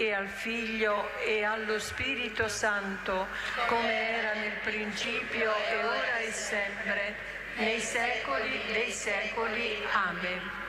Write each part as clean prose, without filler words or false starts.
e al Figlio e allo Spirito Santo, come era nel principio e ora e sempre, nei secoli dei secoli. Amen.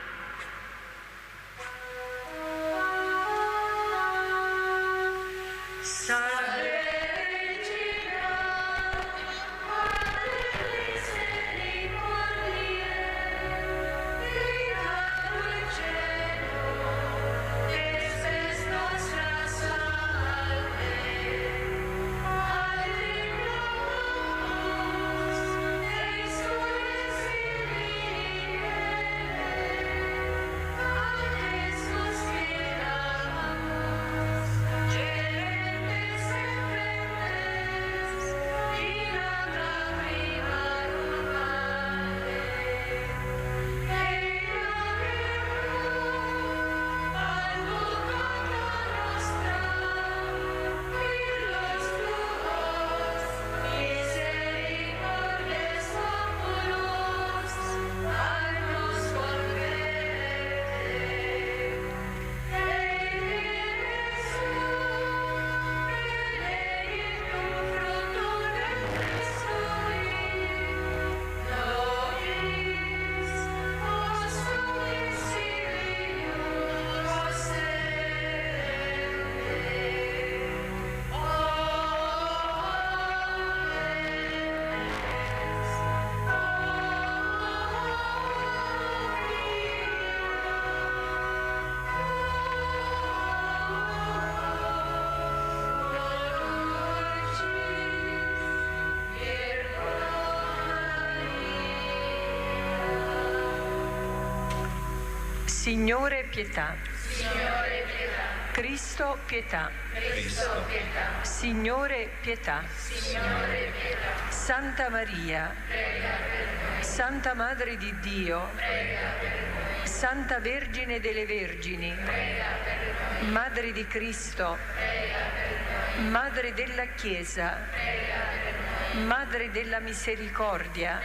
Signore, pietà. Signore, pietà. Cristo, pietà. Cristo, pietà. Signore, pietà. Signore, pietà. Santa Maria, Prega per noi. Santa Madre di Dio, Prega per noi. Santa Vergine delle Vergini, Prega per noi. Madre di Cristo, Prega per noi. Madre della Chiesa, Prega per noi. Madre della Misericordia,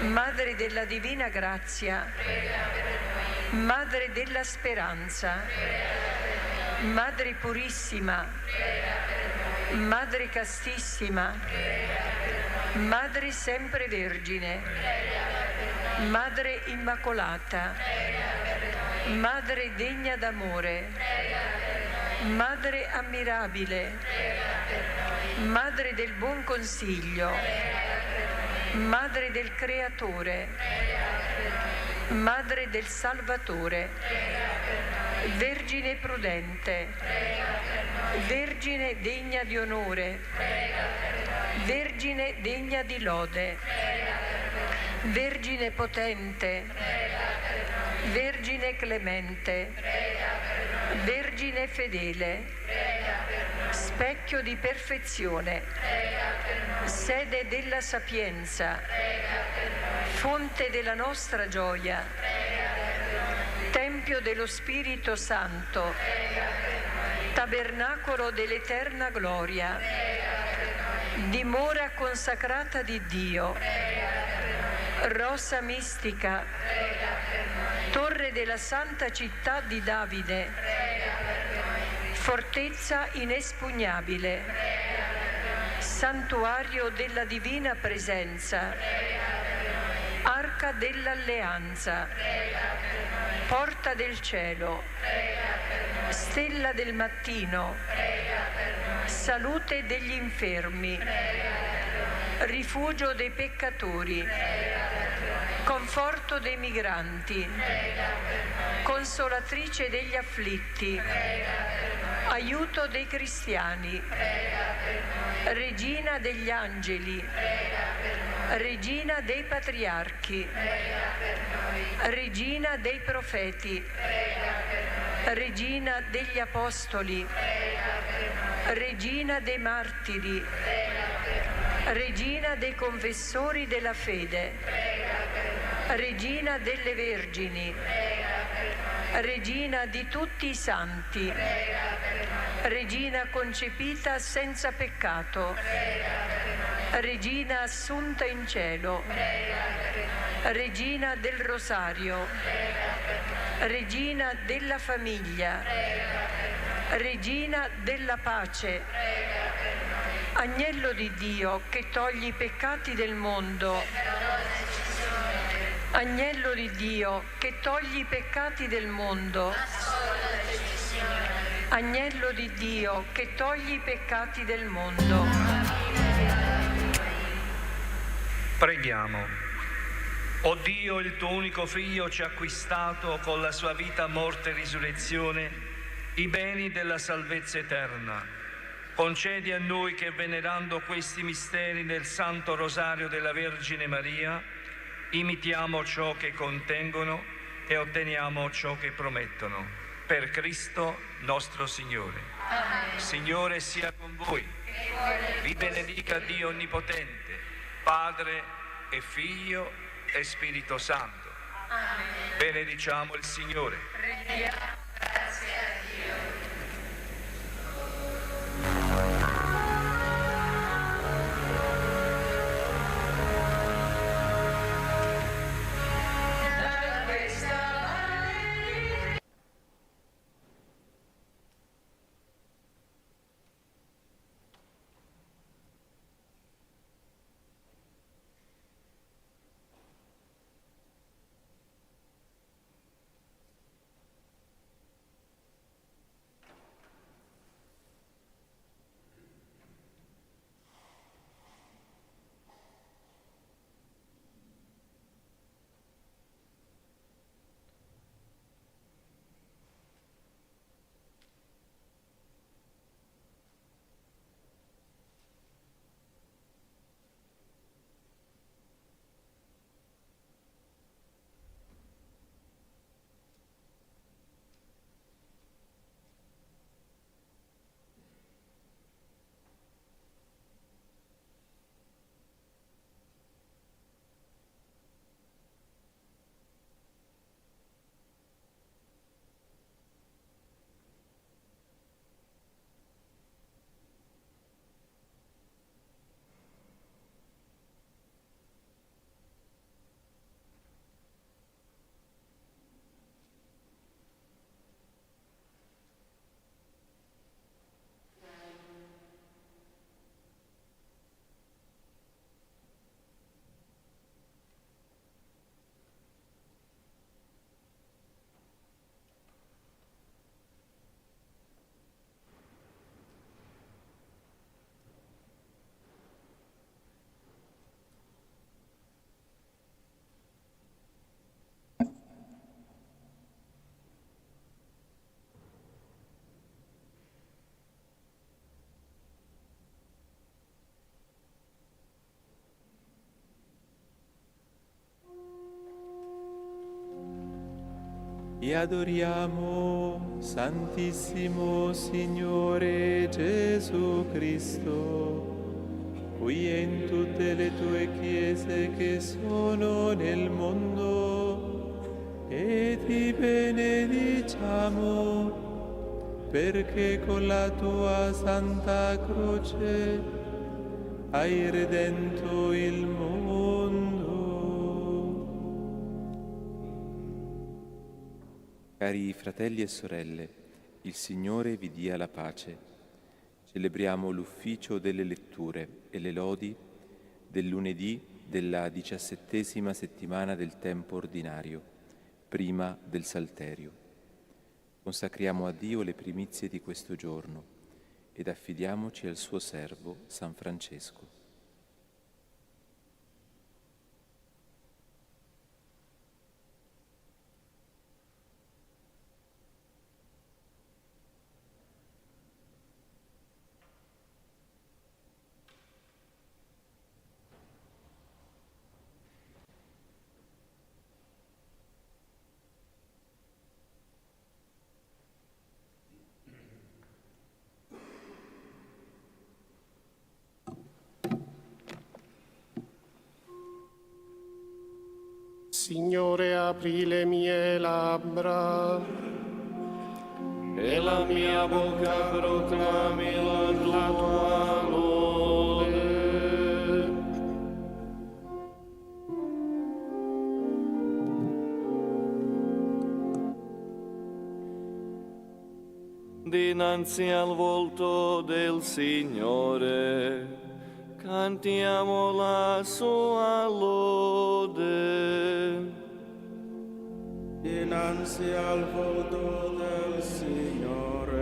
Madre della Divina Grazia, Madre della Speranza, Madre Purissima, Madre Castissima, Madre Sempre Vergine, Madre Immacolata, Madre degna d'amore, Madre ammirabile, Madre del buon consiglio, Madre del Creatore, Madre del Salvatore, Vergine prudente, Vergine degna di onore, Vergine degna di lode, Vergine potente, Vergine clemente, Vergine fedele, specchio di perfezione, sede della sapienza, fonte della nostra gioia, tempio dello Spirito Santo, tabernacolo dell'eterna gloria, dimora consacrata di Dio, rosa mistica, torre della santa città di Davide, fortezza inespugnabile, santuario della divina presenza, arca dell'alleanza, porta del cielo, stella del mattino, salute degli infermi, rifugio dei peccatori, conforto dei migranti, consolatrice degli afflitti, aiuto dei cristiani, regina degli angeli, regina dei patriarchi, regina dei profeti, regina degli apostoli, regina dei martiri, regina dei confessori della fede, regina delle vergini, regina di tutti i santi, regina concepita senza peccato, regina assunta in cielo, regina del rosario, regina della famiglia, Regina della pace, Agnello di Dio che togli i peccati del mondo, Agnello di Dio che togli i peccati del mondo, Agnello di Dio che togli i peccati del mondo. Preghiamo. O Dio, il tuo unico Figlio ci ha acquistato con la sua vita, morte e risurrezione i beni della salvezza eterna. Concedi a noi che, venerando questi misteri del Santo Rosario della Vergine Maria, imitiamo ciò che contengono e otteniamo ciò che promettono. Per Cristo nostro Signore. Amen. Signore sia con voi. Vi benedica Dio Onnipotente, Padre e Figlio e Spirito Santo. Amen. Benediciamo il Signore. Rendiamo grazie a Dio. E adoriamo, Santissimo Signore Gesù Cristo, qui e in tutte le tue chiese che sono nel mondo, e ti benediciamo, perché con la tua Santa Croce hai redento il mondo. Cari fratelli e sorelle, il Signore vi dia la pace. Celebriamo l'ufficio delle letture e le lodi del lunedì della 17ª settimana del tempo ordinario, prima del Salterio. Consacriamo a Dio le primizie di questo giorno ed affidiamoci al suo servo San Francesco. Signore, apri le mie labbra e la mia bocca proclami la tua lode. Dinanzi al volto del Signore cantiamo la sua lode. Dinanzi al volto del Signore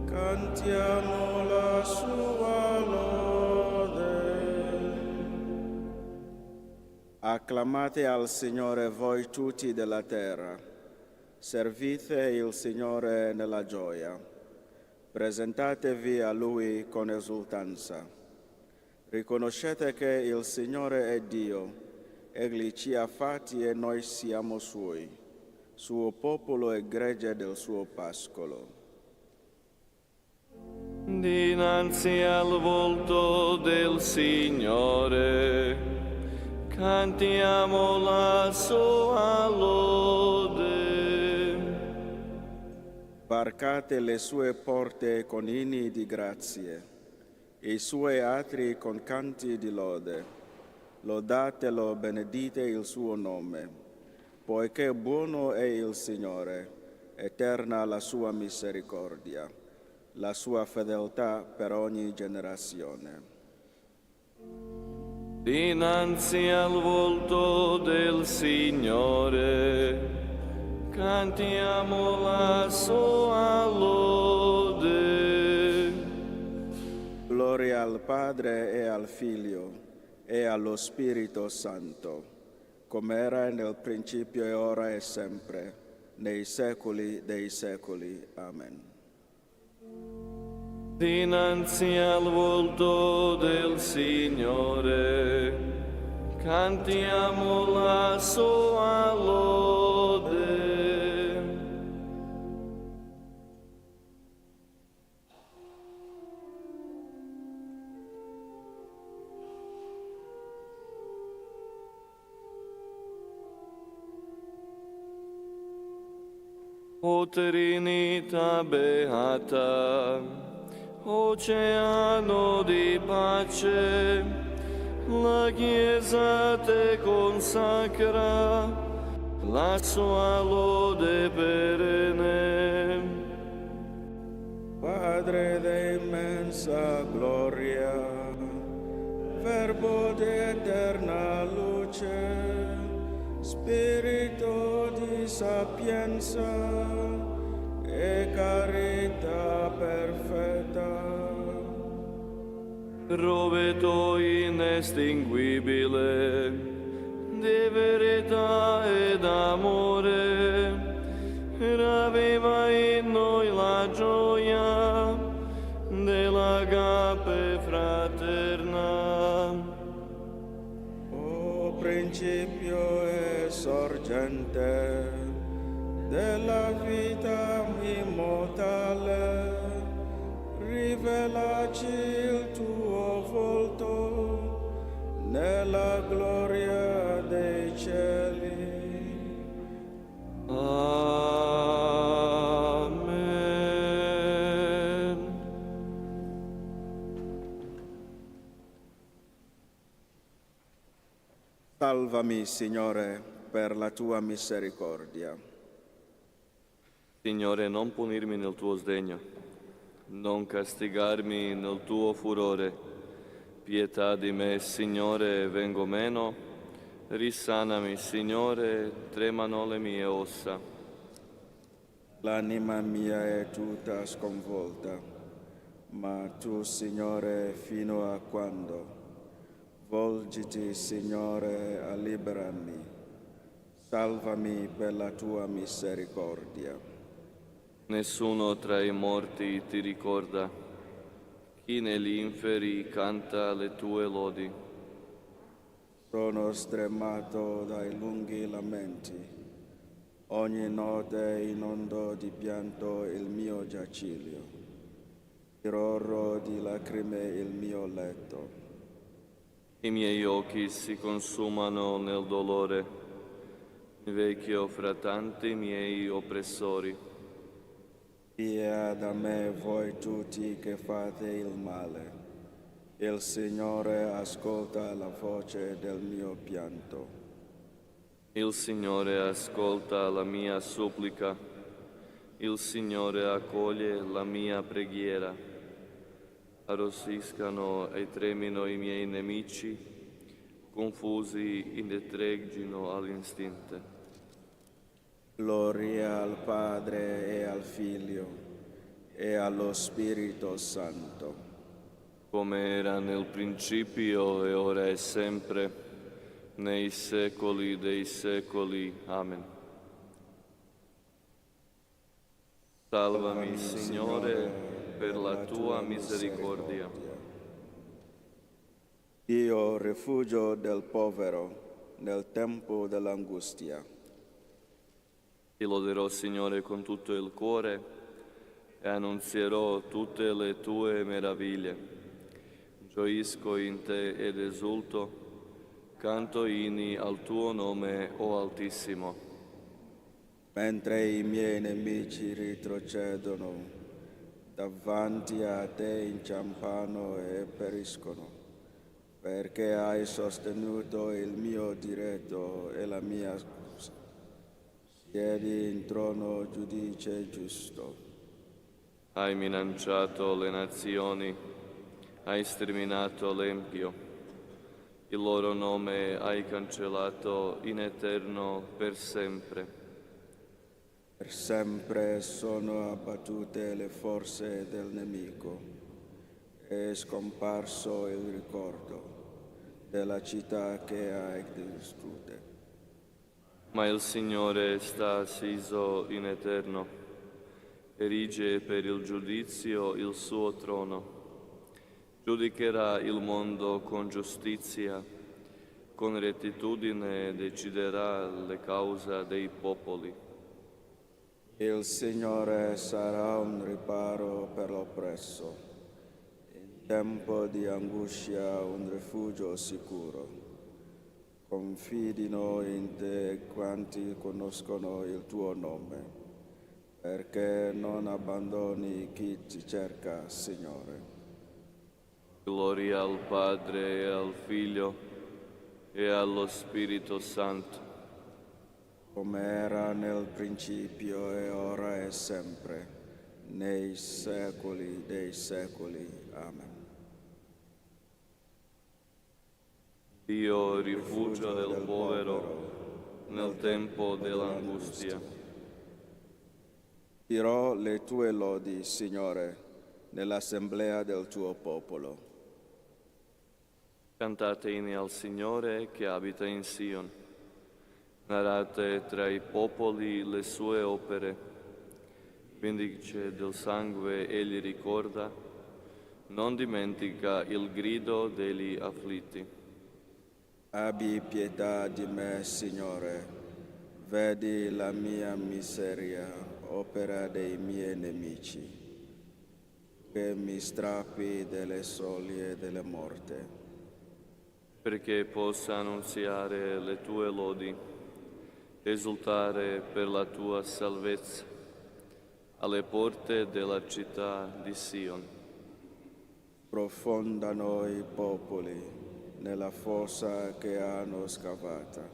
cantiamo la sua lode. Acclamate al Signore voi tutti della terra, servite il Signore nella gioia, presentatevi a Lui con esultanza. Riconoscete che il Signore è Dio, Egli ci ha fatti e noi siamo Suoi, suo popolo e gregge del suo pascolo. Dinanzi al volto del Signore cantiamo la sua lode. Varcate le sue porte con inni di grazie, i suoi atri con canti di lode. Lodatelo, benedite il suo nome, poiché buono è il Signore, eterna la sua misericordia, la sua fedeltà per ogni generazione. Dinanzi al volto del Signore cantiamo la sua lode. Gloria al Padre e al Figlio e allo Spirito Santo, come era nel principio e ora e sempre, nei secoli dei secoli. Amen. Dinanzi al volto del Signore cantiamo la sua lode. O Trinità beata, oceano di pace, la Chiesa te consacra, la sua lode perenne. Padre d'immensa gloria, Verbo d'eterna luce, Spirito di sapienza e carità perfetta. Roveto inestinguibile di verità ed amore, ravviva in noi la gioia dell'agape fraterna. O principio e sorgente della vita immortale, rivelaci il tuo volto nella gloria dei cieli. Amen. Salvami, Signore, per la tua misericordia. Signore, non punirmi nel tuo sdegno, non castigarmi nel tuo furore. Pietà di me, Signore, vengo meno. Risanami, Signore, tremano le mie ossa. L'anima mia è tutta sconvolta, ma tu, Signore, fino a quando? Volgiti, Signore, a liberarmi. Salvami per la tua misericordia. Nessuno tra i morti ti ricorda, chi negli inferi canta le tue lodi. Sono stremato dai lunghi lamenti, ogni notte inondo di pianto il mio giaciglio, tiroro di lacrime il mio letto. I miei occhi si consumano nel dolore, vecchio fra tanti miei oppressori. Via da me voi tutti che fate il male. Il Signore ascolta la voce del mio pianto. Il Signore ascolta la mia supplica. Il Signore accoglie la mia preghiera. Arrossiscano e tremino i miei nemici, confusi indietreggino all'istante. Gloria al Padre e al Figlio e allo Spirito Santo, come era nel principio e ora e sempre, nei secoli dei secoli. Amen. Salvami, Signore, per la tua misericordia. Dio, rifugio del povero nel tempo dell'angustia. Ti loderò, Signore, con tutto il cuore e annunzierò tutte le tue meraviglie. Gioisco in te ed esulto, canto inni al tuo nome, o Altissimo. Mentre i miei nemici retrocedono, davanti a te inciampano e periscono, perché hai sostenuto il mio diritto e la mia scusa. Siedi in trono, giudice giusto. Hai minacciato le nazioni, hai sterminato l'empio. Il loro nome hai cancellato in eterno per sempre. Per sempre sono abbattute le forze del nemico, è scomparso il ricordo della città che hai distrutta. Ma il Signore sta assiso in eterno, erige per il giudizio il suo trono, giudicherà il mondo con giustizia, con rettitudine deciderà le cause dei popoli. Il Signore sarà un riparo per l'oppresso, in tempo di angoscia un rifugio sicuro. Confidino in te quanti conoscono il tuo nome, perché non abbandoni chi ti cerca, Signore. Gloria al Padre e al Figlio e allo Spirito Santo, come era nel principio e ora e sempre, nei secoli dei secoli. Amen. Dio, rifugio del povero nel tempo dell'angustia. Dirò le tue lodi, Signore, nell'assemblea del tuo popolo. Cantate inni al Signore che abita in Sion. Narrate tra i popoli le sue opere. Vindice del sangue egli ricorda, non dimentica il grido degli afflitti. Abbi pietà di me, Signore, vedi la mia miseria, opera dei miei nemici, che mi strappi delle soglie della morte. Perché possa annunziare le tue lodi, esultare per la tua salvezza, alle porte della città di Sion. Profondano i popoli nella fossa che hanno scavata,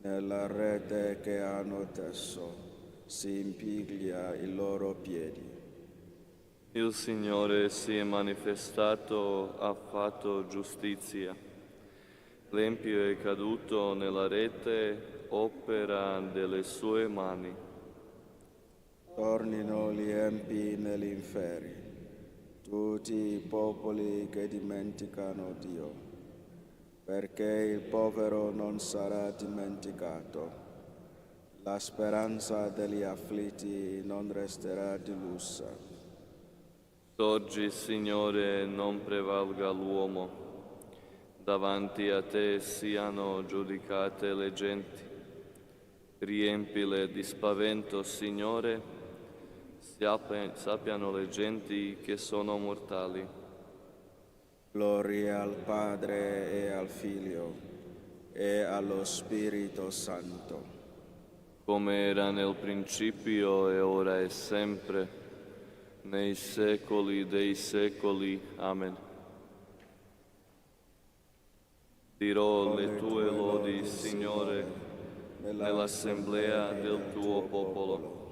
nella rete che hanno teso, si impiglia i loro piedi. Il Signore si è manifestato, ha fatto giustizia. L'empio è caduto nella rete, opera delle sue mani. Tornino gli empi nell'inferno, tutti i popoli che dimenticano Dio, perché il povero non sarà dimenticato, la speranza degli afflitti non resterà delusa. Sorgi, Signore, non prevalga l'uomo, davanti a te siano giudicate le genti. Riempile di spavento, Signore, sappiano le genti che sono mortali. Gloria al Padre e al Figlio e allo Spirito Santo, come era nel principio e ora e sempre, nei secoli dei secoli. Amen. Dirò le tue lodi, Signore, nell'assemblea del tuo popolo.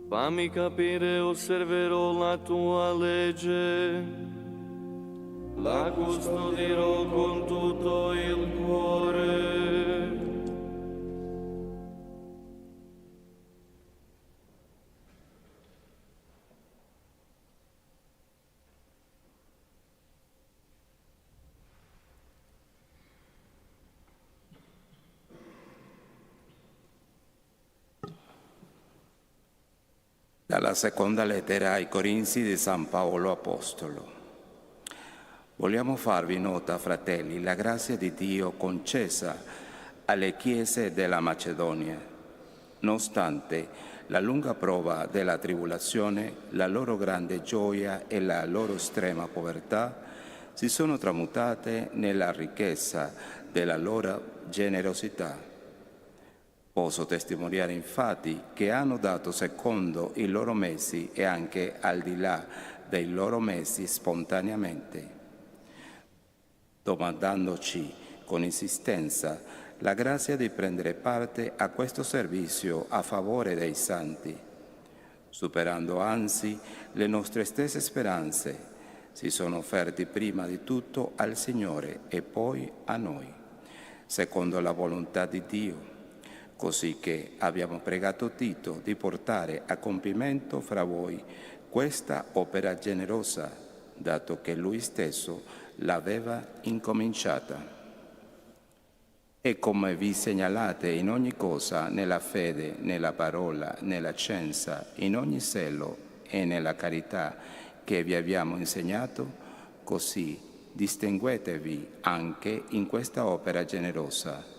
Fammi capire, osserverò la tua legge, la custodirò con tutto il cuore. Dalla seconda lettera ai Corinzi di San Paolo Apostolo. Vogliamo farvi nota, fratelli, la grazia di Dio concessa alle chiese della Macedonia. Nonostante la lunga prova della tribolazione, la loro grande gioia e la loro estrema povertà si sono tramutate nella ricchezza della loro generosità. Posso testimoniare infatti che hanno dato secondo i loro mezzi e anche al di là dei loro mezzi spontaneamente, domandandoci con insistenza la grazia di prendere parte a questo servizio a favore dei santi, superando anzi le nostre stesse speranze. Si sono offerti prima di tutto al Signore e poi a noi, secondo la volontà di Dio. Così che abbiamo pregato Tito di portare a compimento fra voi questa opera generosa, dato che lui stesso l'aveva incominciata. E come vi segnalate in ogni cosa, nella fede, nella parola, nella scienza, in ogni zelo e nella carità che vi abbiamo insegnato, così distinguetevi anche in questa opera generosa.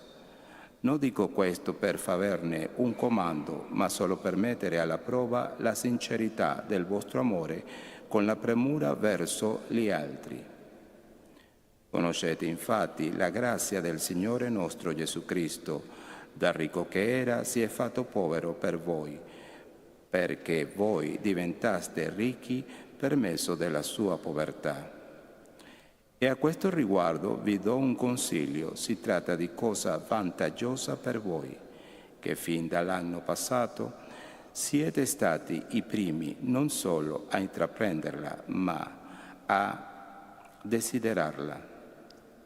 Non dico questo per faverne un comando, ma solo per mettere alla prova la sincerità del vostro amore con la premura verso gli altri. Conoscete infatti la grazia del Signore nostro Gesù Cristo, da ricco che era si è fatto povero per voi, perché voi diventaste ricchi per mezzo della sua povertà. E a questo riguardo vi do un consiglio, si tratta di cosa vantaggiosa per voi, che fin dall'anno passato siete stati i primi non solo a intraprenderla, ma a desiderarla.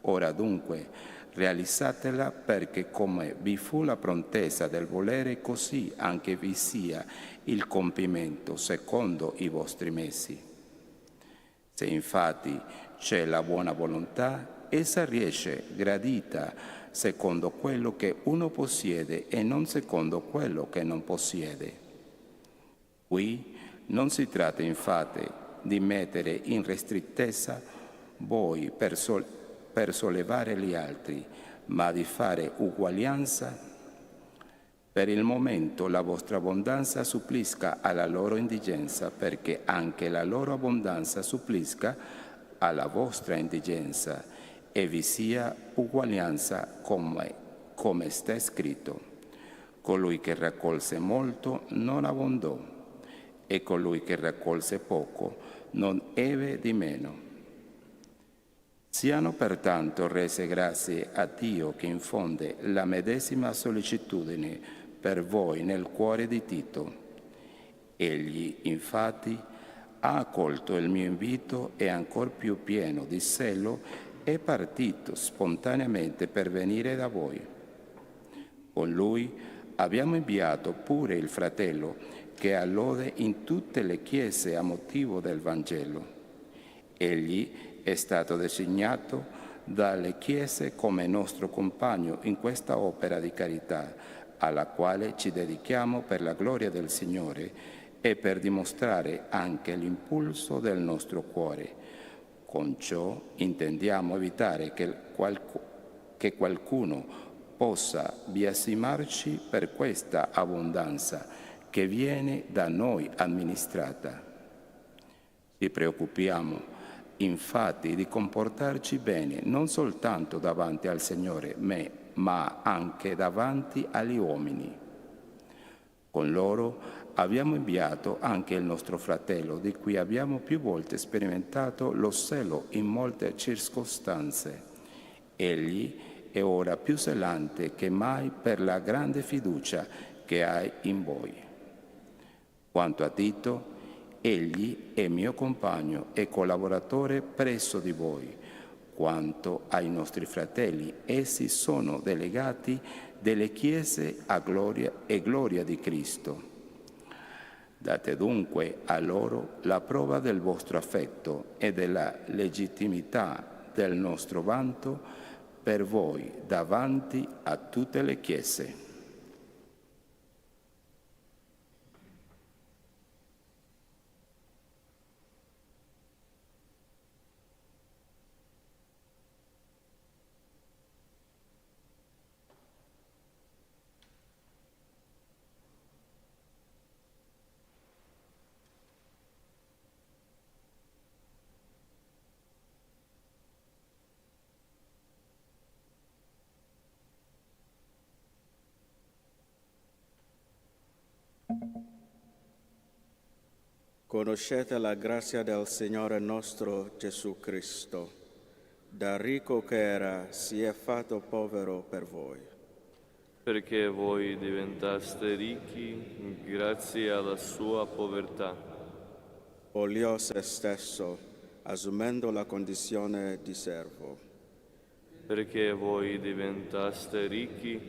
Ora dunque realizzatela, perché come vi fu la prontezza del volere, così anche vi sia il compimento secondo i vostri mezzi. Se infatti c'è la buona volontà, essa riesce gradita secondo quello che uno possiede e non secondo quello che non possiede. Qui non si tratta infatti di mettere in ristrettezza voi per sollevare gli altri, ma di fare uguaglianza. Per il momento la vostra abbondanza supplisca alla loro indigenza, perché anche la loro abbondanza supplisca alla vostra indigenza, e vi sia uguaglianza come sta scritto. Colui che raccolse molto non abbondò, e colui che raccolse poco non ebbe di meno. Siano pertanto rese grazie a Dio che infonde la medesima sollecitudine per voi nel cuore di Tito. Egli, infatti, ha accolto il mio invito e ancor più pieno di zelo è partito spontaneamente per venire da voi. Con lui abbiamo inviato pure il fratello che ha lode in tutte le chiese a motivo del Vangelo. Egli è stato designato dalle chiese come nostro compagno in questa opera di carità, alla quale ci dedichiamo per la gloria del Signore e per dimostrare anche l'impulso del nostro cuore. Con ciò intendiamo evitare che qualcuno possa biasimarci per questa abbondanza che viene da noi amministrata. Ci preoccupiamo infatti di comportarci bene non soltanto davanti al Signore, ma anche davanti agli uomini. Con loro abbiamo inviato anche il nostro fratello, di cui abbiamo più volte sperimentato lo zelo in molte circostanze. Egli è ora più zelante che mai per la grande fiducia che hai in voi. Quanto a Tito, egli è mio compagno e collaboratore presso di voi. Quanto ai nostri fratelli, essi sono delegati delle chiese a gloria e gloria di Cristo. Date dunque a loro la prova del vostro affetto e della legittimità del nostro vanto per voi davanti a tutte le chiese. Conoscete la grazia del Signore nostro Gesù Cristo. Da ricco che era, si è fatto povero per voi. Perché voi diventaste ricchi grazie alla sua povertà. Oliò se stesso, assumendo la condizione di servo. Perché voi diventaste ricchi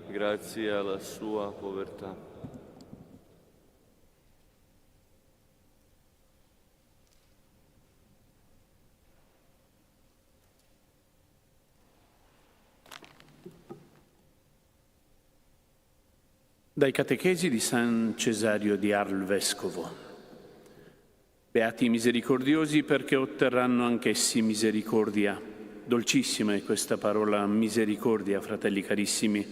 grazie alla sua povertà. Dai catechesi di San Cesario di Arles Vescovo. Beati i misericordiosi perché otterranno anch'essi misericordia. Dolcissima è questa parola misericordia, fratelli carissimi,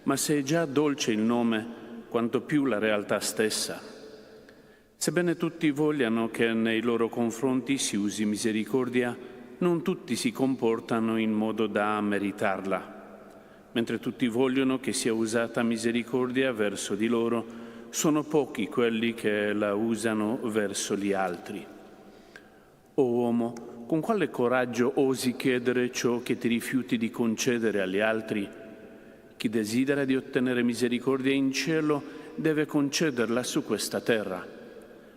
ma se è già dolce il nome, quanto più la realtà stessa. Sebbene tutti vogliano che nei loro confronti si usi misericordia, non tutti si comportano in modo da meritarla. Mentre tutti vogliono che sia usata misericordia verso di loro, sono pochi quelli che la usano verso gli altri. O uomo, con quale coraggio osi chiedere ciò che ti rifiuti di concedere agli altri? Chi desidera di ottenere misericordia in cielo deve concederla su questa terra.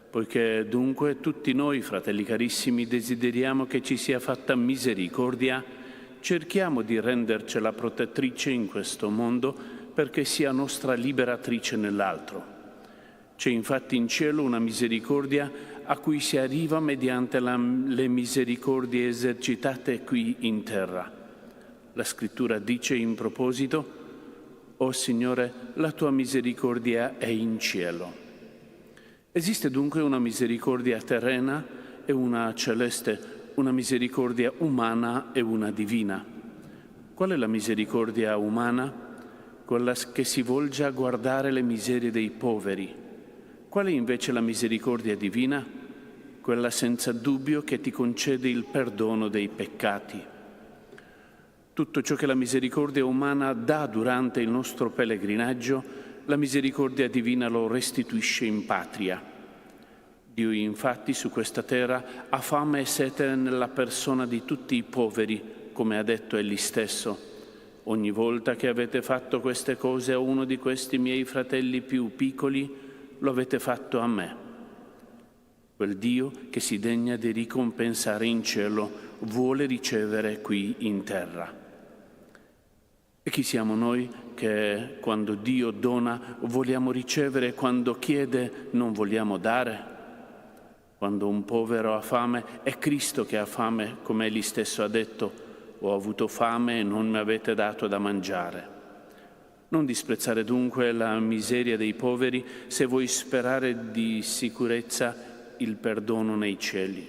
Poiché dunque tutti noi, fratelli carissimi, desideriamo che ci sia fatta misericordia, cerchiamo di rendercela protettrice in questo mondo perché sia nostra liberatrice nell'altro. C'è infatti in cielo una misericordia a cui si arriva mediante le misericordie esercitate qui in terra. La Scrittura dice in proposito: «O Signore, la tua misericordia è in cielo». Esiste dunque una misericordia terrena e una celeste, una misericordia umana e una divina. Qual è la misericordia umana? Quella che si volge a guardare le miserie dei poveri. Qual è invece la misericordia divina? Quella senza dubbio che ti concede il perdono dei peccati. Tutto ciò che la misericordia umana dà durante il nostro pellegrinaggio, la misericordia divina lo restituisce in patria. Dio infatti su questa terra ha fame e sete nella persona di tutti i poveri, come ha detto Egli stesso. Ogni volta che avete fatto queste cose a uno di questi miei fratelli più piccoli, lo avete fatto a me. Quel Dio che si degna di ricompensare in cielo vuole ricevere qui in terra. E chi siamo noi che quando Dio dona vogliamo ricevere, quando chiede non vogliamo dare? Quando un povero ha fame, è Cristo che ha fame, come Egli stesso ha detto: «Ho avuto fame e non mi avete dato da mangiare». Non disprezzare dunque la miseria dei poveri se vuoi sperare di sicurezza il perdono nei cieli.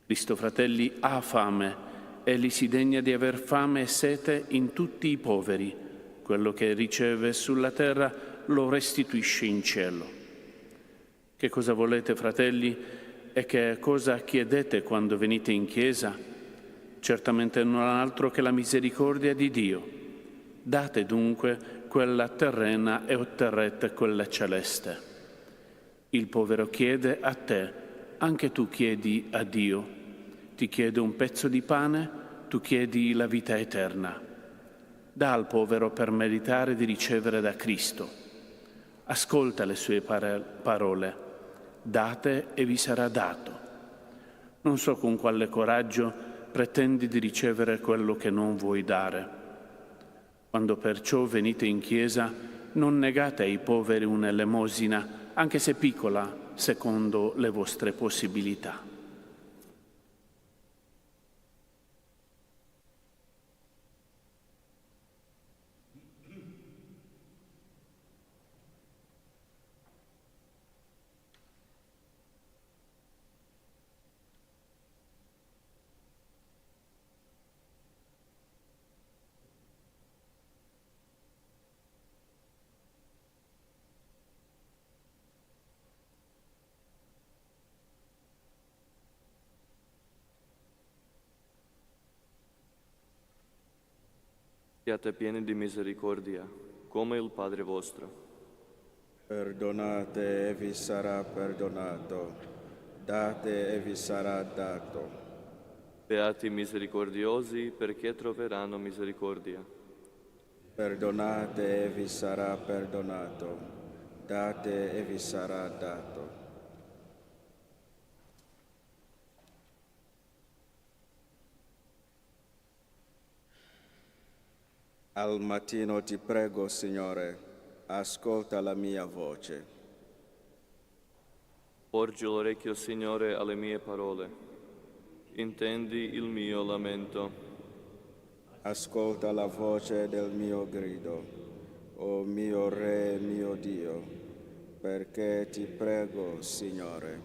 Cristo, fratelli, ha fame. Egli si degna di aver fame e sete in tutti i poveri. Quello che riceve sulla terra lo restituisce in cielo. Che cosa volete, fratelli, e che cosa chiedete quando venite in chiesa? Certamente non altro che la misericordia di Dio. Date dunque quella terrena e otterrete quella celeste. Il povero chiede a te, anche tu chiedi a Dio. Ti chiede un pezzo di pane, tu chiedi la vita eterna. Dà al povero per meritare di ricevere da Cristo. Ascolta le sue parole. Date e vi sarà dato. Non so con quale coraggio pretendi di ricevere quello che non vuoi dare. Quando perciò venite in chiesa, non negate ai poveri un'elemosina, anche se piccola, secondo le vostre possibilità. Siate pieni di misericordia, come il Padre vostro. Perdonate e vi sarà perdonato, date e vi sarà dato. Beati misericordiosi, perché troveranno misericordia. Perdonate e vi sarà perdonato, date e vi sarà dato. Al mattino ti prego, Signore, ascolta la mia voce. Porgi l'orecchio, Signore, alle mie parole. Intendi il mio lamento. Ascolta la voce del mio grido, o mio Re e mio Dio, perché ti prego, Signore.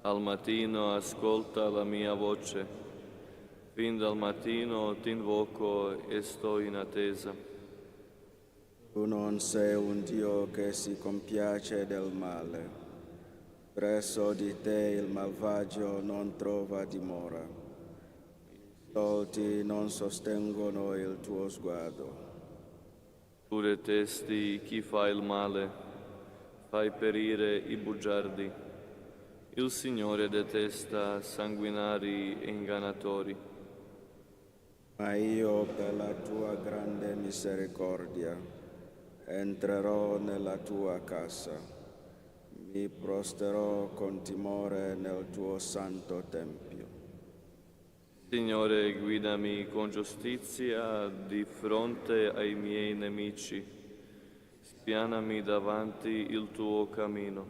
Al mattino ascolta la mia voce. Fin dal mattino ti invoco e sto in attesa. Tu non sei un Dio che si compiace del male. Presso di te il malvagio non trova dimora. I stolti non sostengono il tuo sguardo. Tu detesti chi fa il male, fai perire i bugiardi. Il Signore detesta sanguinari e ingannatori. Ma io, per la tua grande misericordia, entrerò nella tua casa, mi prosterò con timore nel tuo santo tempio. Signore, guidami con giustizia di fronte ai miei nemici, spianami davanti il tuo cammino.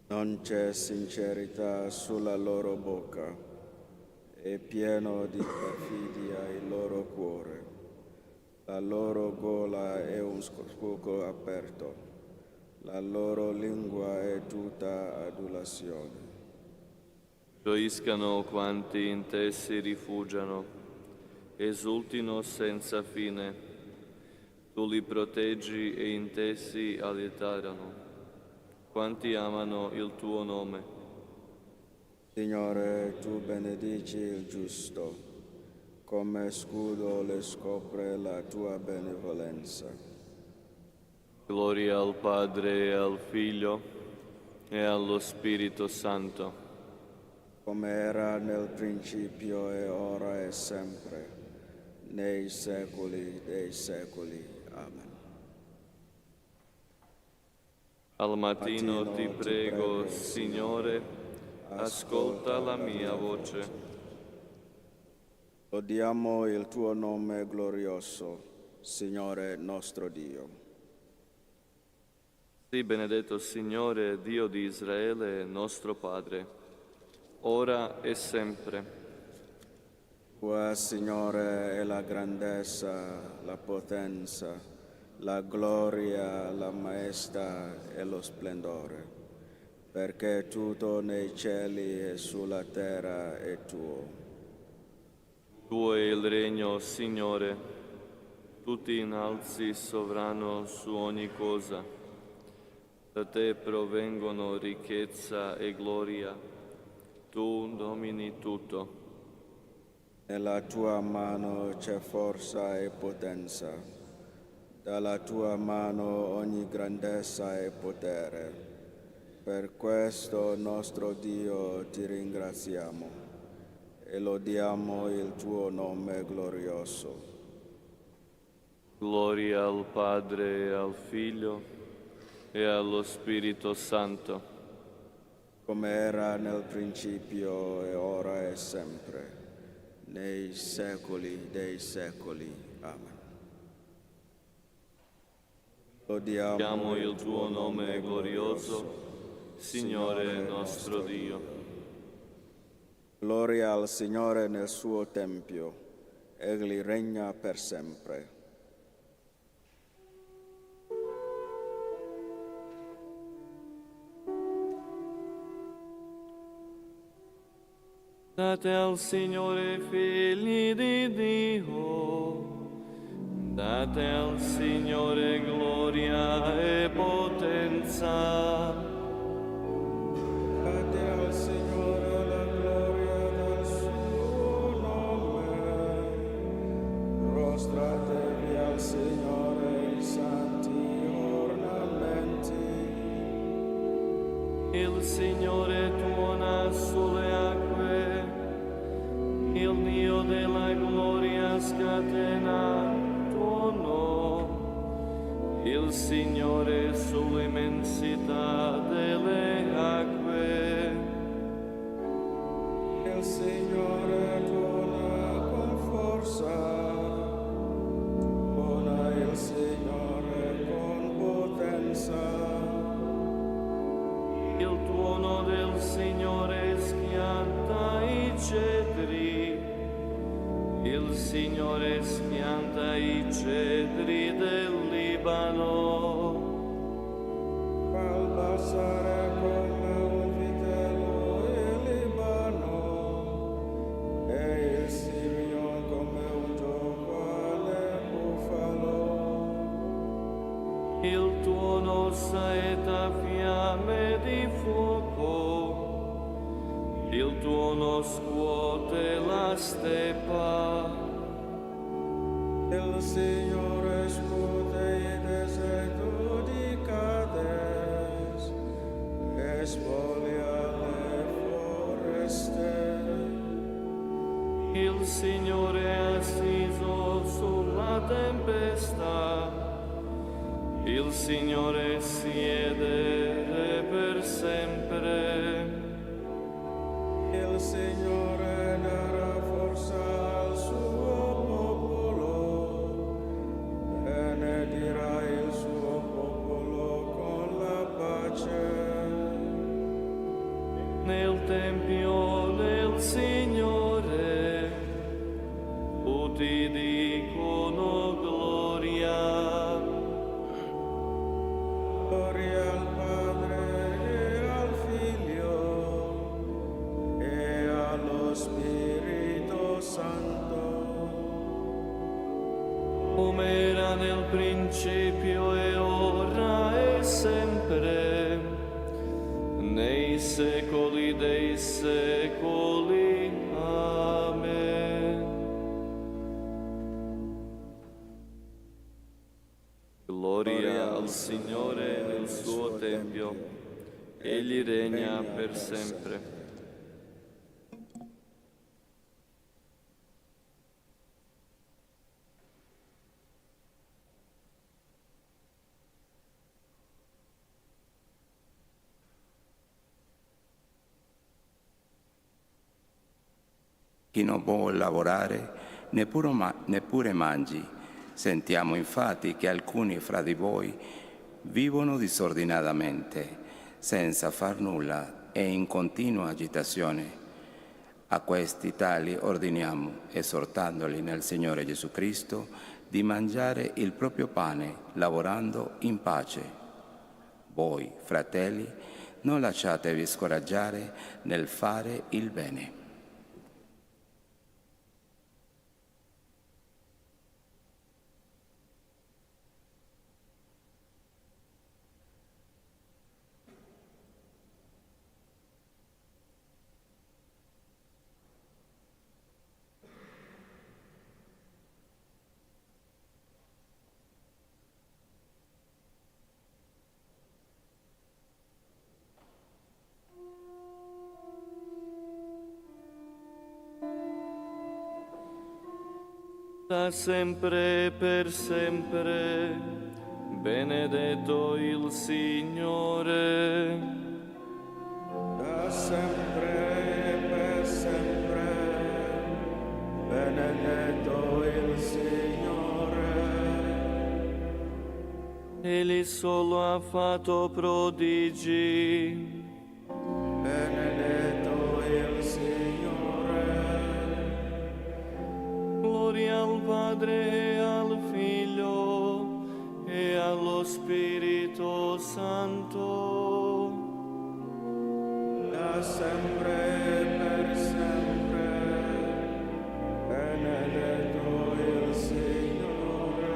Non c'è sincerità sulla loro bocca, è pieno di perfidia il loro cuore. La loro gola è un spuco aperto, la loro lingua è tutta adulazione. Gioiscano quanti in te si rifugiano, esultino senza fine. Tu li proteggi e in te si allietano, quanti amano il tuo nome. Signore, tu benedici il giusto, come scudo le scopre la tua benevolenza. Gloria al Padre e al Figlio e allo Spirito Santo. Come era nel principio e ora e sempre, nei secoli dei secoli. Amen. Al mattino ti prego, Signore, ascolta la mia voce. Lodiamo il tuo nome glorioso, Signore nostro Dio. Sii benedetto, Signore, Dio di Israele, nostro Padre, ora e sempre. Tua, Signore, è la grandezza, la potenza, la gloria, la maestà e lo splendore, perché tutto nei cieli e sulla terra è tuo. Tuo è il regno, Signore, tu ti innalzi sovrano su ogni cosa. Da te provengono ricchezza e gloria, tu domini tutto. Nella tua mano c'è forza e potenza, dalla tua mano ogni grandezza e potere. Per questo nostro Dio ti ringraziamo e lodiamo il tuo nome glorioso. Gloria al Padre e al Figlio e allo Spirito Santo, come era nel principio e ora e sempre, nei secoli dei secoli. Amen. Lodiamo il tuo nome glorioso, Signore nostro Dio. Gloria al Signore nel suo tempio, egli regna per sempre. Date al Signore figli di Dio, date al Signore gloria e potenza. Date al Signore la gloria del suo nome, prostratevi al Signore i santi ornamenti. Il Signore tuona sulle acque, il Dio della gloria scatena tuono, il Signore sull'immensità delle acque. Il Signore tuona con forza, tuona il Signore con potenza. Il tuono del Signore schianta i cedri, il Signore schianta i cedri del Libano. Fa abbassare come un vitello il Libano, e il Sirion come un giovane bufalo. Il tuono saeta fiamme di fuoco, il tuono scuote la steppa. Il Signore scuote i deserti di Cades e spoglia le foreste. Il Signore è assiso sulla tempesta, il Signore siede per sempre. Il Signore darà forza al suo popolo, benedirà il suo popolo con la pace. Nel Tempio del Signore tutti dicono gloria. Gloria al Padre e al Figlio e allo Spirito Santo, Come era nel principio e ora e sempre, nei secoli dei secoli. Amen. Gloria al Signore nel suo Tempio, egli regna per sempre. Chi non vuole lavorare neppure mangi. Sentiamo infatti che alcuni fra di voi vivono disordinatamente, senza far nulla e in continua agitazione. A questi tali ordiniamo, esortandoli nel Signore Gesù Cristo, di mangiare il proprio pane, lavorando in pace. Voi, fratelli, non lasciatevi scoraggiare nel fare il bene. Da sempre e per sempre, benedetto il Signore, da sempre e per sempre, benedetto il Signore. Egli solo ha fatto prodigi, benedetto il Signore. gloria al Padre e al Figlio e allo Spirito Santo, Da sempre e per sempre, benedetto il Signore.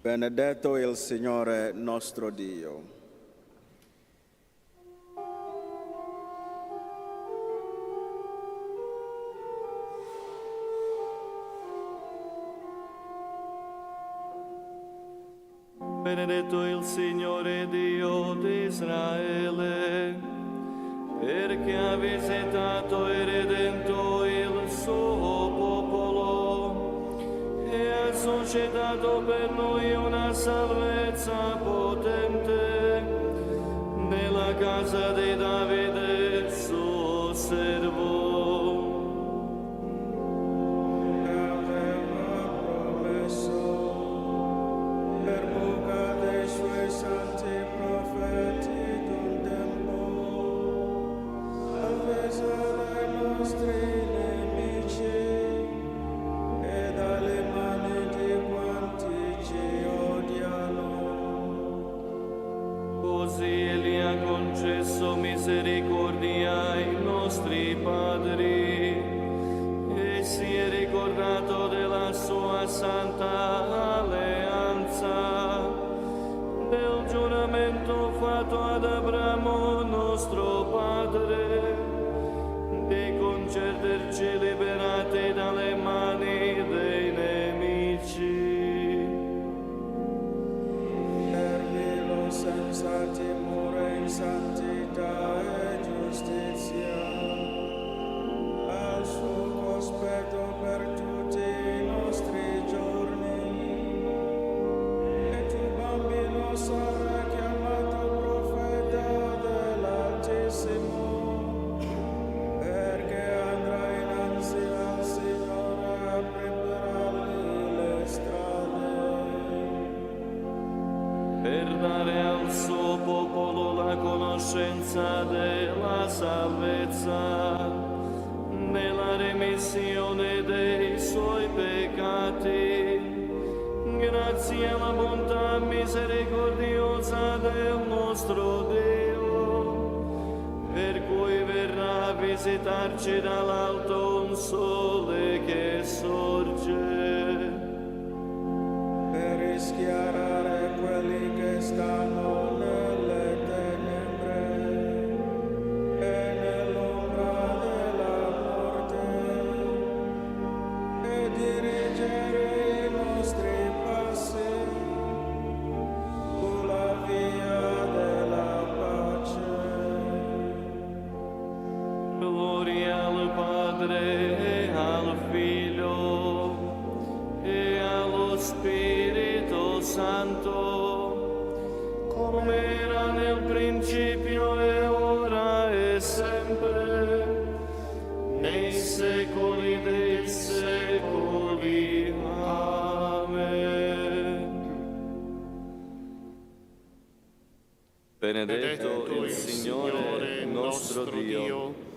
Benedetto il Signore nostro Dio. benedetto il Signore Dio di Israele, perché ha visitato e redento il suo popolo e ha suscitato per noi una salvezza potente nella casa di Davide, suo servo. Misericordia ai nostri padri e si è ricordato della sua santa alleanza, del giuramento fatto ad Abramo nostro padre, di concederci liberati dalle mani dei nemici. Servi lo senza timore in santità e giustizia, al suo cospetto per tutti i nostri giorni. E tu, bambino, sarai chiamato profeta dell'Altissimo, perché andrai innanzi al Signore a preparargli le strade, per dare al suo popolo la conoscenza della salvezza, nella remissione dei suoi peccati, grazie alla bontà misericordiosa del nostro Dio, per cui verrà a visitarci dall'alto un sole che sorge, per rischiarare quelli che stanno nelle tenebre e nell'ombra della morte, e dirigere i nostri passi sulla via della pace. gloria al Padre e al Figlio e allo Spirito Santo, come era nel principio e ora e sempre, nei secoli dei secoli. Amen. Benedetto il Signore nostro Dio.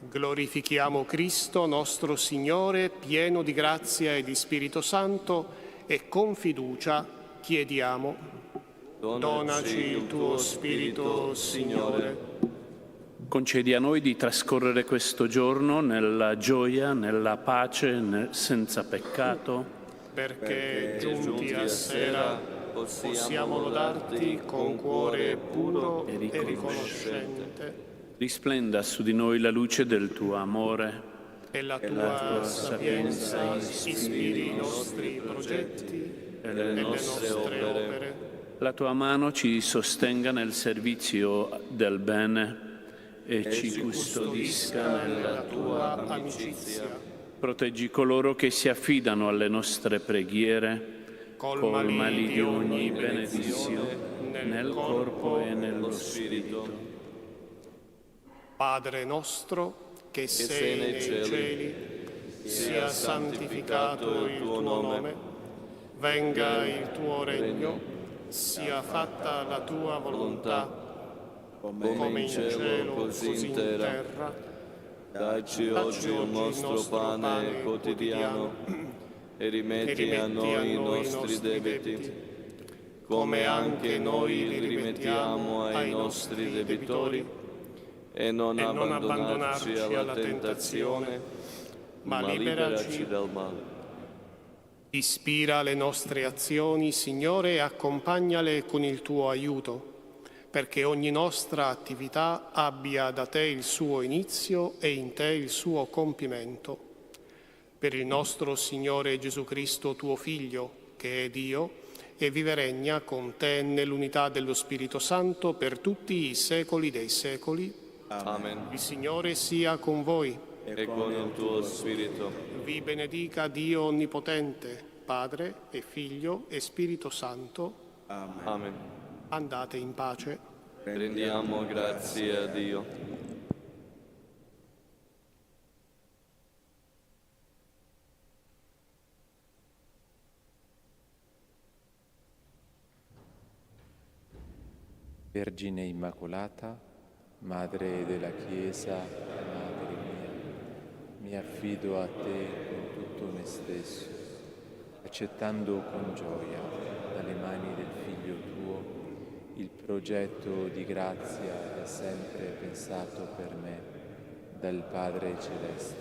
Glorifichiamo Cristo nostro Signore, pieno di grazia e di Spirito Santo, e con fiducia chiediamo: donaci il tuo Spirito, Signore. Concedi a noi di trascorrere questo giorno nella gioia, nella pace, senza peccato, perché giunti a sera possiamo lodarti con cuore puro e riconoscente. Risplenda su di noi la luce del tuo amore. E la tua sapienza ispiri i nostri progetti e le nostre opere. La tua mano ci sostenga nel servizio del bene e ci custodisca nella tua amicizia. Proteggi coloro che si affidano alle nostre preghiere, colmali di ogni benedizione nel corpo e nello spirito. Padre nostro, che sei nei cieli, sia santificato il tuo nome, venga il tuo regno, sia fatta la tua volontà, come in cielo, così in terra. Dacci oggi il nostro pane quotidiano e rimetti a noi i nostri debiti, come anche noi li rimettiamo ai nostri debitori, e non abbandonarci alla tentazione, ma liberaci dal male. Ispira le nostre azioni, Signore, e accompagnale con il tuo aiuto, perché ogni nostra attività abbia da te il suo inizio e in te il suo compimento. Per il nostro Signore Gesù Cristo, tuo Figlio, che è Dio, e vive e regna con te nell'unità dello Spirito Santo per tutti i secoli dei secoli. Amen. Il Signore sia con voi. E con il tuo spirito. Vi benedica Dio Onnipotente, Padre e Figlio e Spirito Santo. Amen. Andate in pace. Rendiamo grazie a Dio. Vergine Immacolata, Madre della Chiesa, Madre mia, mi affido a te con tutto me stesso, accettando con gioia dalle mani del Figlio tuo il progetto di grazia da sempre pensato per me dal Padre Celeste.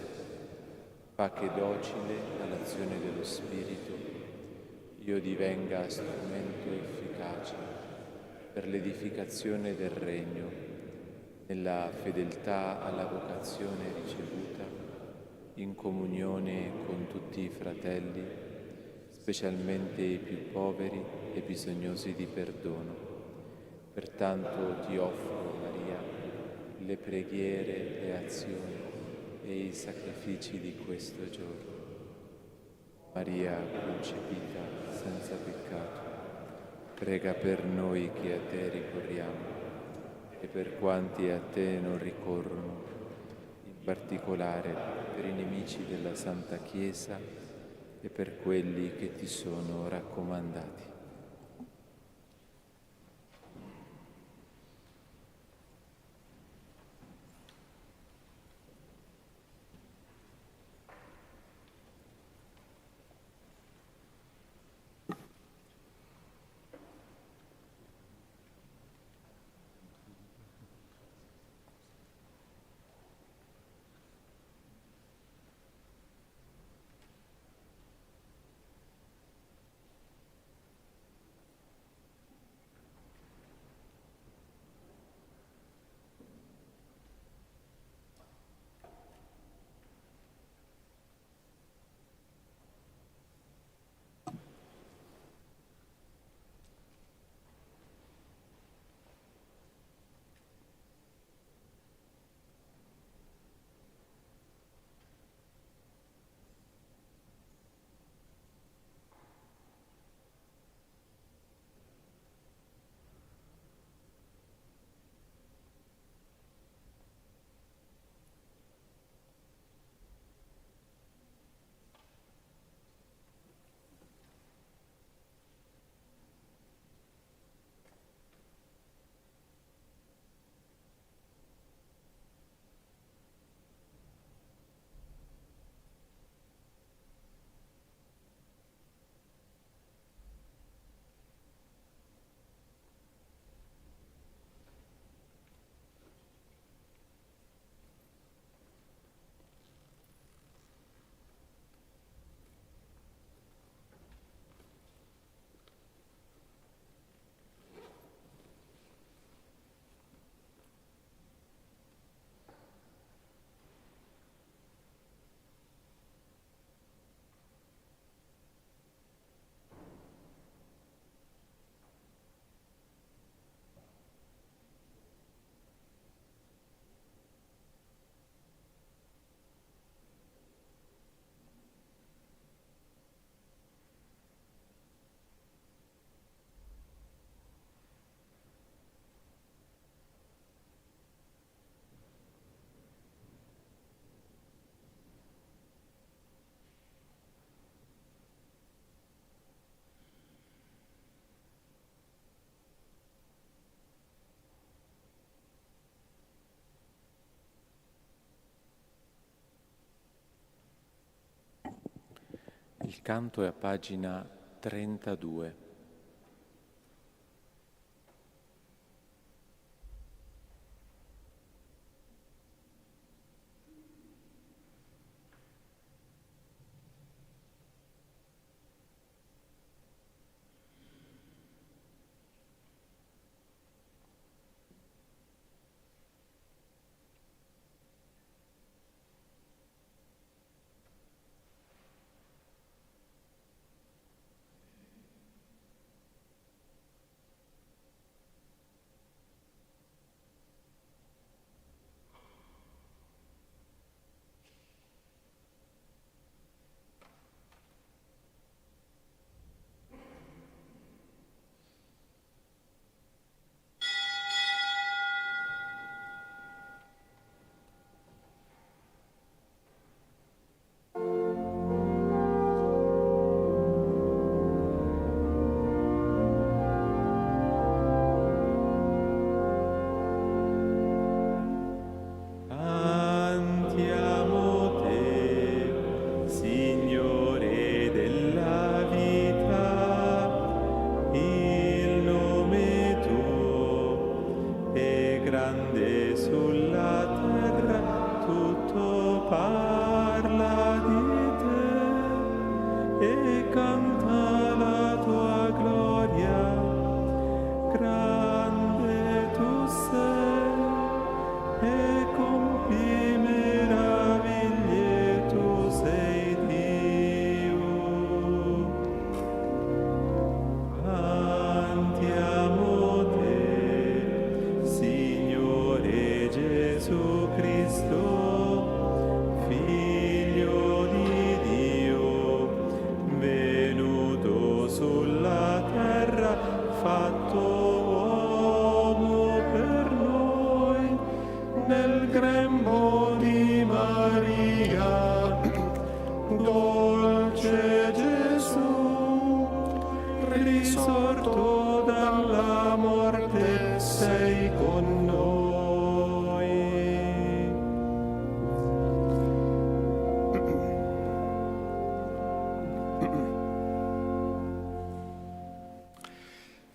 Fa che docile all'azione dello Spirito io divenga strumento efficace per l'edificazione del Regno, nella fedeltà alla vocazione ricevuta, in comunione con tutti i fratelli, specialmente i più poveri e bisognosi di perdono. Pertanto ti offro, Maria, le preghiere, le azioni e i sacrifici di questo giorno. Maria, concepita senza peccato, prega per noi che a te ricorriamo e per quanti a te non ricorrono, in particolare per i nemici della Santa Chiesa e per quelli che ti sono raccomandati. Il canto è a pagina 32.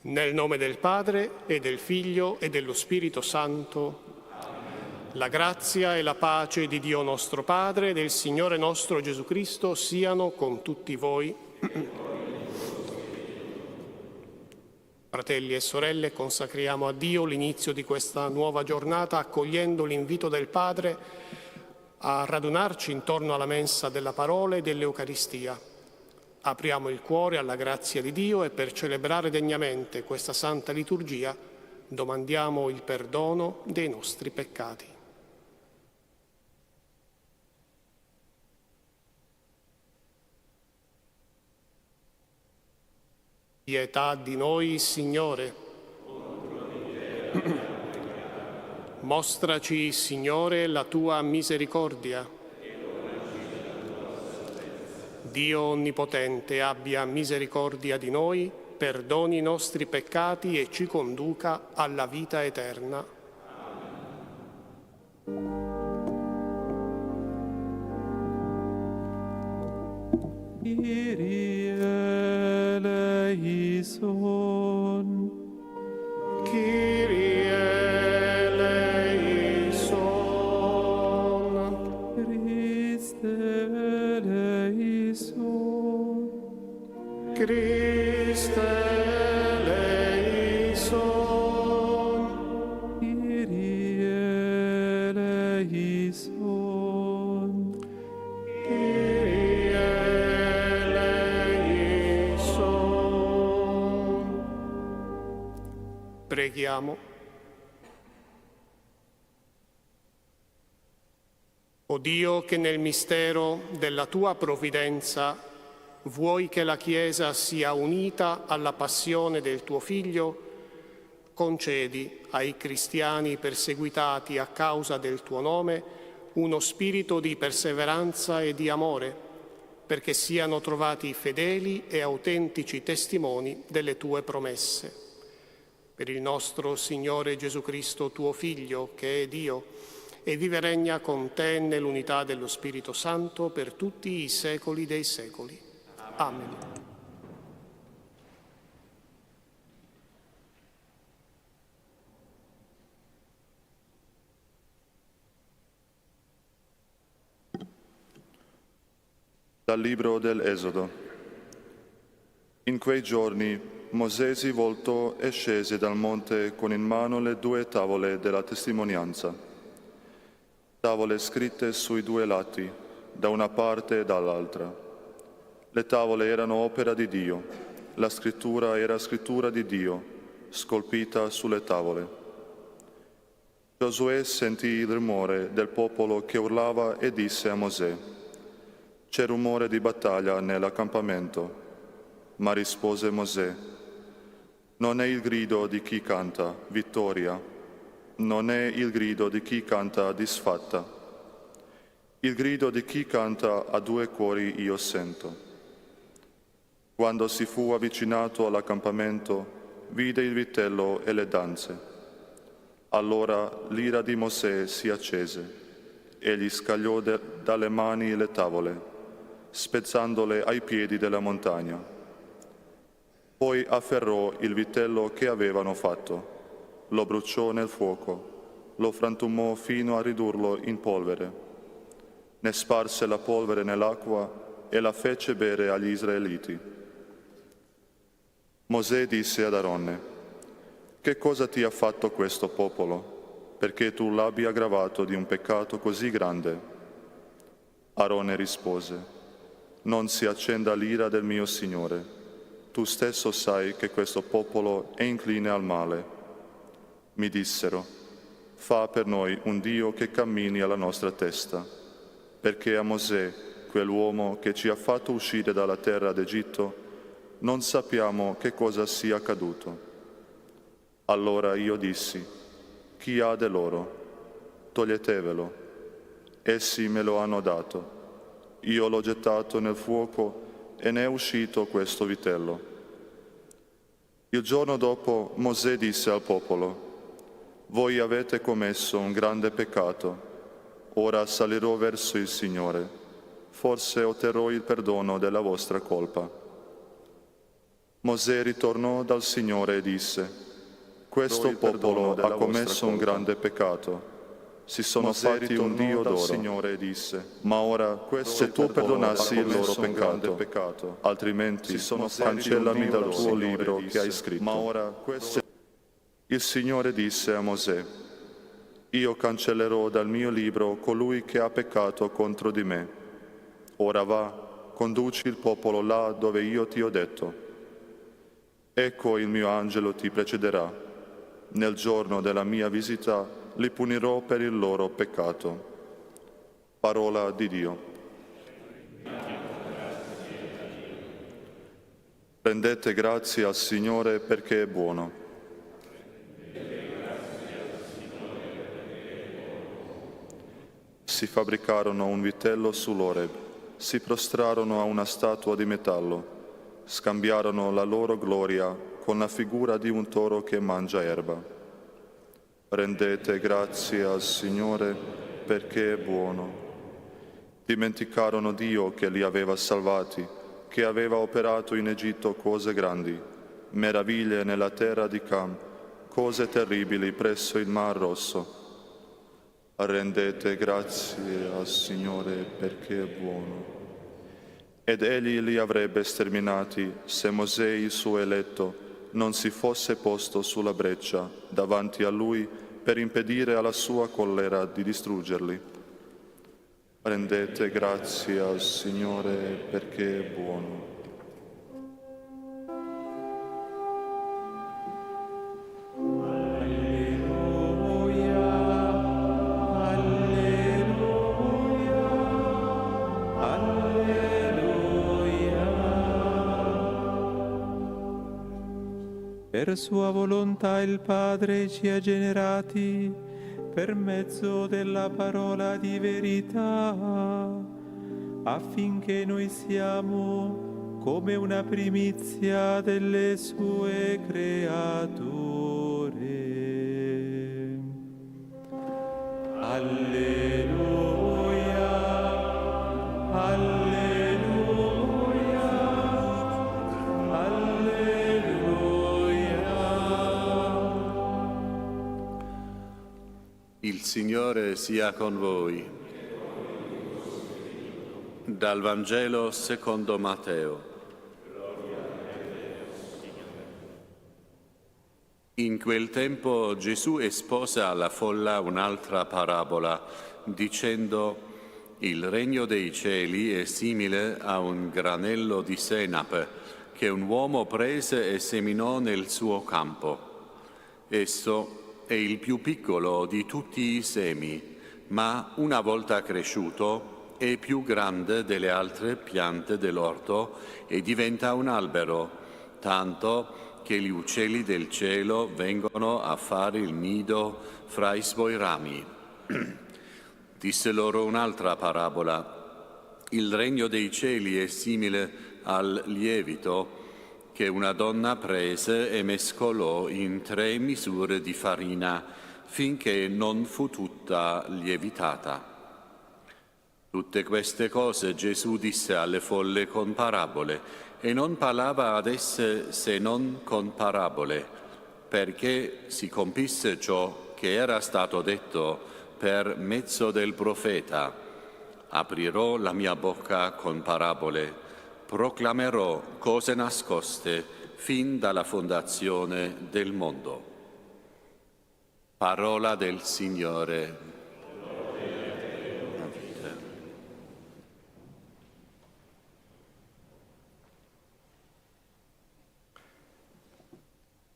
Nel nome del Padre e del Figlio e dello Spirito Santo, la grazia e la pace di Dio nostro Padre e del Signore nostro Gesù Cristo siano con tutti voi. Fratelli e sorelle, consacriamo a Dio l'inizio di questa nuova giornata accogliendo l'invito del Padre a radunarci intorno alla mensa della parola e dell'Eucaristia. Apriamo il cuore alla grazia di Dio e per celebrare degnamente questa santa liturgia domandiamo il perdono dei nostri peccati. Pietà di noi, Signore. Mostraci, Signore, la tua misericordia. Dio Onnipotente abbia misericordia di noi, perdoni i nostri peccati e ci conduca alla vita eterna. Kyrie eleison. Kyrie eleison. Christe eleison. Christe eleison. Kyrie eleison. Kyrie eleison. Preghiamo. O Dio, che nel mistero della tua provvidenza vuoi che la Chiesa sia unita alla passione del tuo Figlio, concedi ai cristiani perseguitati a causa del tuo nome uno spirito di perseveranza e di amore, perché siano trovati fedeli e autentici testimoni delle tue promesse. Per il nostro Signore Gesù Cristo, tuo Figlio, che è Dio, e vive e regna con te nell'unità dello Spirito Santo per tutti i secoli dei secoli. Amen. Amen. Dal libro dell'Esodo. In quei giorni Mosè si voltò e scese dal monte con in mano le 2 tavole della testimonianza, tavole scritte sui 2 lati, da una parte e dall'altra. Le tavole erano opera di Dio, la scrittura era scrittura di Dio, scolpita sulle tavole. Giosuè sentì il rumore del popolo che urlava e disse a Mosè: «C'è rumore di battaglia nell'accampamento». Ma rispose Mosè: «Non è il grido di chi canta vittoria, non è il grido di chi canta disfatta. Il grido di chi canta a 2 cuori io sento». Quando si fu avvicinato all'accampamento, vide il vitello e le danze. Allora l'ira di Mosè si accese e gli scagliò dalle mani le tavole, spezzandole ai piedi della montagna. Poi afferrò il vitello che avevano fatto, lo bruciò nel fuoco, lo frantumò fino a ridurlo in polvere. Ne sparse la polvere nell'acqua e la fece bere agli israeliti. Mosè disse ad Aronne: «Che cosa ti ha fatto questo popolo, perché tu l'abbia aggravato di un peccato così grande?» Aronne rispose: «Non si accenda l'ira del mio Signore. Tu stesso sai che questo popolo è incline al male». Mi dissero: «Fa per noi un Dio che cammini alla nostra testa», perché a Mosè, quell'uomo che ci ha fatto uscire dalla terra d'Egitto, non sappiamo che cosa sia accaduto. Allora io dissi: «Chi ha de loro? Toglietevelo». Essi me lo hanno dato. Io l'ho gettato nel fuoco e ne è uscito questo vitello. Il giorno dopo Mosè disse al popolo: «Voi avete commesso un grande peccato. Ora salirò verso il Signore. Forse otterrò il perdono della vostra colpa». Mosè ritornò dal Signore e disse: «Questo popolo ha commesso un grande peccato. Si sono fatti un Dio d'oro». Signore disse: «Ma ora, se tu perdonassi il loro peccato, altrimenti cancellami dal tuo libro che hai scritto». Ma ora il Signore disse a Mosè: «Io cancellerò dal mio libro colui che ha peccato contro di me. Ora va, conduci il popolo là dove io ti ho detto. Ecco, il mio angelo ti precederà. Nel giorno della mia visita li punirò per il loro peccato». Parola di Dio. Rendete grazie al Signore perché è buono. Si fabbricarono un vitello sull'Oreb, si prostrarono a una statua di metallo, scambiarono la loro gloria con la figura di un toro che mangia erba. Rendete grazie al Signore perché è buono. Dimenticarono Dio che li aveva salvati, che aveva operato in Egitto cose grandi, meraviglie nella terra di Cam, cose terribili presso il Mar Rosso. Rendete grazie al Signore perché è buono. Ed egli li avrebbe sterminati se Mosè, il suo eletto, non si fosse posto sulla breccia davanti a lui per impedire alla sua collera di distruggerli. Rendete grazie al Signore perché è buono. Per sua volontà il Padre ci ha generati per mezzo della parola di verità, affinché noi siamo come una primizia delle sue creature. Alleluia, alleluia, Signore sia con voi. Dal Vangelo secondo Matteo. In quel tempo Gesù espose alla folla un'altra parabola, dicendo: il regno dei cieli è simile a un granello di senape che un uomo prese e seminò nel suo campo. Esso è il più piccolo di tutti i semi, ma una volta cresciuto è più grande delle altre piante dell'orto e diventa un albero, tanto che gli uccelli del cielo vengono a fare il nido fra i suoi rami. Disse loro un'altra parabola. Il regno dei cieli è simile al lievito che una donna prese e mescolò in 3 misure di farina finché non fu tutta lievitata. Tutte queste cose Gesù disse alle folle con parabole e non parlava ad esse se non con parabole, perché si compisse ciò che era stato detto per mezzo del profeta: aprirò la mia bocca con parabole, proclamerò cose nascoste fin dalla fondazione del mondo. Parola del Signore.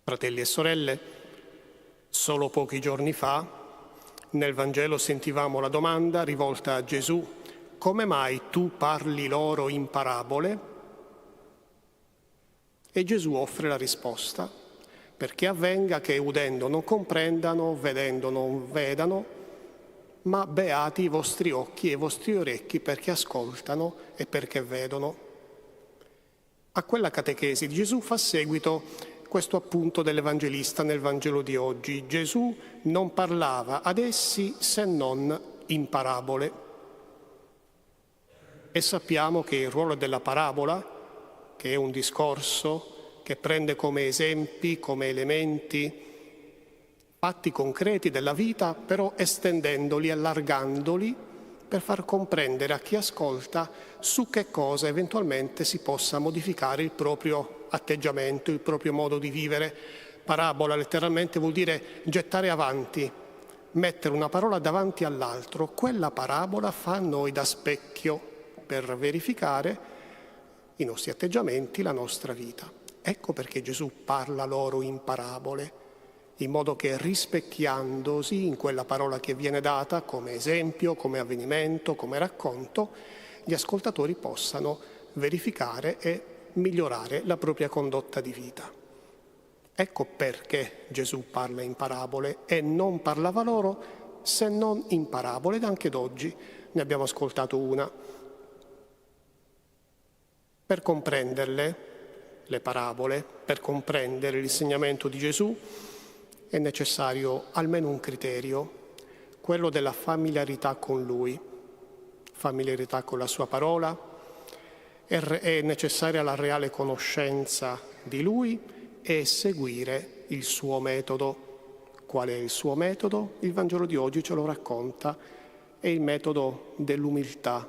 Fratelli e sorelle, solo pochi giorni fa nel Vangelo sentivamo la domanda rivolta a Gesù: come mai tu parli loro in parabole? E Gesù offre la risposta: perché avvenga che udendo non comprendano, vedendo non vedano, ma beati i vostri occhi e i vostri orecchi perché ascoltano e perché vedono. A quella catechesi di Gesù fa seguito questo appunto dell'Evangelista nel Vangelo di oggi. Gesù non parlava ad essi se non in parabole. E sappiamo che il ruolo della parabola, che è un discorso che prende come esempi, come elementi, fatti concreti della vita, però estendendoli, allargandoli, per far comprendere a chi ascolta su che cosa eventualmente si possa modificare il proprio atteggiamento, il proprio modo di vivere. Parabola letteralmente vuol dire gettare avanti, mettere una parola davanti all'altro. Quella parabola fa a noi da specchio per verificare i nostri atteggiamenti, la nostra vita. Ecco perché Gesù parla loro in parabole, in modo che rispecchiandosi in quella parola che viene data come esempio, come avvenimento, come racconto, gli ascoltatori possano verificare e migliorare la propria condotta di vita. Ecco perché Gesù parla in parabole e non parlava loro se non in parabole, ed anche d'oggi ne abbiamo ascoltato una. Per comprenderle, le parabole, per comprendere l'insegnamento di Gesù, è necessario almeno un criterio, quello della familiarità con Lui, familiarità con la Sua parola. È necessaria la reale conoscenza di Lui e seguire il Suo metodo. Qual è il Suo metodo? Il Vangelo di oggi ce lo racconta. È il metodo dell'umiltà,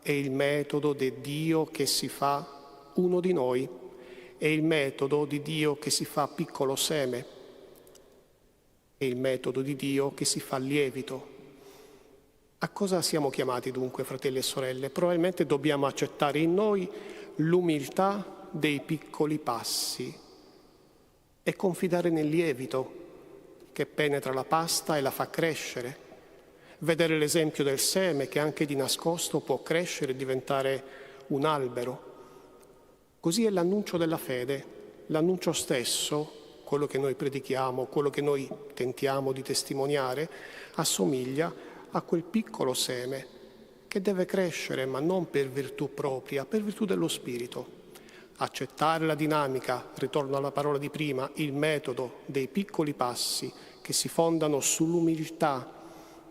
è il metodo di Dio che si fa uno di noi, è il metodo di Dio che si fa piccolo seme, è il metodo di Dio che si fa lievito. A cosa siamo chiamati dunque, fratelli e sorelle? Probabilmente dobbiamo accettare in noi l'umiltà dei piccoli passi e confidare nel lievito che penetra la pasta e la fa crescere. Vedere l'esempio del seme che anche di nascosto può crescere e diventare un albero. Così è l'annuncio della fede, l'annuncio stesso, quello che noi predichiamo, quello che noi tentiamo di testimoniare, assomiglia a quel piccolo seme che deve crescere, ma non per virtù propria, per virtù dello Spirito. Accettare la dinamica, ritorno alla parola di prima, il metodo dei piccoli passi che si fondano sull'umiltà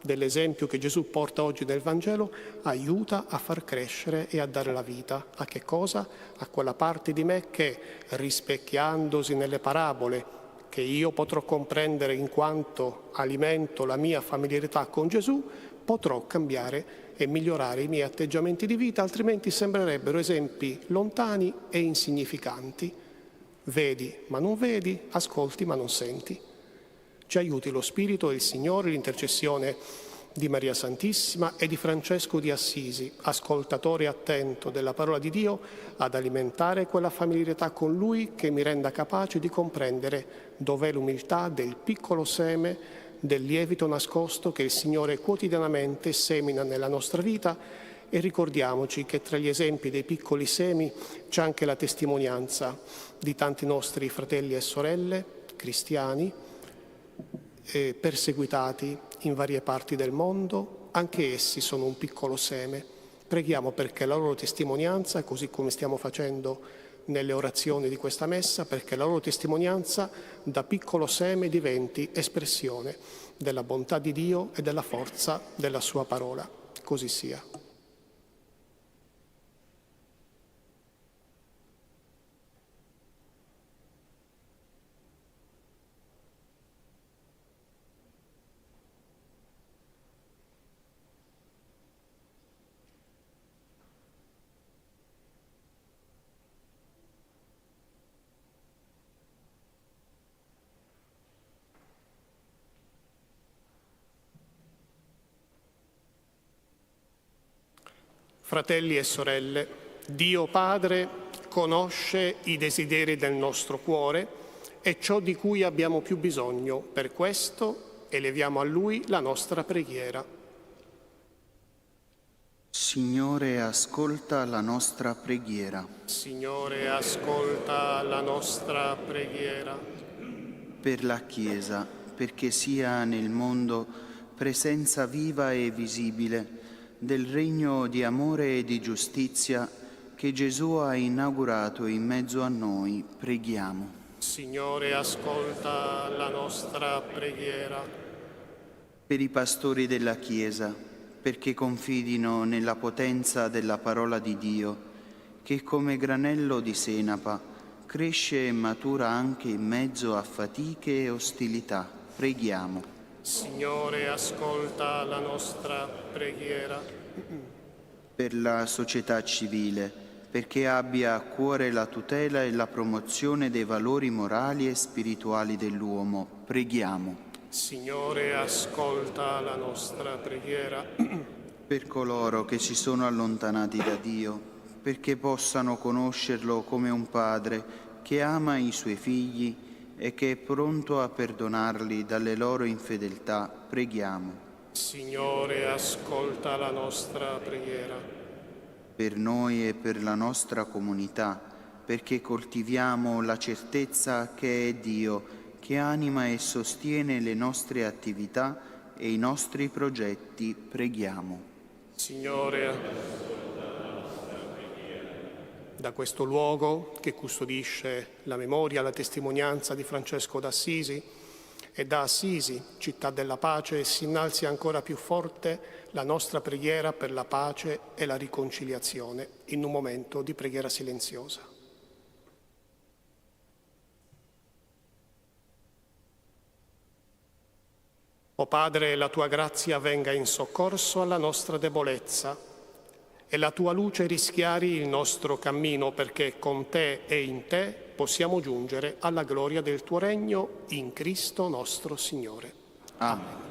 dell'esempio che Gesù porta oggi nel Vangelo, aiuta a far crescere e a dare la vita. A che cosa? A quella parte di me che, rispecchiandosi nelle parabole, che io potrò comprendere in quanto alimento la mia familiarità con Gesù, potrò cambiare e migliorare i miei atteggiamenti di vita, altrimenti sembrerebbero esempi lontani e insignificanti. Vedi ma non vedi, ascolti ma non senti. Ci aiuti lo Spirito e il Signore, l'intercessione di Maria Santissima e di Francesco di Assisi, ascoltatore attento della parola di Dio, ad alimentare quella familiarità con Lui che mi renda capace di comprendere dov'è l'umiltà del piccolo seme del lievito nascosto che il Signore quotidianamente semina nella nostra vita. E ricordiamoci che tra gli esempi dei piccoli semi c'è anche la testimonianza di tanti nostri fratelli e sorelle cristiani perseguitati in varie parti del mondo. Anche essi sono un piccolo seme. Preghiamo perché la loro testimonianza, così come stiamo facendo nelle orazioni di questa messa, perché la loro testimonianza da piccolo seme diventi espressione della bontà di Dio e della forza della sua parola. Così sia. Fratelli e sorelle, Dio Padre conosce i desideri del nostro cuore e ciò di cui abbiamo più bisogno. Per questo eleviamo a Lui la nostra preghiera. Signore, ascolta la nostra preghiera. Signore, ascolta la nostra preghiera. Per la Chiesa, perché sia nel mondo presenza viva e visibile del regno di amore e di giustizia che Gesù ha inaugurato in mezzo a noi, preghiamo. Signore, ascolta la nostra preghiera. Per i pastori della Chiesa, perché confidino nella potenza della parola di Dio, che come granello di senapa cresce e matura anche in mezzo a fatiche e ostilità, preghiamo. Signore, ascolta la nostra preghiera. Per la società civile, perché abbia a cuore la tutela e la promozione dei valori morali e spirituali dell'uomo, preghiamo. Signore, ascolta la nostra preghiera. Per coloro che si sono allontanati da Dio, perché possano conoscerlo come un padre che ama i suoi figli e che è pronto a perdonarli dalle loro infedeltà, preghiamo. Signore, ascolta la nostra preghiera. Per noi e per la nostra comunità, perché coltiviamo la certezza che è Dio che anima e sostiene le nostre attività e i nostri progetti, preghiamo. Signore, da questo luogo che custodisce la memoria, la testimonianza di Francesco d'Assisi, e da Assisi, città della pace, si innalzi ancora più forte la nostra preghiera per la pace e la riconciliazione in un momento di preghiera silenziosa. O Padre, la tua grazia venga in soccorso alla nostra debolezza e la tua luce rischiari il nostro cammino, perché con te e in te possiamo giungere alla gloria del tuo regno in Cristo nostro Signore. Amen.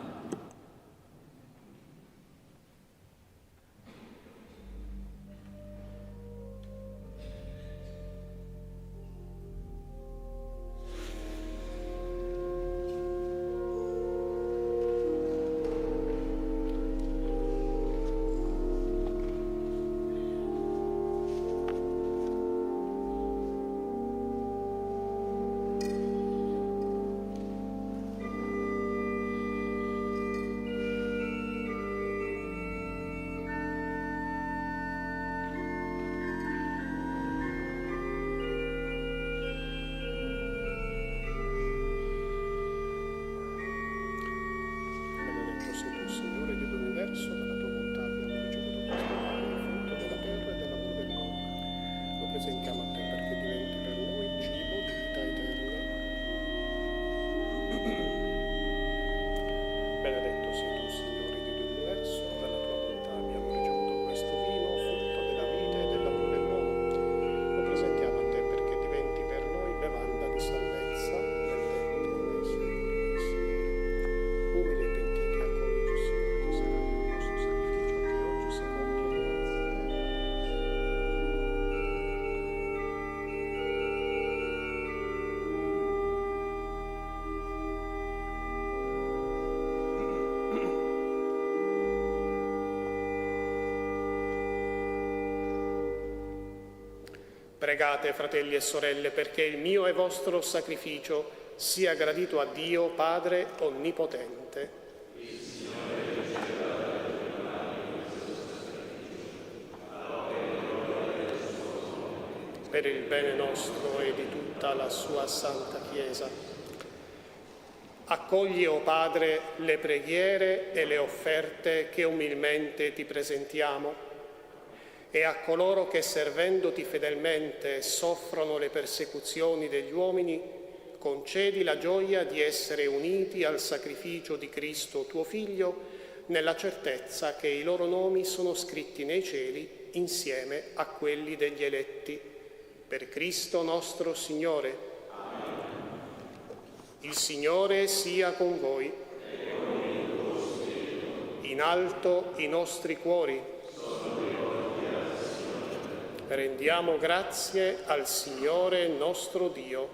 Pregate, fratelli e sorelle, perché il mio e vostro sacrificio sia gradito a Dio Padre Onnipotente. Per il bene nostro e di tutta la sua Santa Chiesa. Accogli, o Padre, le preghiere e le offerte che umilmente ti presentiamo, e a coloro che, servendoti fedelmente, soffrono le persecuzioni degli uomini, concedi la gioia di essere uniti al sacrificio di Cristo, tuo Figlio, nella certezza che i loro nomi sono scritti nei cieli insieme a quelli degli eletti. Per Cristo nostro Signore. Il Signore sia con voi. In alto i nostri cuori. Rendiamo grazie al Signore nostro Dio.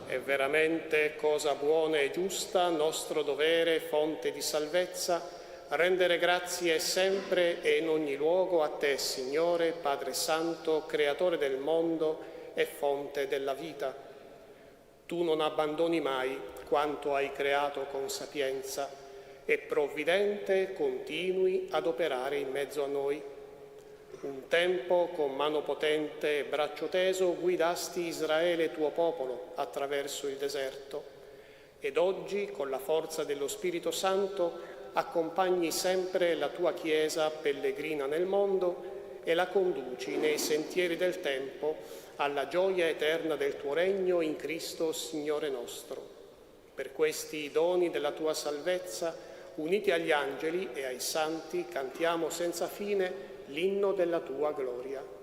È veramente cosa buona e giusta, nostro dovere, fonte di salvezza, rendere grazie sempre e in ogni luogo a Te, Signore, Padre Santo, Creatore del mondo e fonte della vita. Tu non abbandoni mai quanto hai creato con sapienza e provvidente continui ad operare in mezzo a noi. Un tempo, con mano potente e braccio teso, guidasti Israele, tuo popolo, attraverso il deserto. Ed oggi, con la forza dello Spirito Santo, accompagni sempre la tua Chiesa pellegrina nel mondo e la conduci nei sentieri del tempo alla gioia eterna del tuo regno in Cristo, Signore nostro. Per questi doni della tua salvezza, uniti agli angeli e ai santi, cantiamo senza fine l'inno della tua gloria.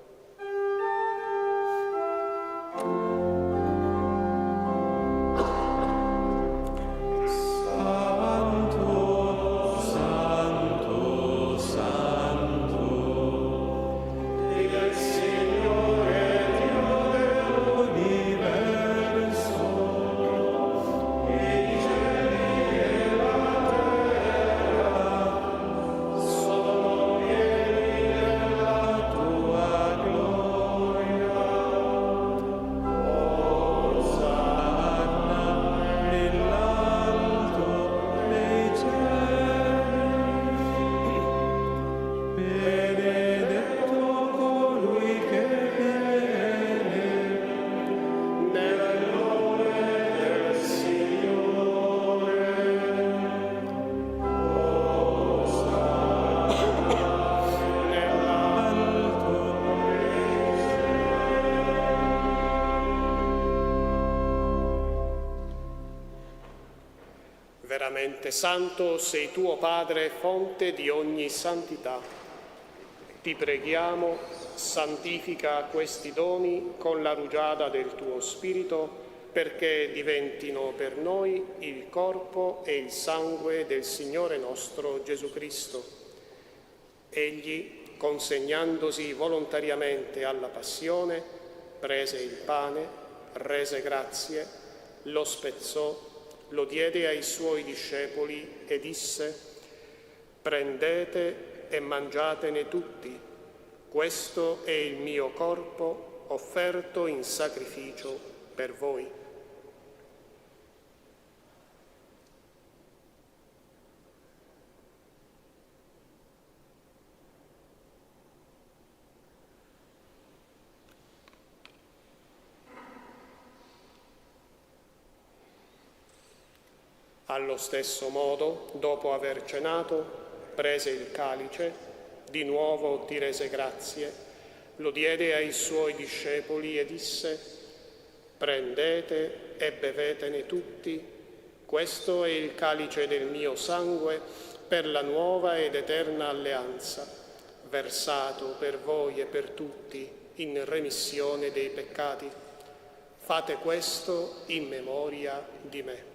Veramente santo sei tu, o Padre, fonte di ogni santità. Ti preghiamo, santifica questi doni con la rugiada del tuo Spirito, perché diventino per noi il corpo e il sangue del Signore nostro Gesù Cristo. Egli, consegnandosi volontariamente alla passione, prese il pane, rese grazie, lo spezzò, lo diede ai suoi discepoli e disse: «Prendete e mangiatene tutti, questo è il mio corpo offerto in sacrificio per voi». Allo stesso modo, dopo aver cenato, prese il calice, di nuovo ti rese grazie, lo diede ai suoi discepoli e disse: «Prendete e bevetene tutti, questo è il calice del mio sangue per la nuova ed eterna alleanza, versato per voi e per tutti in remissione dei peccati. Fate questo in memoria di me».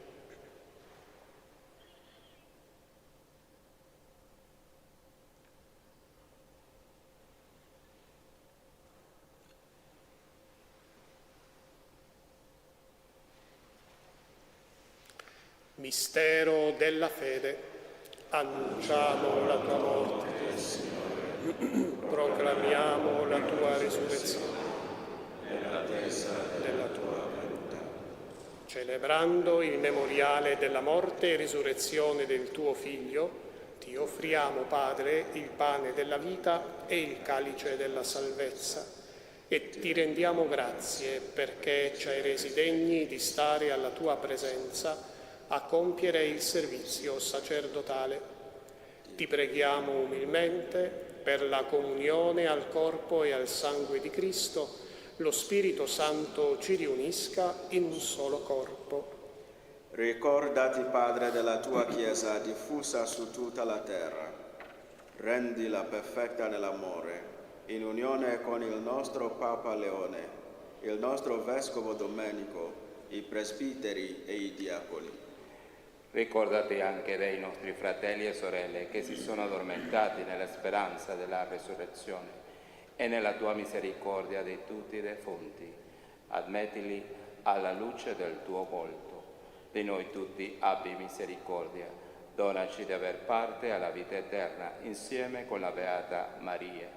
Mistero della fede. Annunciamo la tua morte, Signore. Proclamiamo la tua risurrezione nell'attesa della tua venuta. Celebrando il memoriale della morte e risurrezione del tuo Figlio, ti offriamo, Padre, il pane della vita e il calice della salvezza, e ti rendiamo grazie perché ci hai resi degni di stare alla tua presenza a compiere il servizio sacerdotale. Ti preghiamo umilmente per la comunione al corpo e al sangue di Cristo, lo Spirito Santo ci riunisca in un solo corpo. Ricordati, Padre, della tua Chiesa diffusa su tutta la terra. Rendila perfetta nell'amore, in unione con il nostro Papa Leone, il nostro Vescovo Domenico, i presbiteri e i diaconi. Ricordati anche dei nostri fratelli e sorelle che si sono addormentati nella speranza della resurrezione e nella tua misericordia di tutti i defunti. Admettili alla luce del tuo volto. Di noi tutti abbi misericordia. Donaci di aver parte alla vita eterna insieme con la Beata Maria,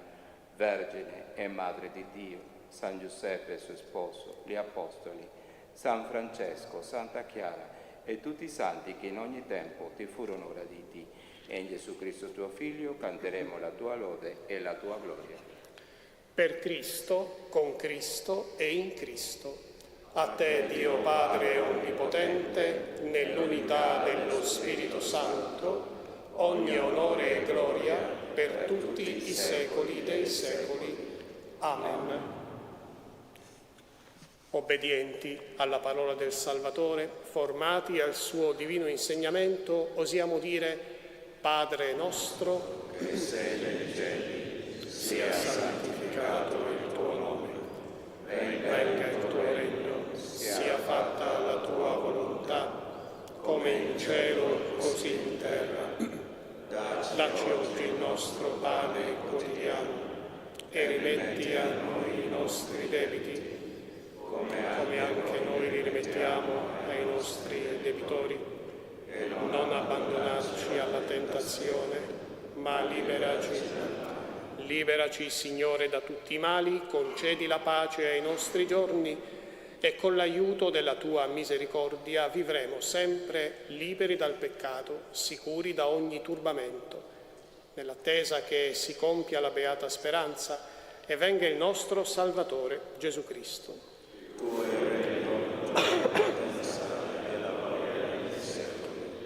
Vergine e Madre di Dio, San Giuseppe suo sposo, gli Apostoli, San Francesco, Santa Chiara e tutti i santi che in ogni tempo ti furono graditi. E in Gesù Cristo tuo Figlio canteremo la tua lode e la tua gloria. Per Cristo, con Cristo e in Cristo. A te, Dio Padre Onnipotente, nell'unità dello Spirito Santo, ogni onore e gloria per tutti i secoli dei secoli. Amen. Obbedienti alla parola del Salvatore, formati al suo divino insegnamento, osiamo dire: Padre nostro, che sei nei cieli, sia santificato il tuo nome, venga il tuo regno, sia fatta la tua volontà, come in cielo così in terra. Dacci oggi il nostro pane quotidiano e rimetti a noi i nostri debiti, come anche noi li rimettiamo ai nostri debitori, e non abbandonarci alla tentazione, ma liberaci, Signore, da tutti i mali, concedi la pace ai nostri giorni, e con l'aiuto della tua misericordia vivremo sempre liberi dal peccato, sicuri da ogni turbamento, nell'attesa che si compia la beata speranza e venga il nostro Salvatore Gesù Cristo.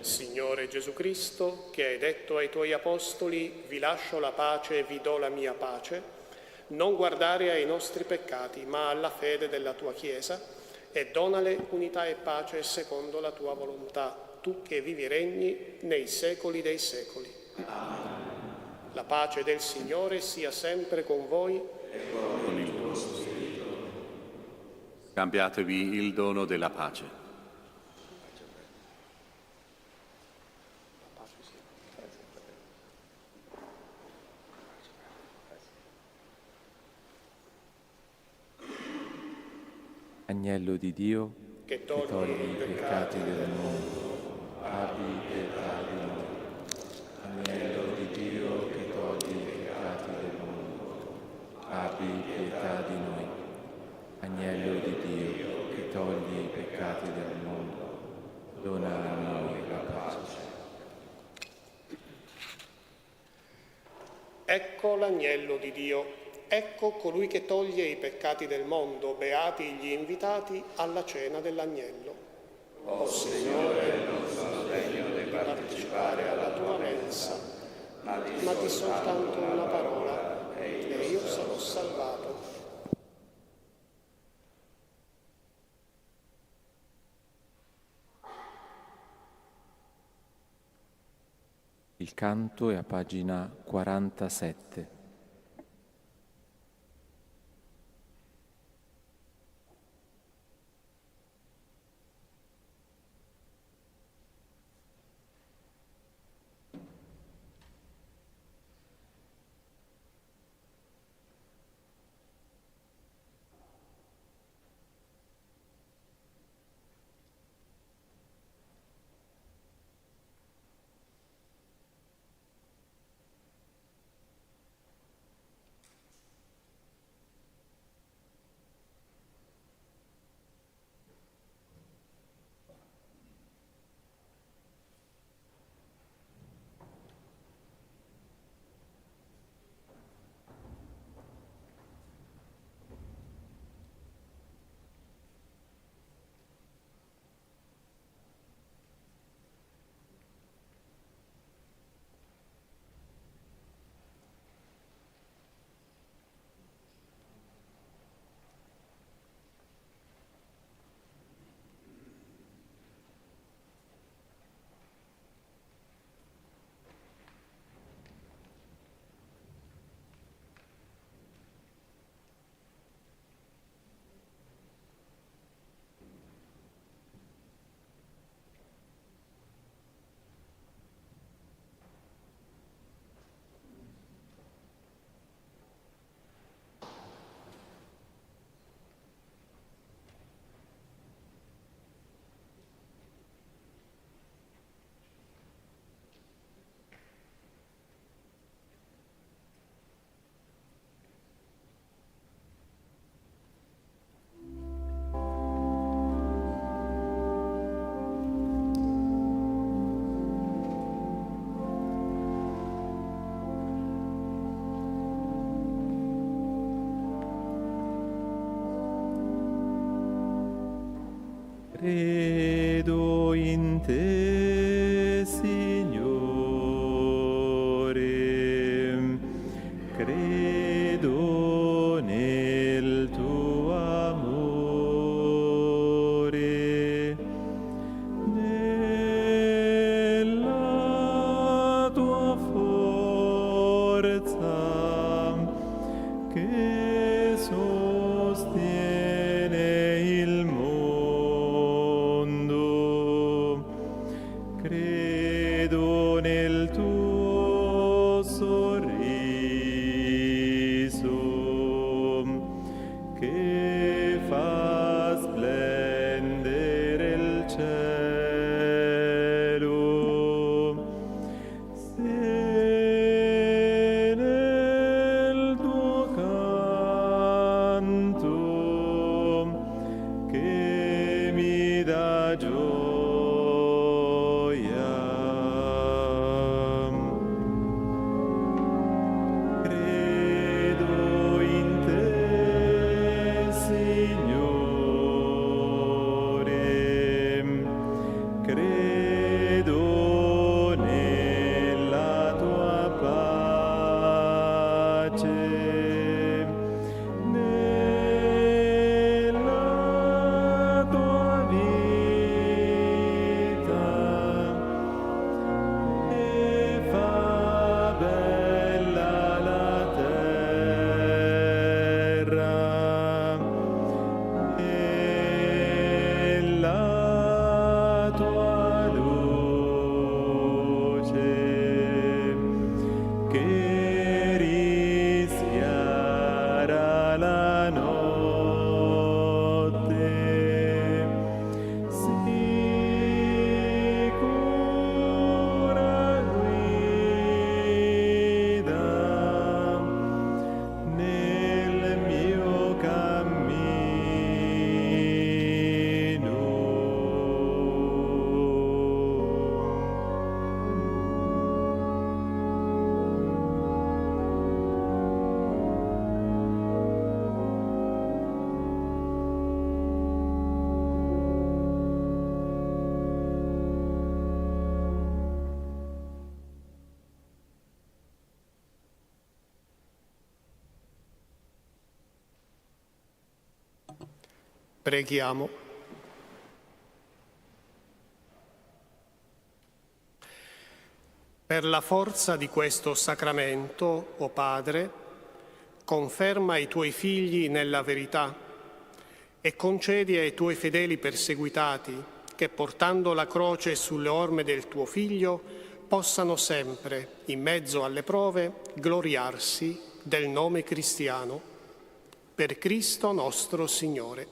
Signore Gesù Cristo, che hai detto ai tuoi apostoli: vi lascio la pace e vi do la mia pace, non guardare ai nostri peccati, ma alla fede della tua Chiesa, e donale unità e pace secondo la tua volontà, tu che vivi e regni nei secoli dei secoli. Amen. La pace del Signore sia sempre con voi e con il tuo Spirito. Scambiatevi il dono della pace. Agnello di Dio, che togli i peccati del mondo, abbi pietà di noi. Agnello di Dio, che togli i peccati del mondo, abbi pietà di noi. Agnello di Dio, che togli i peccati del mondo, dona a noi la pace. Ecco l'agnello di Dio. Ecco colui che toglie i peccati del mondo, beati gli invitati alla cena dell'agnello. O Signore, non sono degno di partecipare alla tua mensa, ma di soltanto una parola, e io sarò salvato. Il canto è a pagina 47. Credo in te, Signore, credo nel tuo amore, nella tua forza che sostiene il mondo. Credo nel tuo sorriso che fa splendere il cielo. Se nel tuo canto che mi dà gioia, credo in te, Signore, credo nella tua pace, nella tua vita che fa bella la terra e la tua luce che rischiara la notte, sicura guida nel mio Preghiamo. Per la forza di questo sacramento, o Padre, conferma i tuoi figli nella verità e concedi ai tuoi fedeli perseguitati che, portando la croce sulle orme del tuo Figlio, possano sempre, in mezzo alle prove, gloriarsi del nome cristiano. Per Cristo nostro Signore.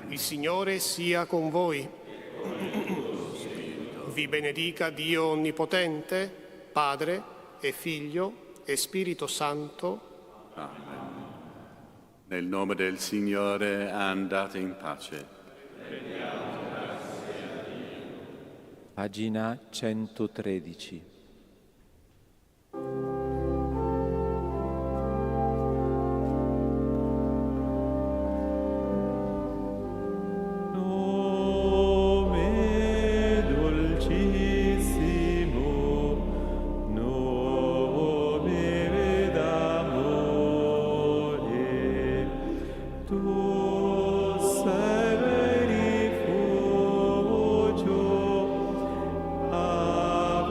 Il Signore sia con voi. Vi benedica Dio Onnipotente, Padre e Figlio e Spirito Santo. Amen. Nel nome del Signore andate in pace. Pagina 113. Nome dolcissimo, nome d'amore, tu sei rifugio a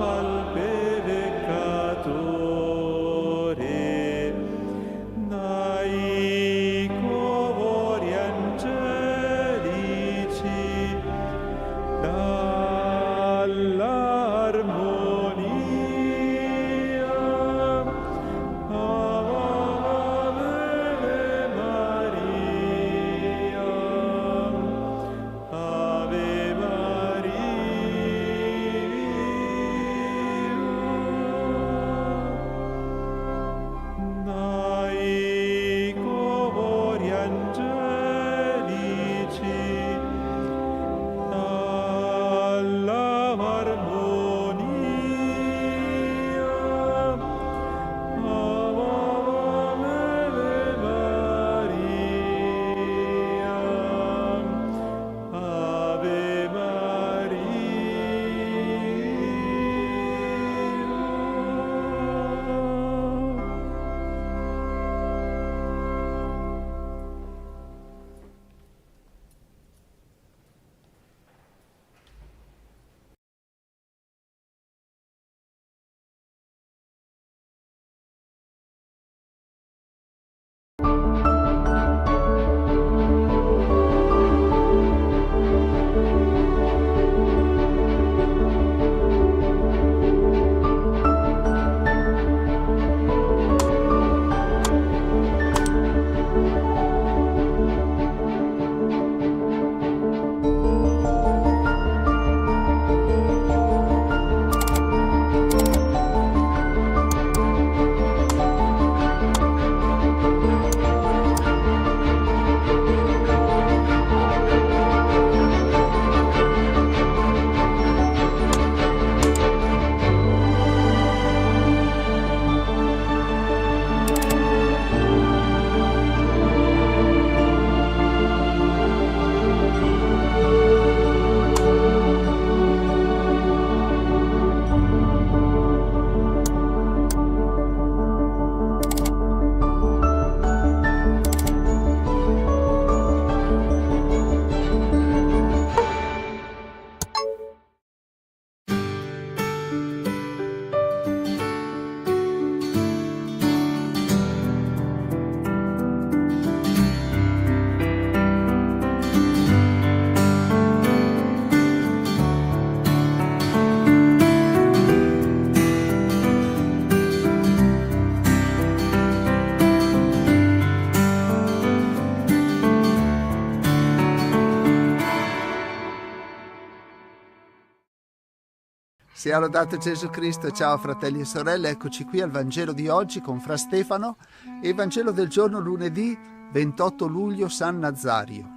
Sia lodato Gesù Cristo. Ciao fratelli e sorelle, eccoci qui al Vangelo di oggi con Fra Stefano e il Vangelo del giorno lunedì 28 luglio San Nazario.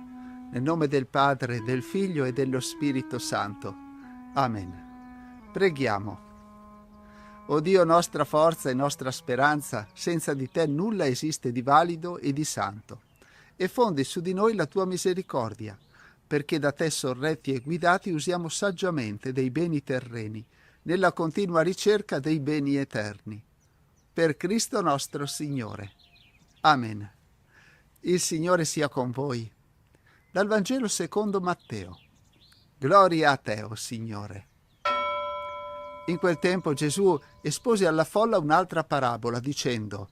Nel nome del Padre, del Figlio e dello Spirito Santo. Amen. Preghiamo. O Dio, nostra forza e nostra speranza, senza di te nulla esiste di valido e di santo. E fondi su di noi la tua misericordia, perché da te sorretti e guidati usiamo saggiamente dei beni terreni, nella continua ricerca dei beni eterni. Per Cristo nostro Signore. Amen. Il Signore sia con voi. Dal Vangelo secondo Matteo. Gloria a te, o Signore. In quel tempo Gesù espose alla folla un'altra parabola, dicendo: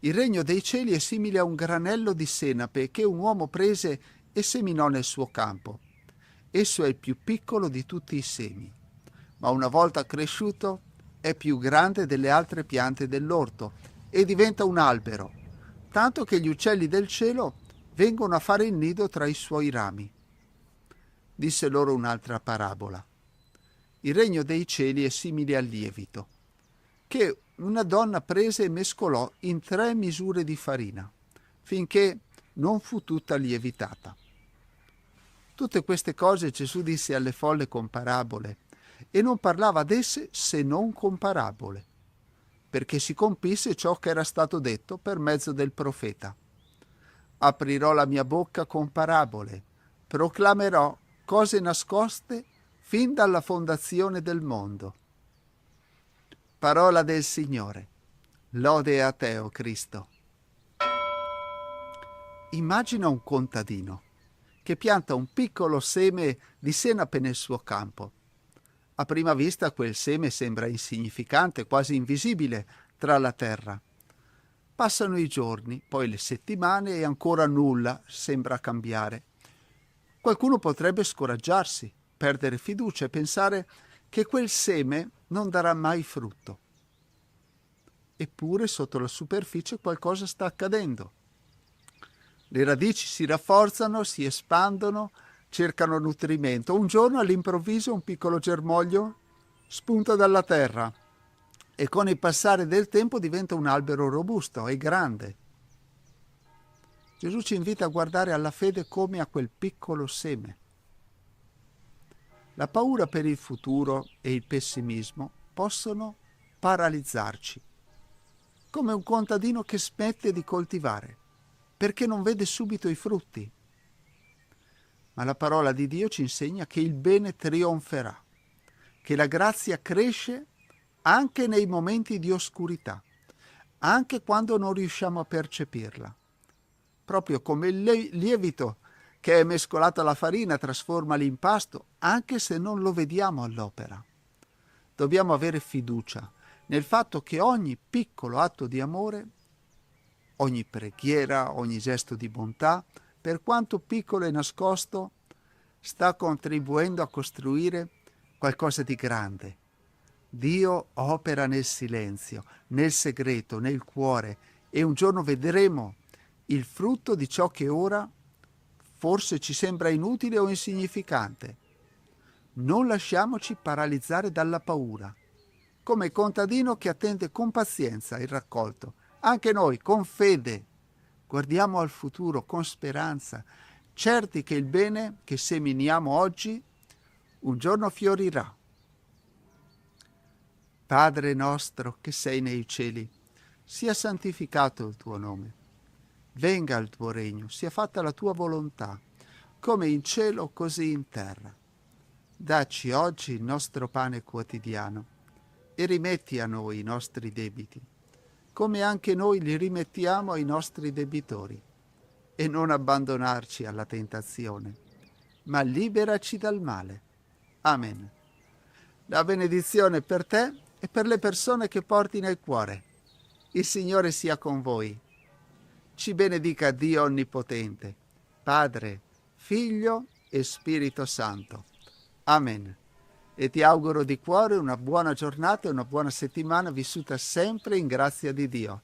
Il regno dei cieli è simile a un granello di senape che un uomo prese e seminò nel suo campo. Esso è il più piccolo di tutti i semi, ma una volta cresciuto è più grande delle altre piante dell'orto e diventa un albero, tanto che gli uccelli del cielo vengono a fare il nido tra i suoi rami. Disse loro un'altra parabola. Il regno dei cieli è simile al lievito, che una donna prese e mescolò in 3 misure di farina, finché non fu tutta lievitata. Tutte queste cose Gesù disse alle folle con parabole, e non parlava ad esse se non con parabole, perché si compisse ciò che era stato detto per mezzo del profeta. Aprirò la mia bocca con parabole, proclamerò cose nascoste fin dalla fondazione del mondo. Parola del Signore. Lode a te, o Cristo. Immagina un contadino che pianta un piccolo seme di senape nel suo campo. A prima vista quel seme sembra insignificante, quasi invisibile tra la terra. Passano i giorni, poi le settimane e ancora nulla sembra cambiare. Qualcuno potrebbe scoraggiarsi, perdere fiducia e pensare che quel seme non darà mai frutto. Eppure sotto la superficie qualcosa sta accadendo. Le radici si rafforzano, si espandono, cercano nutrimento. Un giorno all'improvviso un piccolo germoglio spunta dalla terra e con il passare del tempo diventa un albero robusto e grande. Gesù ci invita a guardare alla fede come a quel piccolo seme. La paura per il futuro e il pessimismo possono paralizzarci, come un contadino che smette di coltivare perché non vede subito i frutti. Ma la parola di Dio ci insegna che il bene trionferà, che la grazia cresce anche nei momenti di oscurità, anche quando non riusciamo a percepirla. Proprio come il lievito che è mescolato alla farina trasforma l'impasto, anche se non lo vediamo all'opera. Dobbiamo avere fiducia nel fatto che ogni piccolo atto di amore, ogni preghiera, ogni gesto di bontà, per quanto piccolo e nascosto, sta contribuendo a costruire qualcosa di grande. Dio opera nel silenzio, nel segreto, nel cuore, e un giorno vedremo il frutto di ciò che ora forse ci sembra inutile o insignificante. Non lasciamoci paralizzare dalla paura, come il contadino che attende con pazienza il raccolto. Anche noi, con fede, guardiamo al futuro, con speranza, certi che il bene che seminiamo oggi un giorno fiorirà. Padre nostro che sei nei cieli, sia santificato il tuo nome. Venga il tuo regno, sia fatta la tua volontà, come in cielo così in terra. Dacci oggi il nostro pane quotidiano e rimetti a noi i nostri debiti, come anche noi li rimettiamo ai nostri debitori, e non abbandonarci alla tentazione, ma liberaci dal male. Amen. La benedizione per te e per le persone che porti nel cuore. Il Signore sia con voi. Ci benedica Dio Onnipotente, Padre, Figlio e Spirito Santo. Amen. E ti auguro di cuore una buona giornata e una buona settimana vissuta sempre in grazia di Dio.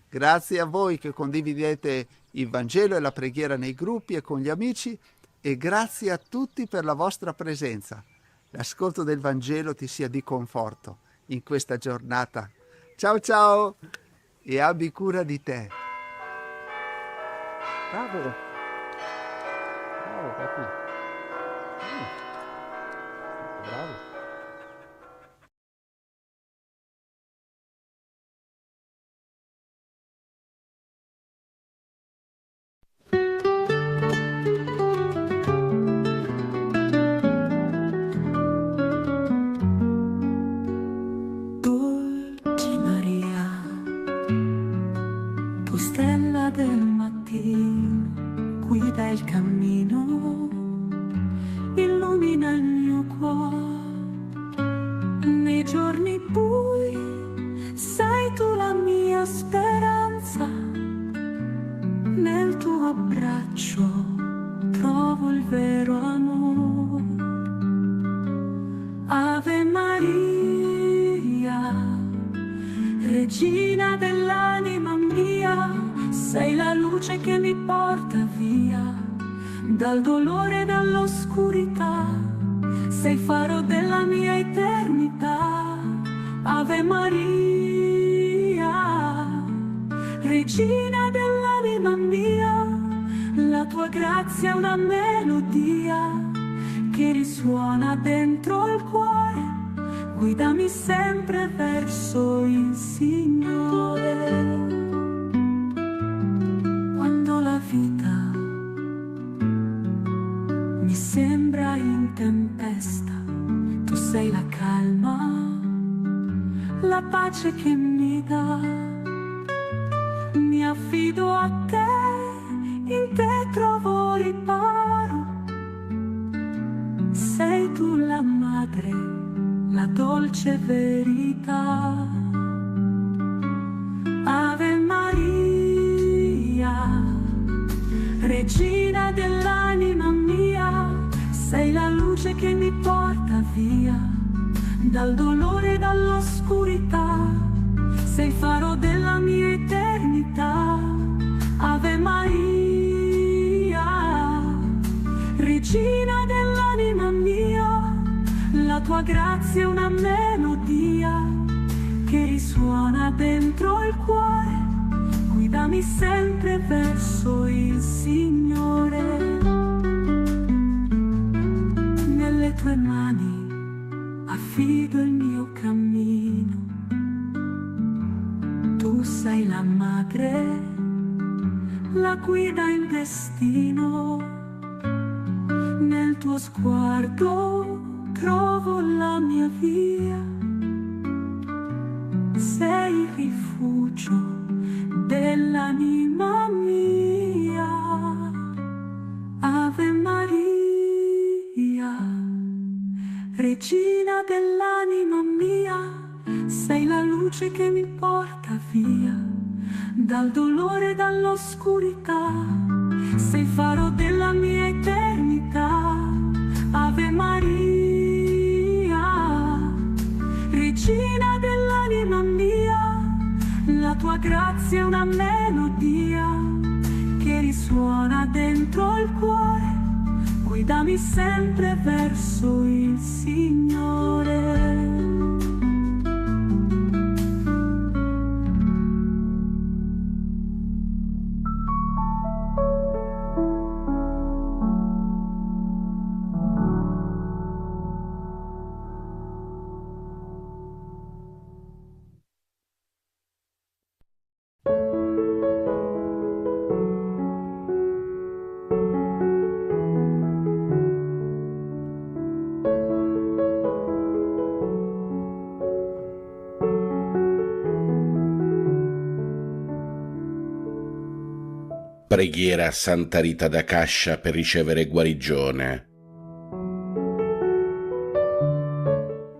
Grazie a voi che condividete il Vangelo e la preghiera nei gruppi e con gli amici, e grazie a tutti per la vostra presenza. l'ascolto del Vangelo ti sia di conforto in questa giornata. Ciao ciao e abbi cura di te. Bravo. Bravo, papi. Bravo. Dolce Maria, tu stella del mattino, guida il cammino, illumina il mio cuore. Nei giorni bui sei tu la mia speranza, nel tuo abbraccio trovo il vero amore. Ave Maria, regina dell'anima mia, sei la luce che mi porta via dal dolore e dall'oscurità, sei il faro della mia eternità. Ave Maria, regina dell'anima mia, la tua grazia è una melodia che risuona dentro il cuore, guidami sempre verso il Signore. Quando la vita mi sembra in tempesta, tu sei la calma, la pace che mi dà. Mi affido a te, in te trovo riparo. Sei tu la madre, la dolce verità. Ave Maria, regina dell'anima mia, sei la luce che mi porta via dal dolore e dall'oscurità, sei il faro della mia eternità. Ave Maria, regina dell'anima mia, la tua grazia è una melodia che risuona dentro il cuore, guidami sempre verso il Signore. Nelle tue mani affido il mio cammino, tu sei la madre, la guida il destino. Nel tuo sguardo trovo la mia via, sei il rifugio dell'anima mia. Ave Maria, regina dell'anima mia, sei la luce che mi porta via dal dolore e dall'oscurità, sei il faro della mia eternità. Ave Maria, regina dell'anima mia, la tua grazia è una melodia che risuona dentro il cuore, guidami sempre verso il Signore. Preghiera a Santa Rita da Cascia per ricevere guarigione.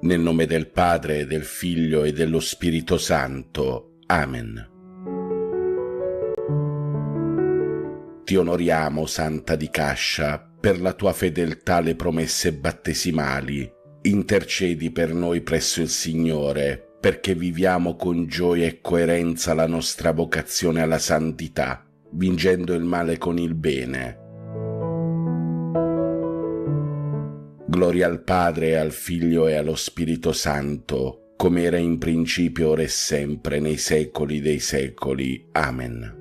Nel nome del Padre, del Figlio e dello Spirito Santo. Amen. Ti onoriamo, Santa di Cascia, per la tua fedeltà alle promesse battesimali. Intercedi per noi presso il Signore, perché viviamo con gioia e coerenza la nostra vocazione alla santità, vincendo il male con il bene. Gloria al Padre, al Figlio e allo Spirito Santo, come era in principio, ora e sempre, nei secoli dei secoli. Amen.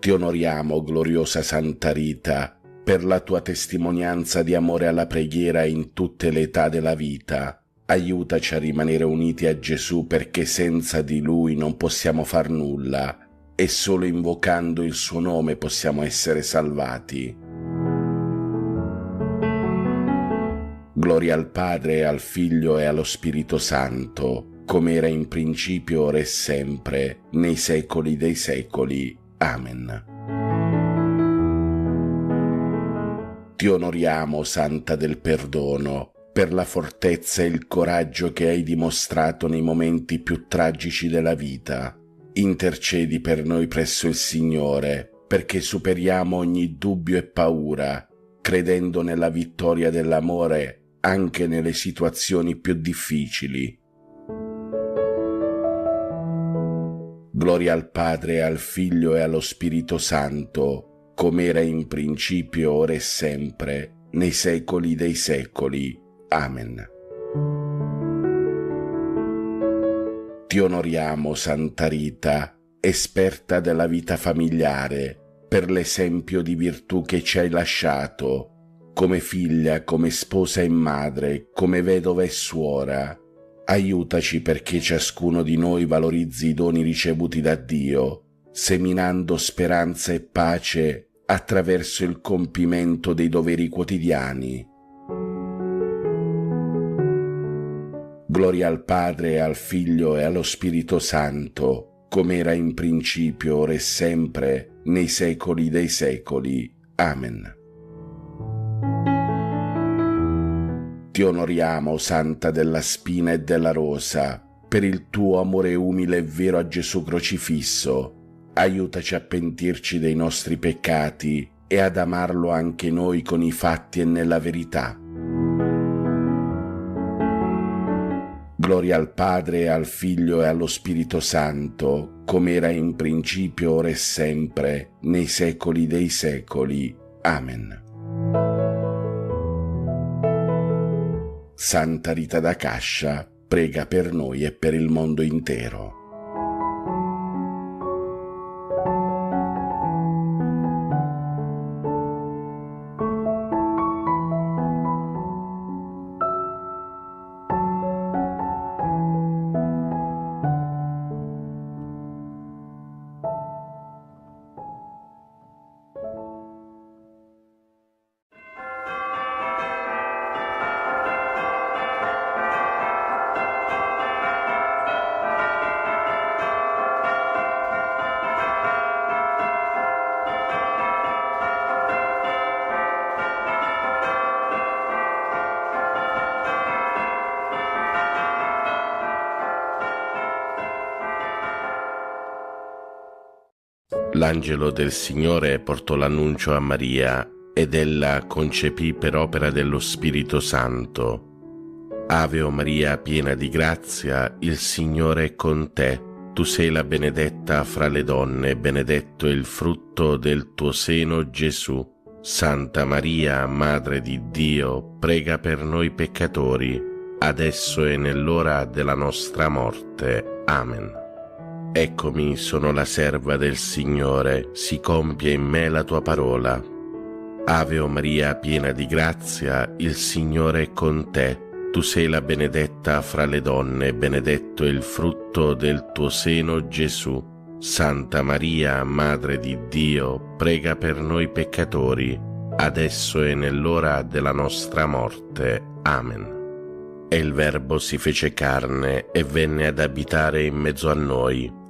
Ti onoriamo, gloriosa Santa Rita, per la tua testimonianza di amore alla preghiera in tutte le età della vita. Aiutaci a rimanere uniti a Gesù, perché senza di Lui non possiamo far nulla e solo invocando il suo nome possiamo essere salvati. Gloria al Padre, al Figlio e allo Spirito Santo, come era in principio, ora e sempre, nei secoli dei secoli. Amen. Ti onoriamo, Santa del Perdono, per la fortezza e il coraggio che hai dimostrato nei momenti più tragici della vita. Intercedi per noi presso il Signore, perché superiamo ogni dubbio e paura, credendo nella vittoria dell'amore anche nelle situazioni più difficili. Gloria al Padre, al Figlio e allo Spirito Santo, come era in principio, ora e sempre, nei secoli dei secoli. Amen. Ti onoriamo, Santa Rita, esperta della vita familiare, per l'esempio di virtù che ci hai lasciato, come figlia, come sposa e madre, come vedova e suora. Aiutaci perché ciascuno di noi valorizzi i doni ricevuti da Dio, seminando speranza e pace attraverso il compimento dei doveri quotidiani. Gloria al Padre, al Figlio e allo Spirito Santo, come era in principio, ora e sempre, nei secoli dei secoli. Amen. Ti onoriamo, Santa della Spina e della Rosa, per il tuo amore umile e vero a Gesù crocifisso. Aiutaci a pentirci dei nostri peccati e ad amarlo anche noi con i fatti e nella verità. Gloria al Padre, al Figlio e allo Spirito Santo, come era in principio, ora e sempre, nei secoli dei secoli. Amen. Santa Rita da Cascia, prega per noi e per il mondo intero. L'angelo del Signore portò l'annuncio a Maria ed ella concepì per opera dello Spirito Santo. Ave o Maria, piena di grazia, il Signore è con te. Tu sei la benedetta fra le donne, benedetto è il frutto del tuo seno, Gesù. Santa Maria, Madre di Dio, prega per noi peccatori, adesso e nell'ora della nostra morte. Amen. Eccomi, sono la serva del Signore, si compie in me la tua parola. Ave o Maria, piena di grazia, il Signore è con te. Tu sei la benedetta fra le donne, benedetto è il frutto del tuo seno, Gesù. Santa Maria, Madre di Dio, prega per noi peccatori, adesso e nell'ora della nostra morte. Amen. E il Verbo si fece carne e venne ad abitare in mezzo a noi.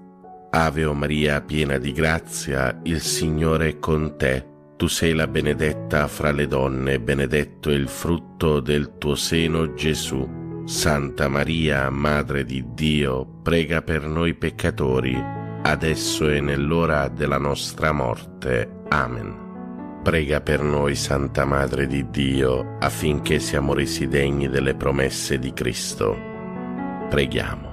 Ave o Maria, piena di grazia, il Signore è con te. Tu sei la benedetta fra le donne, benedetto è il frutto del tuo seno, Gesù. Santa Maria, Madre di Dio, prega per noi peccatori, adesso e nell'ora della nostra morte. Amen. Prega per noi, Santa Madre di Dio, affinché siamo resi degni delle promesse di Cristo. Preghiamo.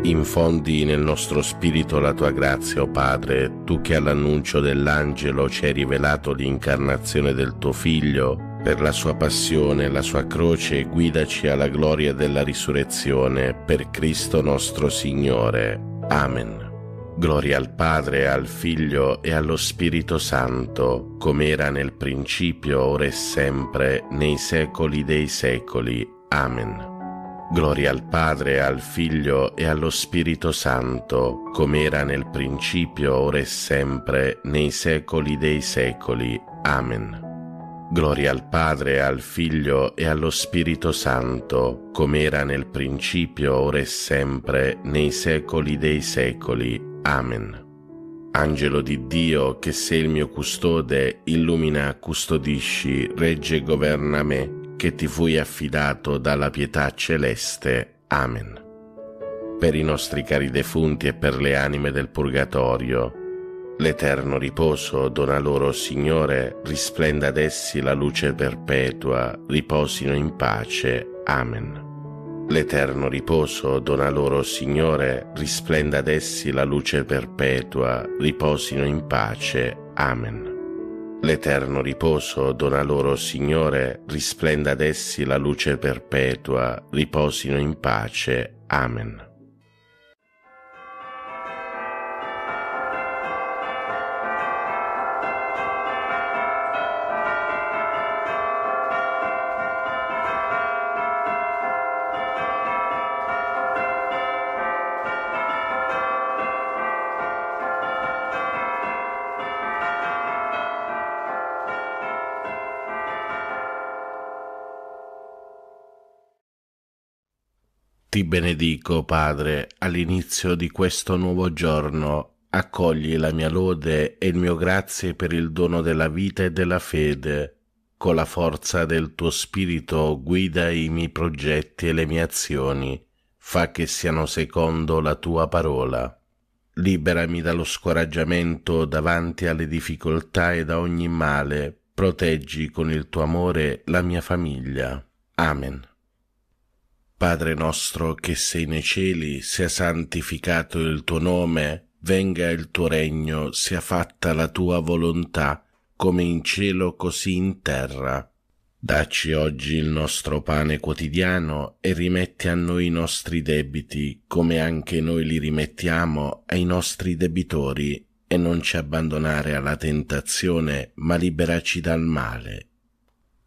Infondi nel nostro spirito la tua grazia, o Padre, tu che all'annuncio dell'angelo ci hai rivelato l'incarnazione del tuo Figlio, per la sua passione e la sua croce guidaci alla gloria della risurrezione, per Cristo nostro Signore. Amen. Gloria al Padre, al Figlio e allo Spirito Santo, come era nel principio, ora e sempre, nei secoli dei secoli. Amen. Gloria al Padre, al Figlio e allo Spirito Santo, come era nel principio, ora e sempre, nei secoli dei secoli. Amen. Gloria al Padre, al Figlio e allo Spirito Santo, come era nel principio, ora e sempre, nei secoli dei secoli. Amen. Angelo di Dio, che sei il mio custode, illumina, custodisci, regge e governa me, che ti fui affidato dalla pietà celeste. Amen. Per i nostri cari defunti e per le anime del purgatorio, l'eterno riposo dona loro, Signore, risplenda ad essi la luce perpetua, riposino in pace. Amen. L'eterno riposo dona loro, Signore, risplenda ad essi la luce perpetua, riposino in pace. Amen. L'eterno riposo dona loro, Signore, risplenda ad essi la luce perpetua, riposino in pace. Amen. Ti benedico, Padre, all'inizio di questo nuovo giorno. Accogli la mia lode e il mio grazie per il dono della vita e della fede. Con la forza del tuo Spirito guida i miei progetti e le mie azioni. Fa che siano secondo la tua parola. Liberami dallo scoraggiamento davanti alle difficoltà e da ogni male. Proteggi con il tuo amore la mia famiglia. Amen. Padre nostro che sei nei cieli, sia santificato il tuo nome, venga il tuo regno, sia fatta la tua volontà, come in cielo così in terra. Dacci oggi il nostro pane quotidiano e rimetti a noi i nostri debiti, come anche noi li rimettiamo ai nostri debitori, e non ci abbandonare alla tentazione, ma liberaci dal male.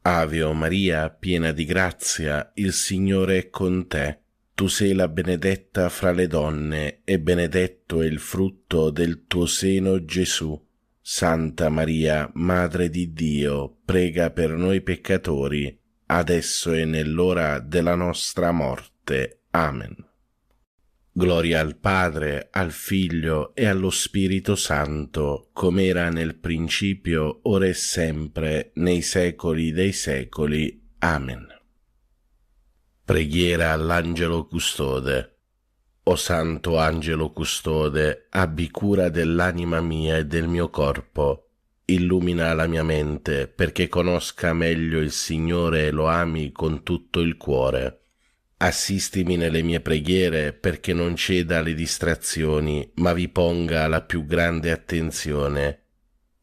Ave o Maria, piena di grazia, il Signore è con te. Tu sei la benedetta fra le donne, e benedetto è il frutto del tuo seno, Gesù. Santa Maria, Madre di Dio, prega per noi peccatori, adesso e nell'ora della nostra morte. Amen. Gloria al Padre, al Figlio e allo Spirito Santo, come era nel principio, ora e sempre, nei secoli dei secoli. Amen. Preghiera all'Angelo Custode. O Santo Angelo Custode, abbi cura dell'anima mia e del mio corpo. Illumina la mia mente, perché conosca meglio il Signore e lo ami con tutto il cuore. Assistimi nelle mie preghiere perché non ceda alle distrazioni, ma vi ponga la più grande attenzione.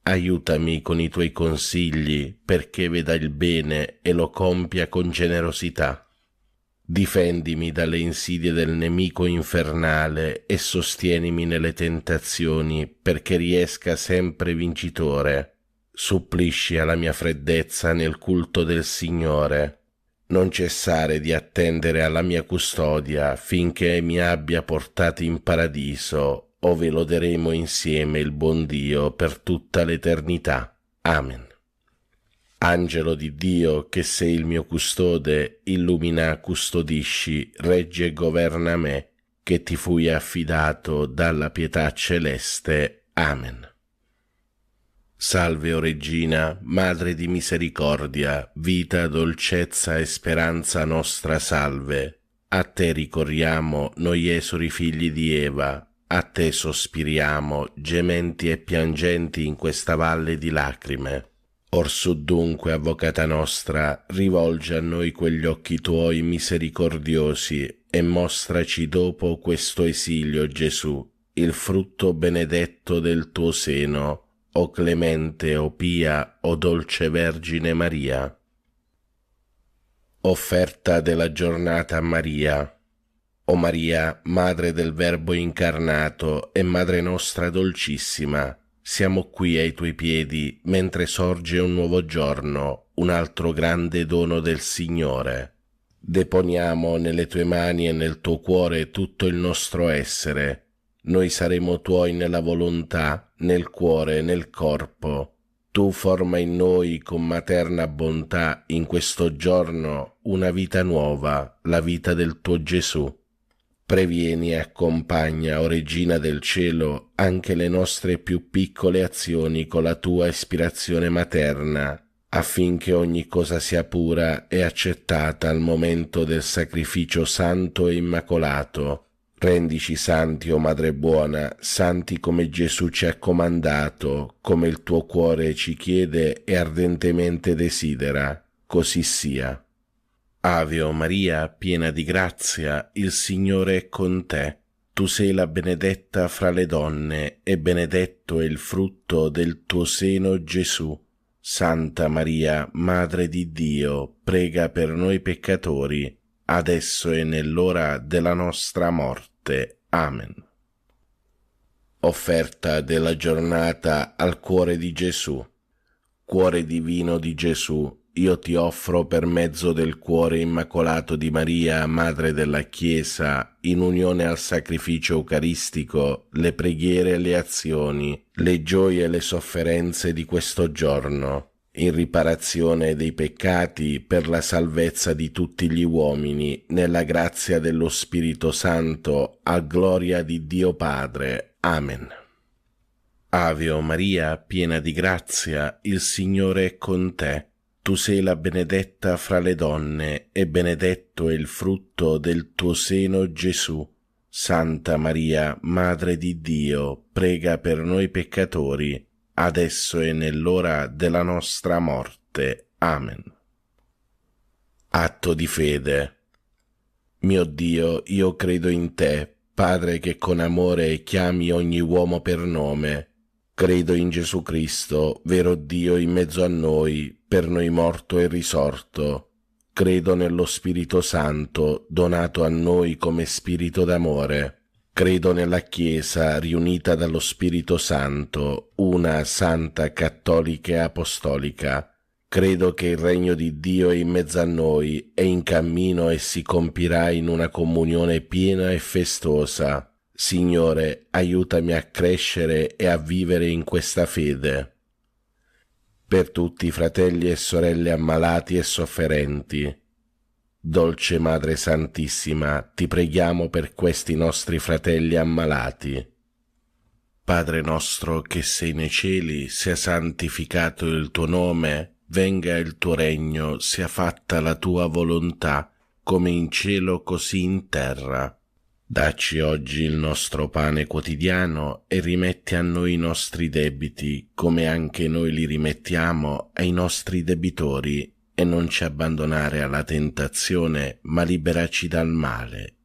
Aiutami con i tuoi consigli perché veda il bene e lo compia con generosità. Difendimi dalle insidie del nemico infernale e sostienimi nelle tentazioni perché riesca sempre vincitore. Supplisci alla mia freddezza nel culto del Signore. Non cessare di attendere alla mia custodia finché mi abbia portato in paradiso, ove loderemo insieme il buon Dio per tutta l'eternità. Amen. Angelo di Dio, che sei il mio custode, illumina, custodisci, regge e governa me, che ti fui affidato dalla pietà celeste. Amen. Salve, o Regina, Madre di misericordia, vita, dolcezza e speranza nostra, salve. A te ricorriamo, noi esuli figli di Eva, a te sospiriamo, gementi e piangenti in questa valle di lacrime. Orsù dunque, Avvocata nostra, rivolgi a noi quegli occhi tuoi misericordiosi e mostraci dopo questo esilio, Gesù, il frutto benedetto del tuo seno, o clemente, o pia, o dolce Vergine Maria. Offerta della giornata a Maria. O Maria, Madre del Verbo incarnato e Madre nostra dolcissima, siamo qui ai tuoi piedi mentre sorge un nuovo giorno, un altro grande dono del Signore. Deponiamo nelle tue mani e nel tuo cuore tutto il nostro essere. Noi saremo tuoi nella volontà, nel cuore, nel corpo. Tu forma in noi con materna bontà in questo giorno una vita nuova, la vita del tuo Gesù. Previeni e accompagna, o Regina del Cielo, anche le nostre più piccole azioni con la tua ispirazione materna, affinché ogni cosa sia pura e accettata al momento del sacrificio santo e immacolato. Rendici santi, o Madre buona, santi come Gesù ci ha comandato, come il tuo cuore ci chiede e ardentemente desidera. Così sia. Ave o Maria, piena di grazia, il Signore è con te. Tu sei la benedetta fra le donne, e benedetto è il frutto del tuo seno, Gesù. Santa Maria, Madre di Dio, prega per noi peccatori, adesso e nell'ora della nostra morte. Amen. Offerta della giornata al cuore di Gesù. Cuore divino di Gesù, io ti offro per mezzo del cuore immacolato di Maria, Madre della Chiesa, in unione al sacrificio eucaristico, le preghiere e le azioni, le gioie e le sofferenze di questo giorno, in riparazione dei peccati, per la salvezza di tutti gli uomini, nella grazia dello Spirito Santo, a gloria di Dio Padre. Amen. Ave o Maria, piena di grazia, il Signore è con te. Tu sei la benedetta fra le donne, e benedetto è il frutto del tuo seno, Gesù. Santa Maria, Madre di Dio, prega per noi peccatori, adesso e nell'ora della nostra morte. Amen. Atto di fede. Mio Dio, io credo in te, Padre che con amore chiami ogni uomo per nome. Credo in Gesù Cristo, vero Dio in mezzo a noi, per noi morto e risorto. Credo nello Spirito Santo, donato a noi come Spirito d'amore. Credo nella Chiesa, riunita dallo Spirito Santo, una, santa, cattolica e apostolica. Credo che il regno di Dio è in mezzo a noi, è in cammino e si compirà in una comunione piena e festosa. Signore, aiutami a crescere e a vivere in questa fede. Per tutti i fratelli e sorelle ammalati e sofferenti, dolce Madre Santissima, ti preghiamo per questi nostri fratelli ammalati. Padre nostro che sei nei cieli, sia santificato il tuo nome, venga il tuo regno, sia fatta la tua volontà, come in cielo così in terra. Dacci oggi il nostro pane quotidiano e rimetti a noi i nostri debiti, come anche noi li rimettiamo ai nostri debitori, e non ci abbandonare alla tentazione, ma liberaci dal male.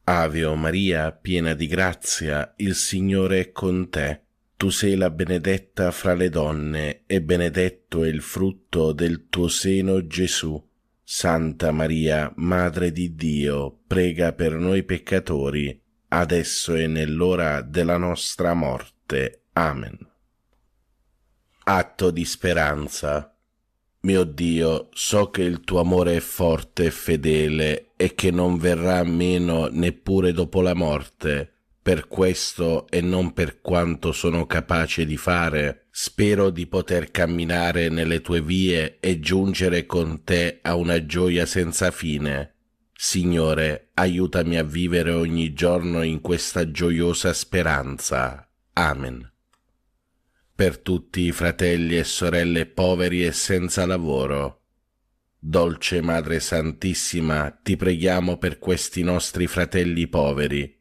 Ave o Maria, piena di grazia, il Signore è con te. Tu sei la benedetta fra le donne, e benedetto è il frutto del tuo seno, Gesù. Santa Maria, Madre di Dio, prega per noi peccatori, adesso e nell'ora della nostra morte. Amen. Atto di speranza. Mio Dio, so che il tuo amore è forte e fedele e che non verrà meno neppure dopo la morte. Per questo, e non per quanto sono capace di fare, spero di poter camminare nelle tue vie e giungere con te a una gioia senza fine. Signore, aiutami a vivere ogni giorno in questa gioiosa speranza. Amen. Per tutti i fratelli e sorelle poveri e senza lavoro, dolce Madre Santissima, ti preghiamo per questi nostri fratelli poveri.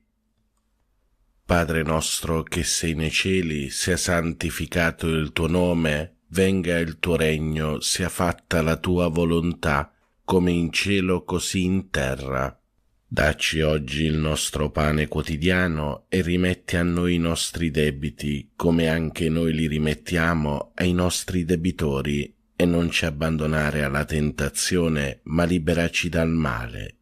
Padre nostro che sei nei cieli, sia santificato il tuo nome, venga il tuo regno, sia fatta la tua volontà, come in cielo così in terra. Dacci oggi il nostro pane quotidiano e rimetti a noi i nostri debiti, come anche noi li rimettiamo ai nostri debitori, e non ci abbandonare alla tentazione, ma liberaci dal male.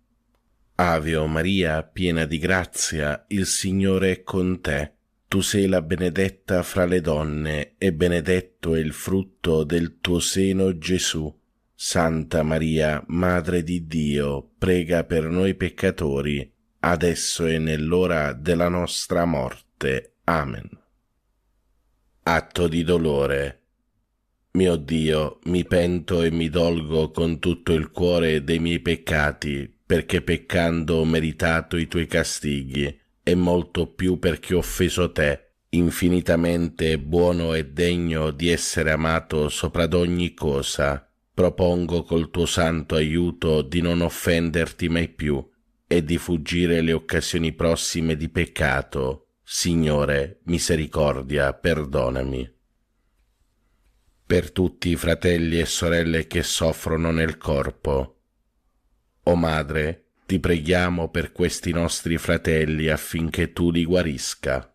Ave o Maria, piena di grazia, il Signore è con te. Tu sei la benedetta fra le donne, e benedetto è il frutto del tuo seno, Gesù. Santa Maria, Madre di Dio, prega per noi peccatori, adesso e nell'ora della nostra morte. Amen. Atto di dolore. Mio Dio, mi pento e mi dolgo con tutto il cuore dei miei peccati, perché peccando ho meritato i tuoi castighi, e molto più perché ho offeso te, infinitamente buono e degno di essere amato sopra d'ogni cosa. Propongo col tuo santo aiuto di non offenderti mai più e di fuggire le occasioni prossime di peccato. Signore, misericordia, perdonami. Per tutti i fratelli e sorelle che soffrono nel corpo. O Madre, ti preghiamo per questi nostri fratelli affinché tu li guarisca.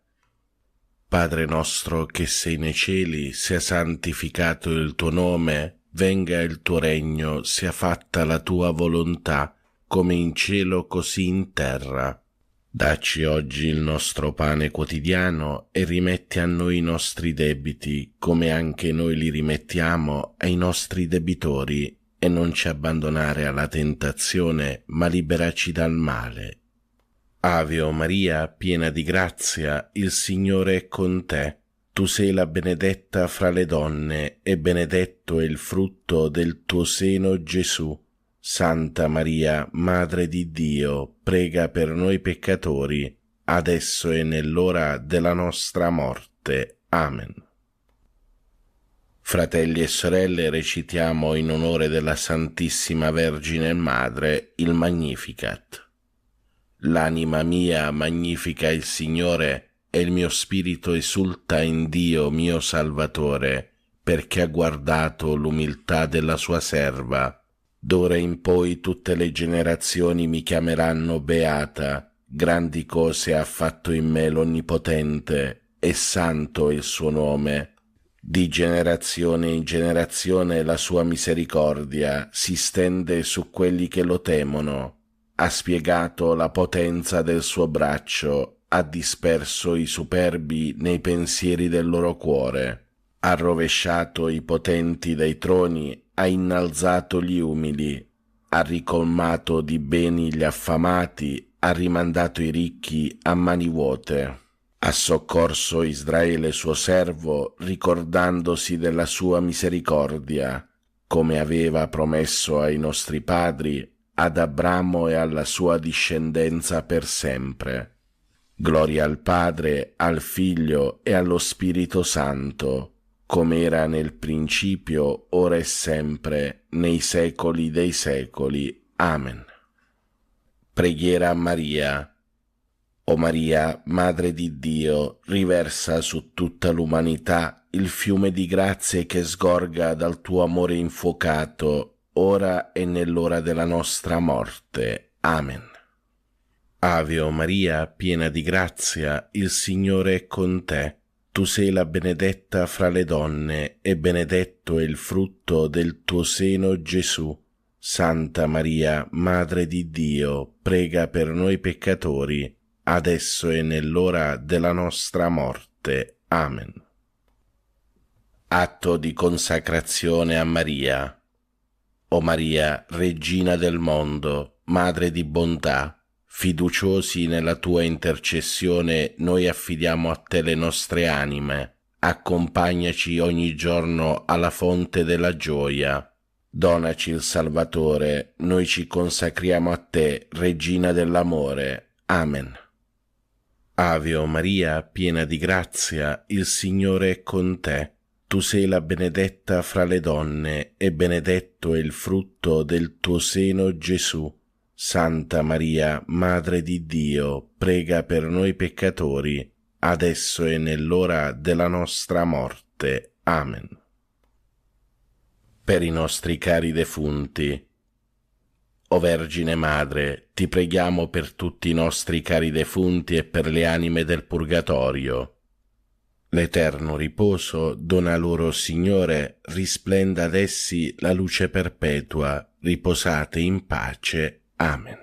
Padre nostro che sei nei cieli, sia santificato il tuo nome, venga il tuo regno, sia fatta la tua volontà, come in cielo così in terra. Dacci oggi il nostro pane quotidiano e rimetti a noi i nostri debiti, come anche noi li rimettiamo ai nostri debitori, e non ci abbandonare alla tentazione, ma liberaci dal male. Ave o Maria, piena di grazia, il Signore è con te. Tu sei la benedetta fra le donne, e benedetto è il frutto del tuo seno, Gesù. Santa Maria, Madre di Dio, prega per noi peccatori, adesso e nell'ora della nostra morte. Amen. Fratelli e sorelle, recitiamo in onore della Santissima Vergine Madre il Magnificat. L'anima mia magnifica il Signore, e il mio spirito esulta in Dio mio Salvatore, perché ha guardato l'umiltà della sua serva. D'ora in poi tutte le generazioni mi chiameranno beata. Grandi cose ha fatto in me l'Onnipotente, e santo è il suo nome. Di generazione in generazione la sua misericordia si stende su quelli che lo temono. Ha spiegato la potenza del suo braccio, ha disperso i superbi nei pensieri del loro cuore, ha rovesciato i potenti dai troni, ha innalzato gli umili, ha ricolmato di beni gli affamati, ha rimandato i ricchi a mani vuote, ha soccorso Israele suo servo, ricordandosi della sua misericordia, come aveva promesso ai nostri padri, ad Abramo e alla sua discendenza per sempre. Gloria al Padre, al Figlio e allo Spirito Santo, come era nel principio, ora e sempre, nei secoli dei secoli. Amen. Preghiera a Maria. O Maria, Madre di Dio, riversa su tutta l'umanità il fiume di grazie che sgorga dal tuo amore infuocato, ora e nell'ora della nostra morte. Amen. Ave o Maria, piena di grazia, il Signore è con te. Tu sei la benedetta fra le donne, e benedetto è il frutto del tuo seno, Gesù. Santa Maria, Madre di Dio, prega per noi peccatori, adesso e nell'ora della nostra morte. Amen. Atto di consacrazione a Maria. O Maria, Regina del mondo, Madre di bontà, fiduciosi nella tua intercessione, noi affidiamo a te le nostre anime. Accompagnaci ogni giorno alla fonte della gioia. Donaci il Salvatore, noi ci consacriamo a te, Regina dell'amore. Amen. Ave o Maria, piena di grazia, il Signore è con te. Tu sei la benedetta fra le donne, e benedetto è il frutto del tuo seno, Gesù. Santa Maria, Madre di Dio, prega per noi peccatori, adesso e nell'ora della nostra morte. Amen. Per i nostri cari defunti. O Vergine Madre, ti preghiamo per tutti i nostri cari defunti e per le anime del Purgatorio. L'eterno riposo dona loro, Signore, risplenda ad essi la luce perpetua, riposate in pace. Amen.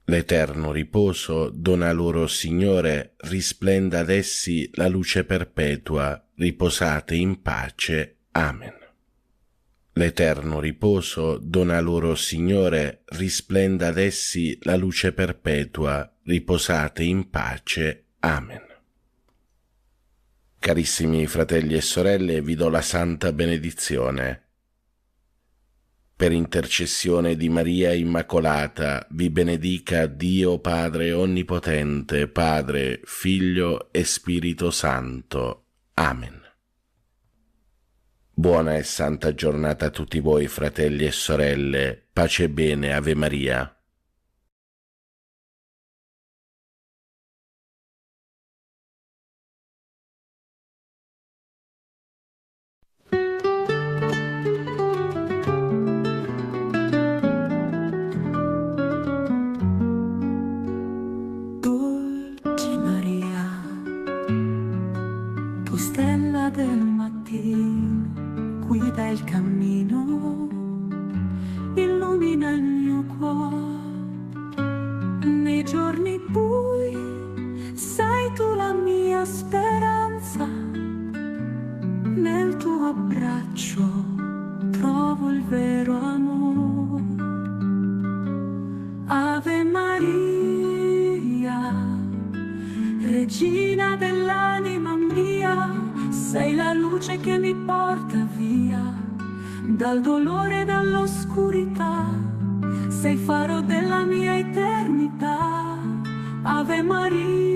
L'eterno riposo dona loro, Signore, risplenda ad essi la luce perpetua, riposate in pace. Amen. L'eterno riposo dona loro, Signore, risplenda ad essi la luce perpetua, riposate in pace. Amen. Carissimi fratelli e sorelle, vi do la santa benedizione. Per intercessione di Maria Immacolata, vi benedica Dio Padre Onnipotente, Padre, Figlio e Spirito Santo. Amen. Buona e santa giornata a tutti voi, fratelli e sorelle. Pace e bene, Ave Maria. Dolce Maria, tu stella del mattino, guida il cammino, illumina il mio cuore. Nei giorni bui sei tu la mia speranza, nel tuo abbraccio trovo il vero amore. Ave Maria, Regina dell'anima mia, sei la luce che mi porta via dal dolore e dall'oscurità, sei faro della mia eternità. Ave Maria,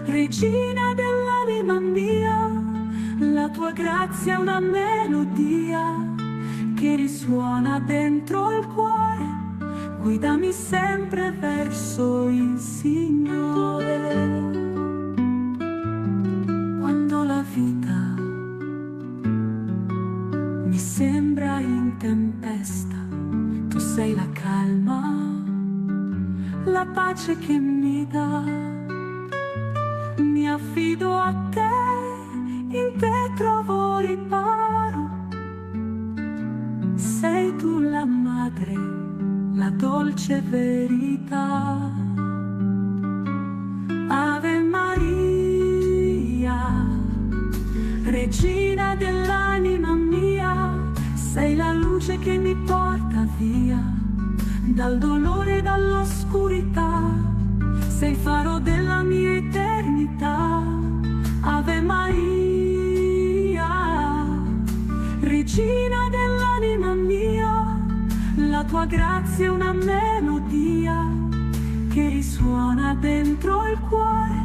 Regina dell'anima mia, la tua grazia è una melodia che risuona dentro il cuore, guidami sempre verso il Signore. Quando la vita mi sembra in tempesta, tu sei la calma, la pace che mi dà. Mi affido a te, in te trovo riparo. Sei tu la madre, la dolce verità. Ave Maria, Regina dell'anima mia, sei la luce che mi porta via dal dolore e dall'oscurità, sei faro della mia eternità. Ave Maria, Regina dell'anima mia, la tua grazia è una melodia che risuona dentro il cuore,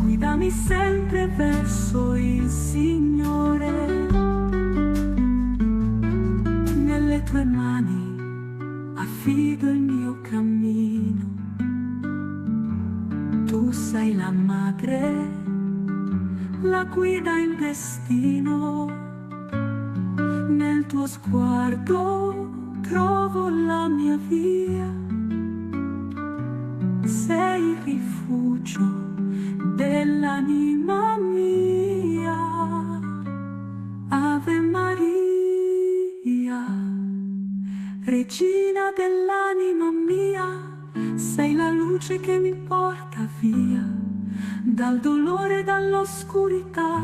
guidami sempre verso il Signore. Nelle tue mani affido il mio cammino, tu sei la madre, la guida il destino. Nel tuo sguardo trovo la mia via, sei il rifugio dell'anima mia. Ave Maria, Regina dell'anima mia, sei la luce che mi porta via dal dolore e dall'oscurità,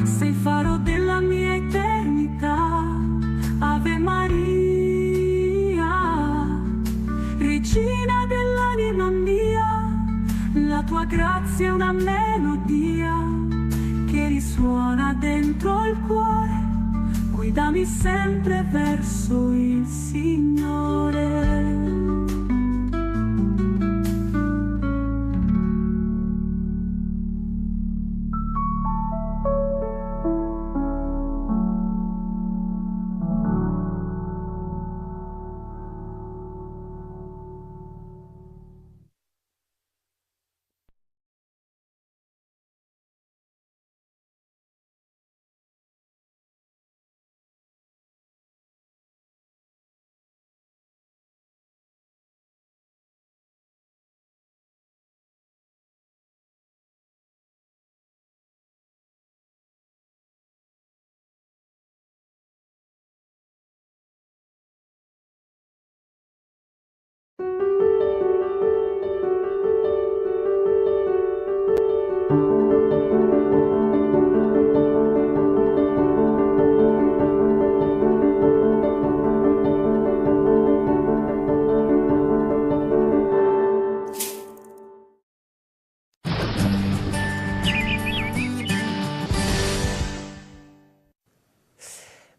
sei faro della mia eternità. Ave Maria, Regina dell'anima mia, la tua grazia è una melodia che risuona dentro il cuore, guidami sempre verso il Signore.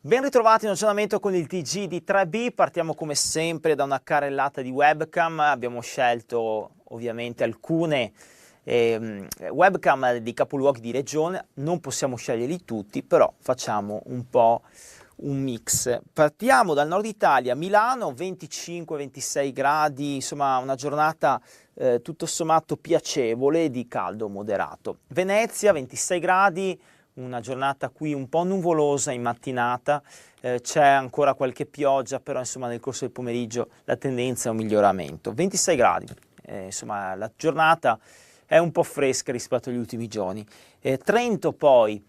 Ben ritrovati in aggiornamento con il TG di 3B, partiamo come sempre da una carrellata di webcam, abbiamo scelto ovviamente alcune webcam di capoluoghi di regione, non possiamo sceglierli tutti, però facciamo un po' un mix. Partiamo dal nord Italia, Milano 25-26 gradi, insomma una giornata tutto sommato piacevole di caldo moderato. Venezia 26 gradi, una giornata qui un po' nuvolosa in mattinata, c'è ancora qualche pioggia, però insomma nel corso del pomeriggio la tendenza è un miglioramento. 26 gradi, insomma la giornata è un po' fresca rispetto agli ultimi giorni. Trento poi,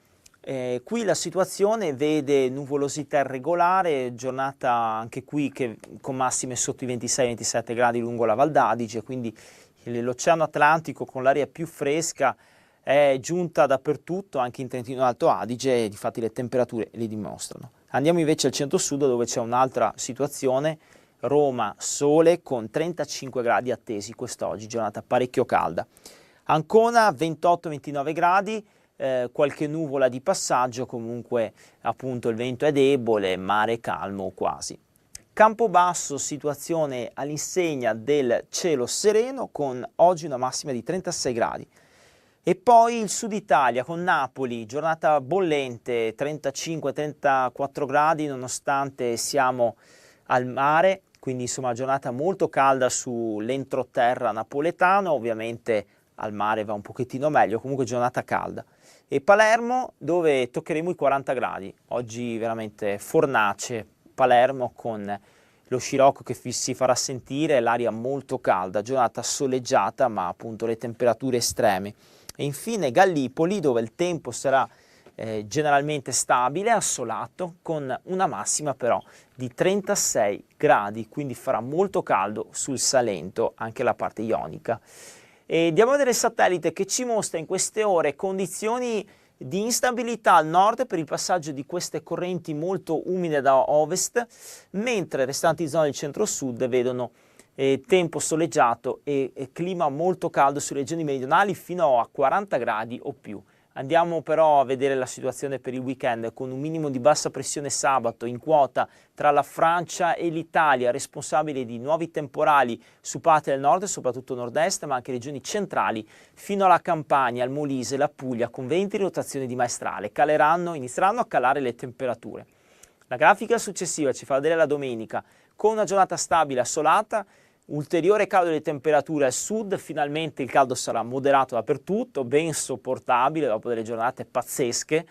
qui la situazione vede nuvolosità irregolare, giornata anche qui che con massime sotto i 26-27 gradi lungo la Val d'Adige, quindi l'Oceano Atlantico con l'aria più fresca è giunta dappertutto, anche in Trentino Alto Adige, e difatti le temperature li dimostrano. Andiamo invece al centro-sud dove c'è un'altra situazione, Roma sole con 35 gradi attesi quest'oggi, giornata parecchio calda. Ancona 28-29 gradi, qualche nuvola di passaggio, comunque appunto il vento è debole, mare calmo quasi. Campobasso, situazione all'insegna del cielo sereno con oggi una massima di 36 gradi. E poi il sud Italia con Napoli, giornata bollente, 35-34 gradi nonostante siamo al mare, quindi insomma giornata molto calda sull'entroterra napoletano, ovviamente al mare va un pochettino meglio, comunque giornata calda. E Palermo dove toccheremo i 40 gradi, oggi veramente fornace Palermo con lo scirocco che si farà sentire, l'aria molto calda, giornata soleggiata ma appunto le temperature estreme. E infine Gallipoli dove il tempo sarà generalmente stabile, assolato, con una massima però di 36 gradi, quindi farà molto caldo sul Salento, anche la parte ionica. E andiamo a vedere il satellite che ci mostra in queste ore condizioni di instabilità al nord per il passaggio di queste correnti molto umide da ovest, mentre restanti zone del centro-sud vedono tempo soleggiato e clima molto caldo sulle regioni meridionali fino a 40 gradi o più. Andiamo però a vedere la situazione per il weekend con un minimo di bassa pressione sabato in quota tra la Francia e l'Italia, responsabile di nuovi temporali su parte del nord e soprattutto nord-est, ma anche regioni centrali fino alla Campania, al Molise, la Puglia, con venti in rotazione di maestrale. Inizieranno a calare le temperature. La grafica successiva ci fa vedere la domenica con una giornata stabile assolata, ulteriore calo delle temperature al sud, finalmente il caldo sarà moderato dappertutto, ben sopportabile dopo delle giornate pazzesche,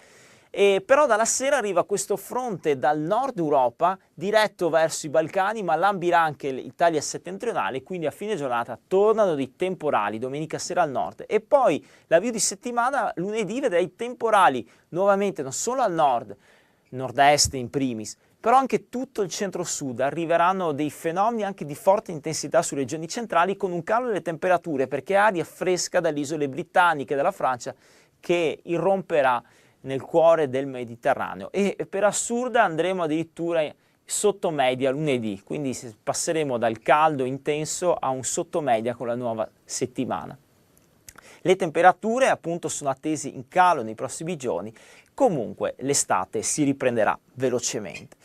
però dalla sera arriva questo fronte dal nord Europa diretto verso i Balcani, ma lambirà anche l'Italia settentrionale, quindi a fine giornata tornano dei temporali, domenica sera al nord. E poi l'avvio di settimana, lunedì, vedrà i temporali nuovamente non solo al nord, nord-est in primis, però anche tutto il centro-sud, arriveranno dei fenomeni anche di forte intensità sulle regioni centrali con un calo delle temperature perché aria fresca dalle isole britanniche della Francia che irromperà nel cuore del Mediterraneo e per assurda andremo addirittura sotto media lunedì, quindi passeremo dal caldo intenso a un sottomedia con la nuova settimana. Le temperature appunto sono attese in calo nei prossimi giorni, comunque l'estate si riprenderà velocemente.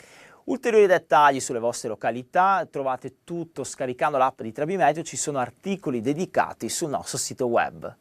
Ulteriori dettagli sulle vostre località, trovate tutto scaricando l'app di 3B Meteo, ci sono articoli dedicati sul nostro sito web.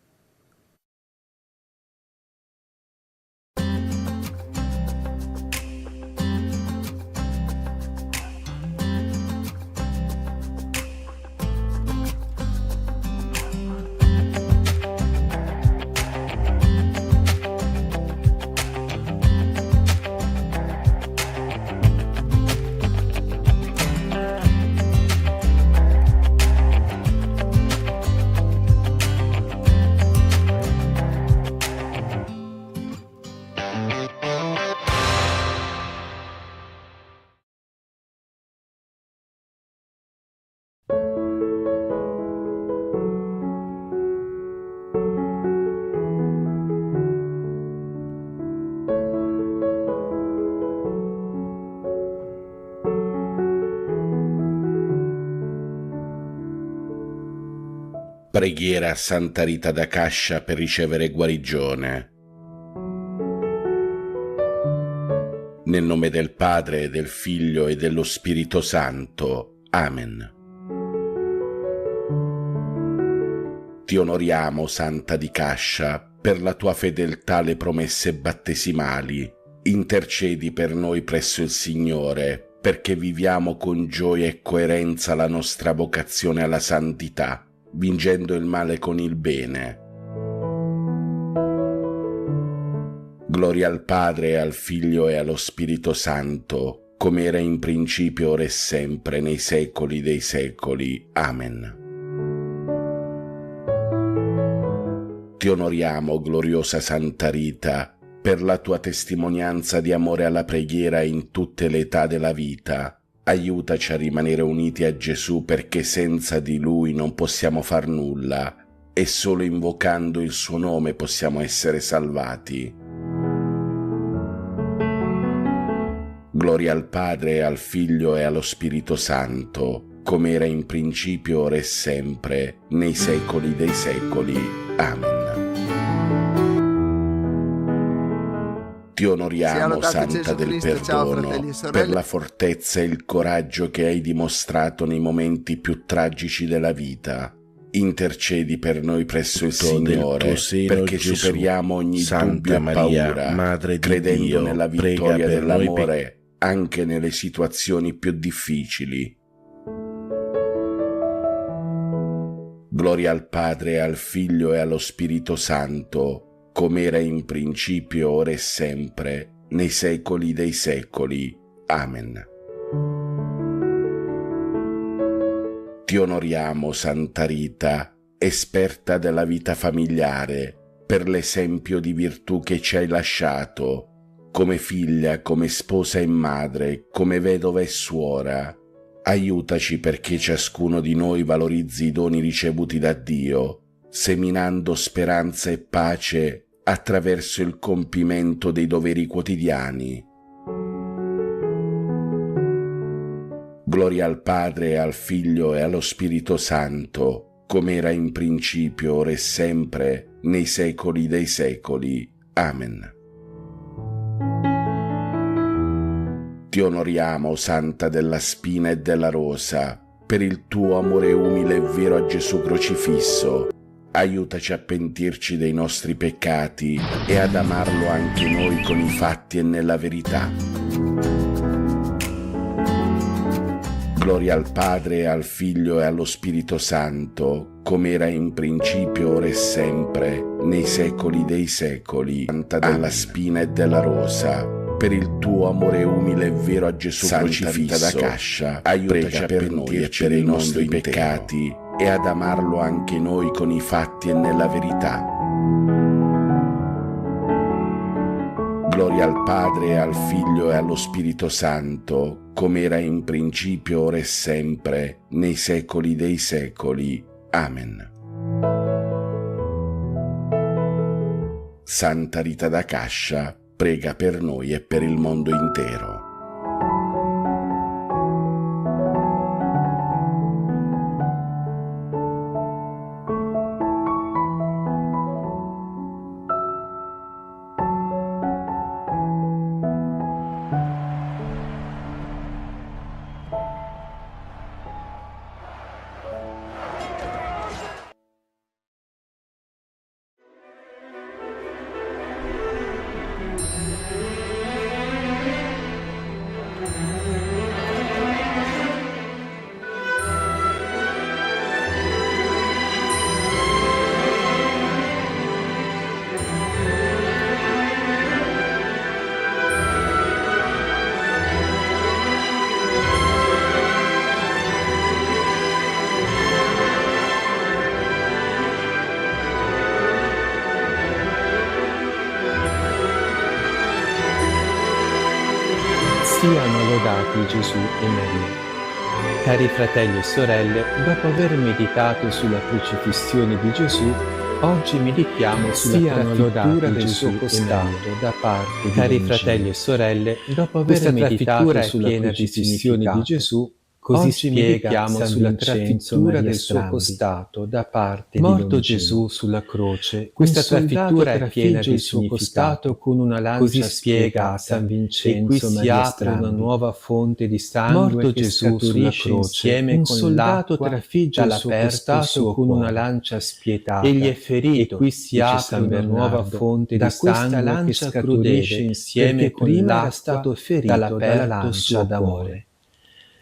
Preghiera a Santa Rita da Cascia per ricevere guarigione. Nel nome del Padre, del Figlio e dello Spirito Santo. Amen. Ti onoriamo, Santa di Cascia, per la tua fedeltà alle promesse battesimali. Intercedi per noi presso il Signore, perché viviamo con gioia e coerenza la nostra vocazione alla santità, vincendo il male con il bene. Gloria al Padre, al Figlio e allo Spirito Santo, come era in principio, ora e sempre, nei secoli dei secoli. Amen. Ti onoriamo, gloriosa Santa Rita, per la tua testimonianza di amore alla preghiera in tutte le età della vita. Aiutaci a rimanere uniti a Gesù, perché senza di Lui non possiamo far nulla e solo invocando il suo nome possiamo essere salvati. Gloria al Padre, al Figlio e allo Spirito Santo, come era in principio, ora e sempre, nei secoli dei secoli. Amen. Ti onoriamo, Santa del Perdono, per la fortezza e il coraggio che hai dimostrato nei momenti più tragici della vita. Intercedi per noi presso il Signore, perché Gesù, superiamo ogni dubbio e paura, Madre di credendo Dio, nella vittoria dell'amore anche nelle situazioni più difficili. Gloria al Padre, al Figlio e allo Spirito Santo, come era in principio, ora e sempre, nei secoli dei secoli. Amen. Ti onoriamo, Santa Rita, esperta della vita familiare, per l'esempio di virtù che ci hai lasciato, come figlia, come sposa e madre, come vedova e suora. Aiutaci perché ciascuno di noi valorizzi i doni ricevuti da Dio, seminando speranza e pace attraverso il compimento dei doveri quotidiani. Gloria al Padre, al Figlio e allo Spirito Santo, come era in principio, ora e sempre, nei secoli dei secoli. Amen. Ti onoriamo, Santa della Spina e della Rosa, per il tuo amore umile e vero a Gesù crocifisso. Aiutaci a pentirci dei nostri peccati e ad amarlo anche noi con i fatti e nella verità. Gloria al Padre, al Figlio e allo Spirito Santo, come era in principio, ora e sempre, nei secoli dei secoli. Santa della Spina e della Rosa, per il tuo amore umile e vero a Gesù crocifisso, da Cascia, aiutaci a pentirci dei nostri peccati e ad amarlo anche noi con i fatti e nella verità. Gloria al Padre, al Figlio e allo Spirito Santo, come era in principio, ora e sempre, nei secoli dei secoli. Amen. Santa Rita da Cascia, prega per noi e per il mondo intero. Siano lodati Gesù e Maria. Cari fratelli e sorelle, dopo aver meditato sulla crocifissione di Gesù, oggi meditiamo sulla trafittura del suo costato da parte di Cari fratelli e sorelle, dopo aver meditato sulla crocifissione di Gesù, Così spiega sulla trafittura del suo costato da parte morto Gesù sulla croce. Questa trafittura è piena di suo costato con una lancia spiega San Vincenzo, e qui si apre una nuova fonte di sangue morto che Gesù sulla croce. Insieme un soldato trafigge il suo costato con una lancia spietata. Egli è ferito, e qui si apre una nuova fonte di sangue che scaturisce insieme con l'acqua stato ferito dalla lancia d'amore.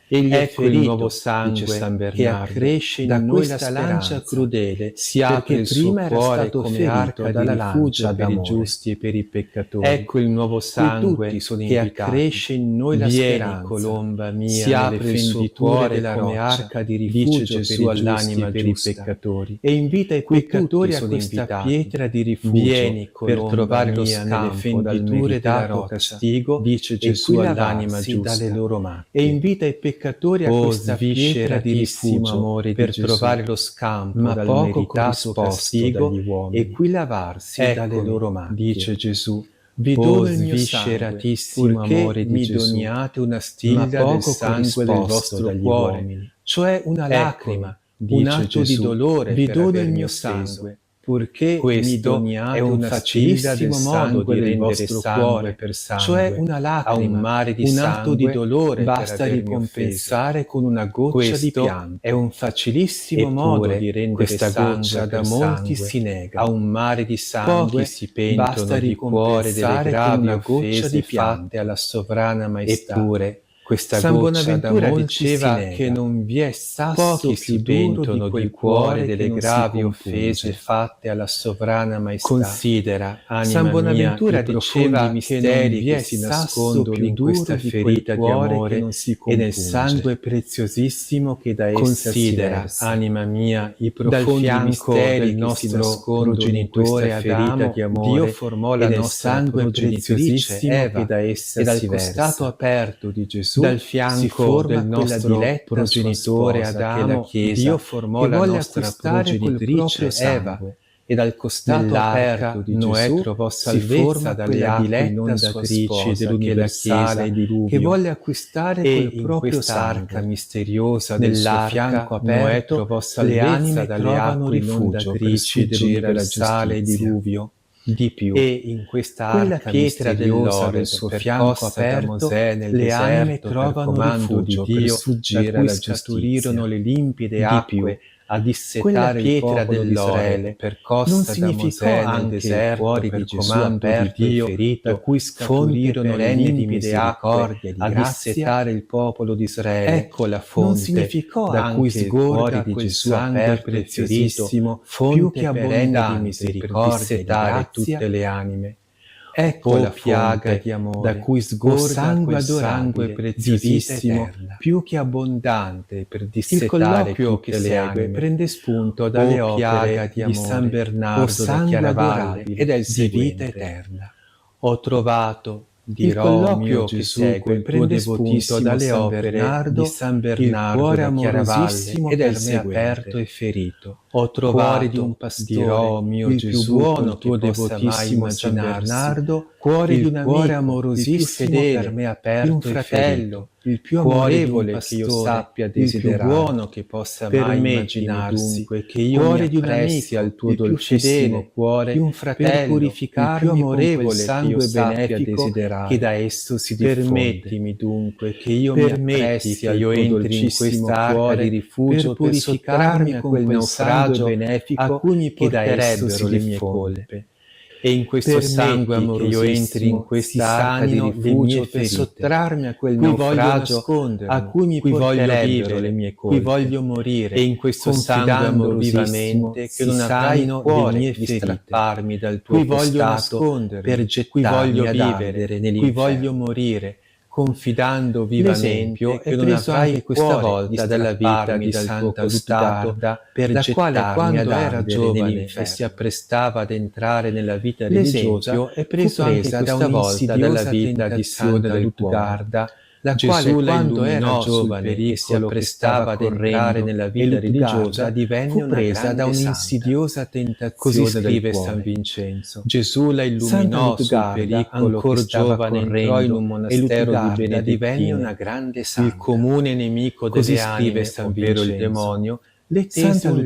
Egli è ferito, il nuovo sangue San Bernardo, che accresce in noi la lancia crudele, si apre il suo cuore come arca dalla lancia per i giusti e per i peccatori. Ecco il nuovo sangue che accresce in noi la speranza. Colomba mia, si apre il suo cuore come arca di rifugio Gesù all'anima per i peccatori e invita i peccatori a questa pietra di rifugio. Vieni, per trovare lo scampo dal meritato castigo, dice Gesù all'anima giusta, dalle loro mani, e invita i peccatori a questa pietra di rifugio amore per trovare lo scampo dal meritato castigo e qui lavarsi dalle loro mani, dice Gesù. Vi dono il mio sangue, purché mi doniate una stiglia del sangue del vostro cuore, cioè una lacrima, un atto di dolore. Vi dono il mio sangue, purché mi doniate un facilissimo modo di rendere sangue per sangue, cioè una lacrima, a un mare di sangue, un atto di dolore basta ricompensare con una goccia di pianto. È un facilissimo modo di rendere questa goccia da molti si nega. A un mare di sangue pochi si pentono di cuore delle gravi offese fatte alla sovrana maestà. Eppure questa San Bonaventura diceva che non vi è sasso più pentono di cuore delle gravi offese fatte alla sovrana maestà. Considera, anima San Bonaventura diceva che non vi è si nascondono in questa ferita di amore e nel sangue preziosissimo che da essa si versa. Anima mia, i profondi misteri del nostro progenitore Adamo, di amore, Dio formò la nostra progenitissima Eva che da essa si versa. E dal costato aperto di Gesù dal fianco del nostro progenitore Adamo, Dio formò la nostra progenitrice Eva, e dal costato aperto di Noè trovò salvezza dalle acque inondatrici dell'universale diluvio, che volle acquistare quel proprio arca misteriosa del suo fianco aperto. Noè trovò salvezza dalle acque inondatrici dell'universale diluvio. Di più, e in questa arca pietra dell'oro del suo fianco aperto le anime trovano rifugio di Dio, da cui scaturirono le limpide acque a dissetare il popolo di Israele, percossa da Mosè nel deserto per comando di Dio, da cui scaturirono le limpide acque a dissetare il popolo di Israele. Ecco la fonte da cui sgorga quel sangue preziosissimo, fonte perenne di misericordia e dare tutte le anime. Ecco la piaga di amore, da cui sgorga quel sangue preziosissimo, più che abbondante per dissetare tutte le anime. Prende spunto dalle opere di San Bernardo da Chiaravalle ed è di vita eterna. Ho trovato, dirò mio Gesù, quel tuo devotissimo dalle opere di San Bernardo da Chiaravalle ed è il me aperto e ferito. Ho trovato di un pastore, dirò mio il Gesù, più buono tuo devotissimo San Bernardo, cuore di un amico, amorosissimo fedele, per me aperto, un fratello, il più amorevole che io sappia desiderare, il più buono che possa mai immaginarsi, dunque, che io cuore di un amico, al tuo dolcissimo cuore, di un fratello, per purificarmi, il più amorevole sangue benefico che da esso si diffonde. Permettimi dunque che io mi appressi al tuo dolcissimo cuore di rifugio per purificarmi a quel naufragio benefico a cui mi porterebbero le mie colpe. E in questo sangue amorosissimo io entri in questa arca di rifugio per sottrarmi a quel naufragio a cui mi porterebbero le mie colpe. Qui voglio morire, e in questo sangue amorosissimo che non avrai cuore di strapparmi dal tuo costato per gettarmi ad ardere nell'inferno. Qui voglio morire, confidando vivamente che non avrai questa volta dalla vita di Santa Lutarda, la quale quando era giovane e si apprestava ad entrare nella vita religiosa è preso anche questa volta dalla vita di Santa Lutarda, la Gesù quale, la quando era illuminò giovane e si apprestava ad entrare nella vita religiosa, divenne presa da un'insidiosa tentazione. Così scrive del cuore. San Vincenzo. Gesù la illuminò sul pericolo ancor che stava giovane, entrò correndo in un monastero di Benedettine. divenne una grande santa. Il comune nemico Così delle scrive anime, San ovvero il Vincenzo. demonio, Le tese un Santa laccio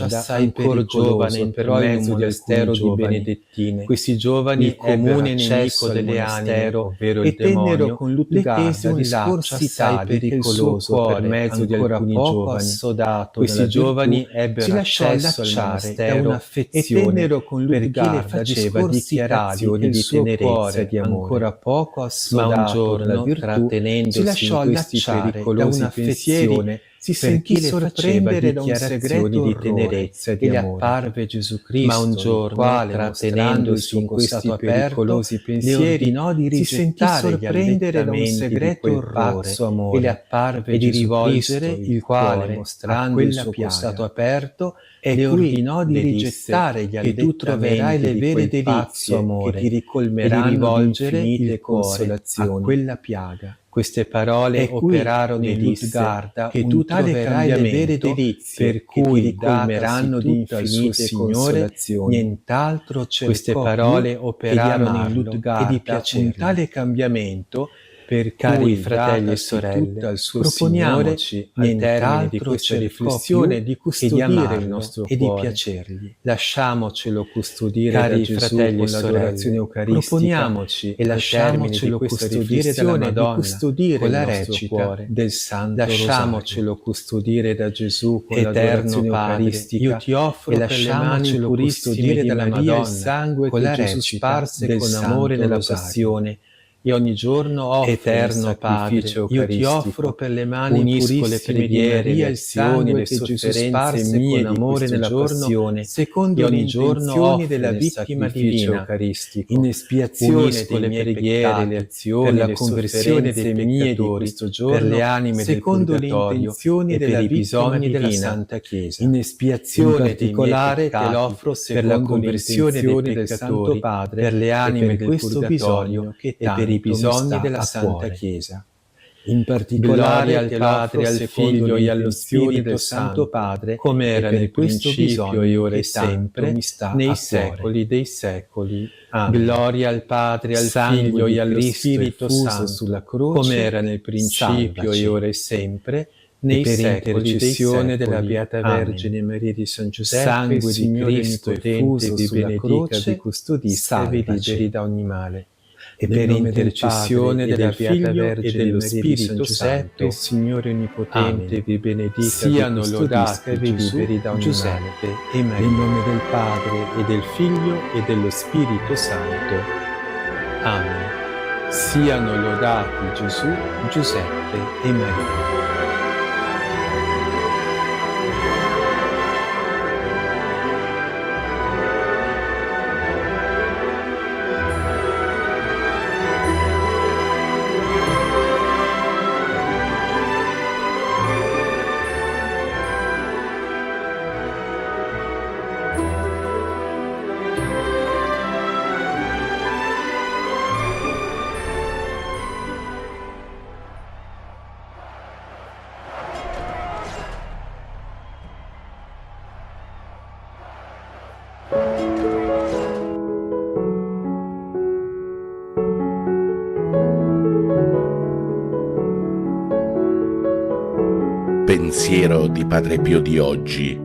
Lugarda, assai ancor giovane, entrò in un monastero di giovani. Benedettine. Questi giovani, Il comune nemico nemico delle delle anime, anime, ovvero e il demonio, tennero con Lutgarda le tese un laccio assai pericoloso per mezzo di alcuni giovani. Assodato Questi giovani si ebbero lasciò accesso al allacciare da monastero un'affezione e tennero con perché le Lutgarda faceva dichiarazioni di tenerezza e di amore. ancora poco Ma un assodato giorno, dalla virtù, trattenendosi si lasciò in questi allacciare da pericolosi un'affezione, pensieri, si perché sentì le faceva sorprendere da un dichiarazioni segreto di orrore tenerezza e di e le amore. apparve Gesù Cristo, Ma un il giorno, quale, trattenendosi in questi pericolosi pensieri, le ordinò di si sentì rigettare sorprendere da un segreto di orrore pazzo amore, e le apparve e di Gesù rivolgere Cristo, il quale, quale, mostrando a il quella suo piaga, costato aperto, e le qui ordinò di le rigettare disse gli che tu troverai le vere delizie amore, che ti e di ricolmeranno di rivolgere infinite il cuore consolazioni a quella piaga. Queste parole E qui operarono le in disse Lutgarda che un tu tale troverai le vere cambiamento delizie per che ti cui ricolmeranno datasi di tutta al infinite suo Signore, consolazioni. nient'altro cercò Queste parole più che di operarono in amarlo e di Lutgarda un piacergli. tale cambiamento per Cari cui fratelli e datasi sorelle, tutta al suo proponiamoci Signore, al termine di nient'altro questa cercò riflessione più di che custodire di il amarlo nostro e di cuore. piacergli. Lasciamocelo custodire Cari da Gesù fratelli con e l'adorazione sorelle, eucaristica proponiamoci e al lasciamocelo termine di questa custodire dalla riflessione di Madonna custodire con il la nostro recita cuore. del Santo Lasciamocelo custodire da Gesù con Eterno l'adorazione Padre, eucaristica io ti offro e per le mani lasciamocelo purissime custodire di dalla Maria Madonna il sangue con che la Gesù recita sparse del con amore Santo nella Rosario. passione. E ogni giorno offro Eterno il sacrificio Padre, io ti eucaristico. offro per le mani Unisco le purissime di preghiere, Maria le il sangue azioni, le che Gesù sofferenze sparse mie con di amore questo nella giorno, passione, secondo e le ogni giorno intenzioni offro della nel vittima sacrificio divina, eucaristico, in espiazione unisco dei le miei preghiere, peccati, le per azioni, la le conversione sofferenze dei miei di peccatori, questo per giorno, le anime del secondo le purgatorio intenzioni e della per i vittima bisogni della divina, Santa Chiesa. in In espiazione dei miei particolare te peccati, l'offro per la secondo conversione dei l'intenzione del peccatori, Santo Padre per le e anime per del questo purgatorio bisogno che e per i tanto mi bisogni sta della a Santa cuore. Chiesa. In Gloria al te Padre, l'offro al secondo Figlio e allo l'intenzione Spirito del Santo, Santo Padre, come era e per nel questo principio bisogno e ora che e sempre, tanto mi sta nei a secoli cuore. dei secoli. Amen. Gloria al Padre, al Sangue Figlio di e allo Cristo Spirito effuso Santo, sulla croce, come era nel principio salvaci. e ora e sempre, E nei per secoli dei intercessione della secoli. Beata Amen. Vergine Maria di San Giuseppe, Sangue di Signore Cristo Onnipotente, effuso vi sulla benedica, croce, vi custodisca e vi salvaci. liberi da ogni male. E Nel per nome del intercessione Padre, e della del Beata Figlio e Vergine dello Maria di San Spirito Giuseppe, Santo, Signore Onnipotente, Amen. vi benedica, Siano vi lodati custodisca e vi Gesù, liberi da ogni Giuseppe male. e Maria. Nel nome del Padre, e del Figlio e dello Spirito Santo. Amen. Siano lodati Gesù, Giuseppe e Maria. Pensiero di Padre Pio di oggi.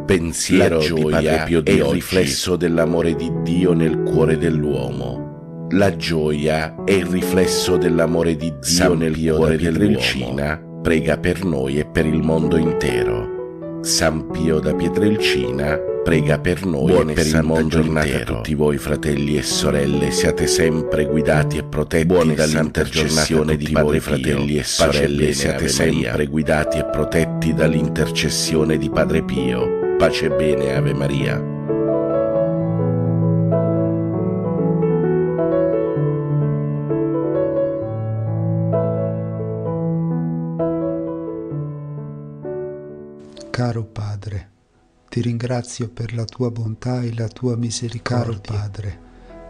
Pensiero di Padre Pio di oggi è il riflesso dell'amore di Dio nel cuore dell'uomo. La gioia è il riflesso dell'amore di Dio nel cuore dell'uomo. Prega per noi e per il mondo intero. San Pio da Pietrelcina prega per noi e per il mondo intero. A tutti voi, fratelli e sorelle, siate sempre guidati e protetti dall'intercessione di Padre Pio. Fratelli e sorelle, siate sempre guidati e protetti dall'intercessione di Padre Pio. Pace e bene, Ave Maria. Caro Padre, ti ringrazio per la tua bontà e la tua misericordia. Caro Padre,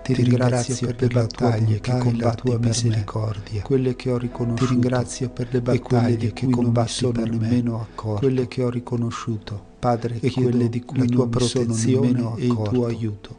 Ti ringrazio per le battaglie che combatti per misericordia, quelle che ho riconosciuto. Ti ringrazio per le battaglie che combatti per me, nemmeno accorto, quelle che ho riconosciuto, Padre, e quelle di cui la tua protezione e il tuo aiuto.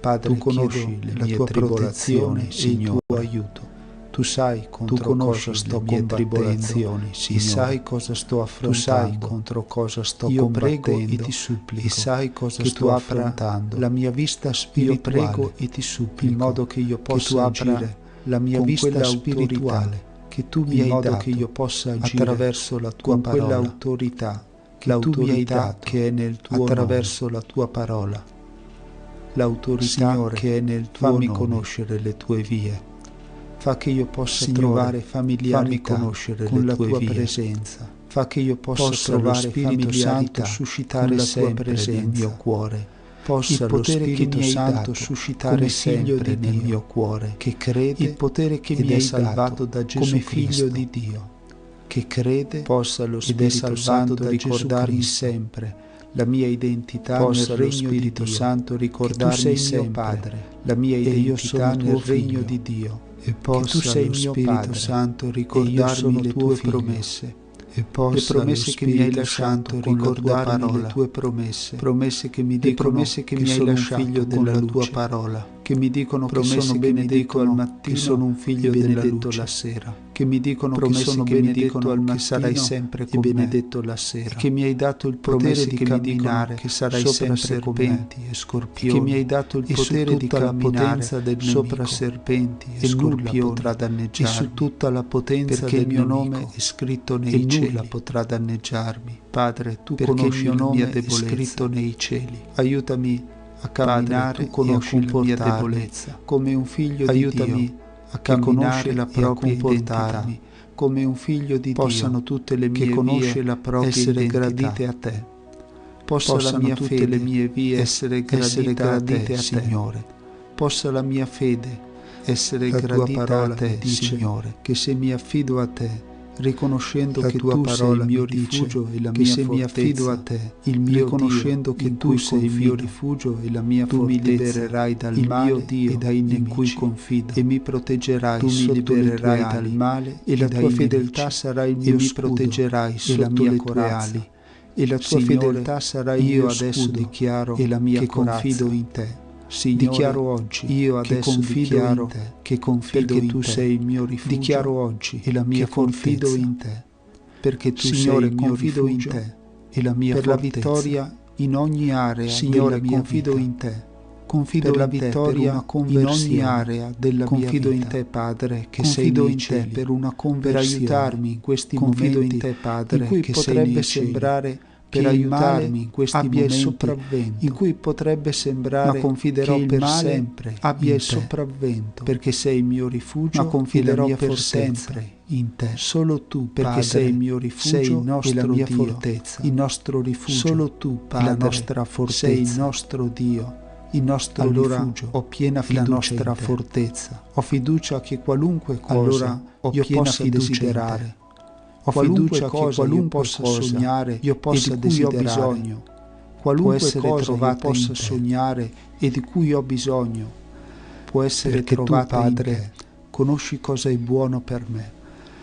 Padre, tu conosci la tua protezione e il tuo aiuto. Tu sai contro cosa sto combattendo e sai cosa sto affrontando. Tu sai contro cosa sto combattendo. Io prego e ti supplico e sai cosa sto affrontando. La mia vista spirituale. Io prego e ti supplico in modo che io possa agire la mia vista spirituale che tu mi hai dato, che io possa agire attraverso la tua parola, quell'autorità che tu mi hai dato, che è nel tuo attraverso la tua parola. L'autorità, Signore, che è nel tuo nome. Fammi conoscere le tue vie. Fa che io possa trovare familiarità con la tua presenza. Fa che io possa lo Spirito Santo suscitare la tua presenza nel mio cuore. Possa il potere che mi hai dato suscitare sempre nel mio cuore, che crede, il potere che mi hai salvato da Gesù come figlio di Dio, che crede, possa lo Spirito Santo ricordarmi sempre la mia identità possa nel regno di Dio Santo, ricordarmi sempre Padre, la mia identità nel regno di Dio. E possa tu sei il mio Spirito Santo ricordarmi le tue promesse e possa le promesse che mi hai lasciato ricordarmi le tue promesse che mi dicono che mi hai lasciato figlio della tua parola, che mi dicono che sono benedetto al mattino, che sono un figlio benedetto la sera, che mi dicono che sono benedetto al mattino, che sarai sempre con me, benedetto la sera, che mi hai dato il potere di camminare, che sarai sempre serpenti e scorpioni, che mi hai dato il potere di camminare sopra serpenti e scorpioni, potrà danneggiarmi, e su tutta la potenza del mio nome è scritto nei cieli, nulla potrà danneggiarmi. Padre, tu conosci il mio nome è scritto nei cieli. Aiutami a camminare, tu conosci la mia debolezza come un figlio di Dio. Aiutami a camminare la propria identità come un figlio di Dio. Possano tutte le mie vie essere gradite a te. Possa la mia fede, le mie vie essere gradite a te, Signore. Possa la mia fede essere gradita a te, Signore, che se mi affido a te, riconoscendo che tu sei il mio rifugio e la mia fortezza, mi affido a te, il mio riconoscendo che tu sei il mio rifugio e la mia fortezza, tu mi libererai dal male e dai nemici in cui confido e mi proteggerai, tu mi libererai dal male e la tua fedeltà sarà il mio scudo, proteggerai e la mia corazza e la tua fedeltà sarà il mio scudo. Adesso dichiaro e la mia che confido in te. Signore, dichiaro oggi io adesso confido in te, che confido perché tu sei il mio rifugio. Dichiaro oggi e la mia confido in te, perché tu Signore, sei il mio rifugio in te e la mia per fortezza. La vittoria in ogni area, Signore, della mia confido vita. In te. Confido per la vittoria in ogni area della confido mia vita. In te, Padre, che confido sei in te per una conversione, per aiutarmi in questi confido momenti in te, Padre, in cui che potrebbe sembrare per aiutarmi in questi abbia momenti il sopravvento, in cui potrebbe sembrare ma confiderò che il per male sempre abbia il sopravvento, perché sei il mio rifugio, ma confiderò per fortezza. Sempre in te. Solo tu, perché Padre, sei il mio rifugio, sei il nostro e la mia Dio, fortezza, il nostro rifugio. Solo tu, Padre, la nostra fortezza, sei il nostro Dio, il nostro rifugio. Ho piena fiducia la nostra fortezza. Ho fiducia che qualunque cosa io possa desiderare. Ho fiducia che qualunque cosa sognare io possa e di cui ho bisogno, qualunque cosa io possa sognare e di cui ho bisogno, può essere trovata tu, Padre, in te. Conosci cosa è buono per me.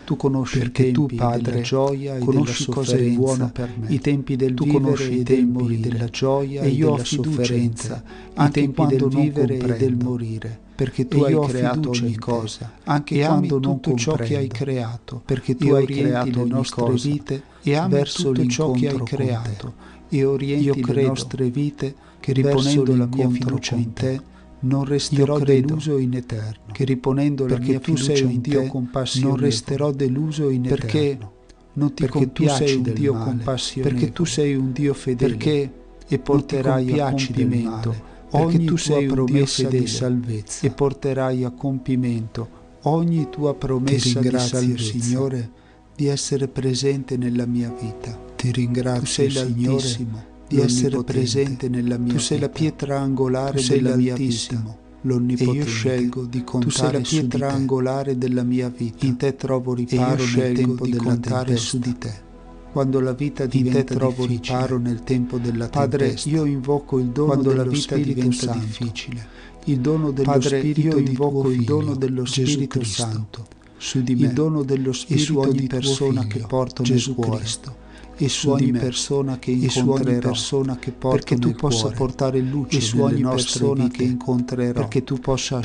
Tu conosci perché i tempi tu, Padre, della gioia e conosci della cosa è buono per me. I tempi del tu vivere e del morire, della gioia e della sofferenza, i tempi del vivere e del morire. Perché tu hai creato ogni cosa, anche quando non tutto ciò che hai creato, perché tu hai creato le nostre vite e verso tutto ciò che hai creato, e orienti le nostre vite che riponendo la mia fiducia in te non resterò deluso in eterno, che riponendo la mia fiducia in te non resterò deluso in eterno, perché non ti compiaci del male, perché tu sei un Dio fedele, perché e porterai a compimento perché tu sei promessa di salvezza e porterai a compimento ogni tua promessa di salvezza. Signore, di essere presente nella mia vita. Ti ringrazio, tu sei l'Altissimo, di essere presente nella mia vita. Tu sei la pietra angolare della mia vita, l'Onnipotente. E io scelgo di contare su di te. Tu sei la pietra angolare della mia vita. In te trovo riparo nel tempo di contare su di te. Quando la vita diventa difficile, trovo riparo nel tempo della tempesta. Padre, io invoco il dono quando la vita diventa difficile. il dono dello Padre, Spirito io di invoco tuo il Figlio, dono dello Gesù Spirito Cristo, Santo su di me, il dono dello e su Spirito ogni di tuo persona Figlio, che porto Gesù nel cuore, Cristo, e su ogni persona che incontrerò, perché tu possa portare luce nelle nostre vite, perché tu possa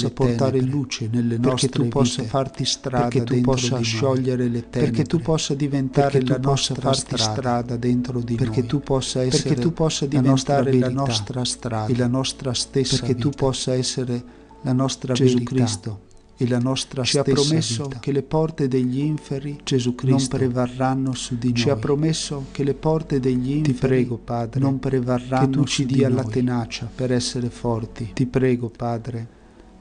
portare luce nelle nostre vite, possa farti strada, perché tu possa sciogliere le tenebre, perché tu possa diventare la nostra strada dentro di noi, perché tu possa diventare la nostra strada e la nostra stessa, perché tu possa essere la nostra verità. Cristo e la nostra ci stessa ha promesso vita. Che le porte degli inferi, Gesù Cristo, non prevarranno su di noi. Ci ha promesso che le porte degli inferi, ti prego Padre, non prevarranno, che tu ci dia la tenacia per essere forti. Ti prego Padre,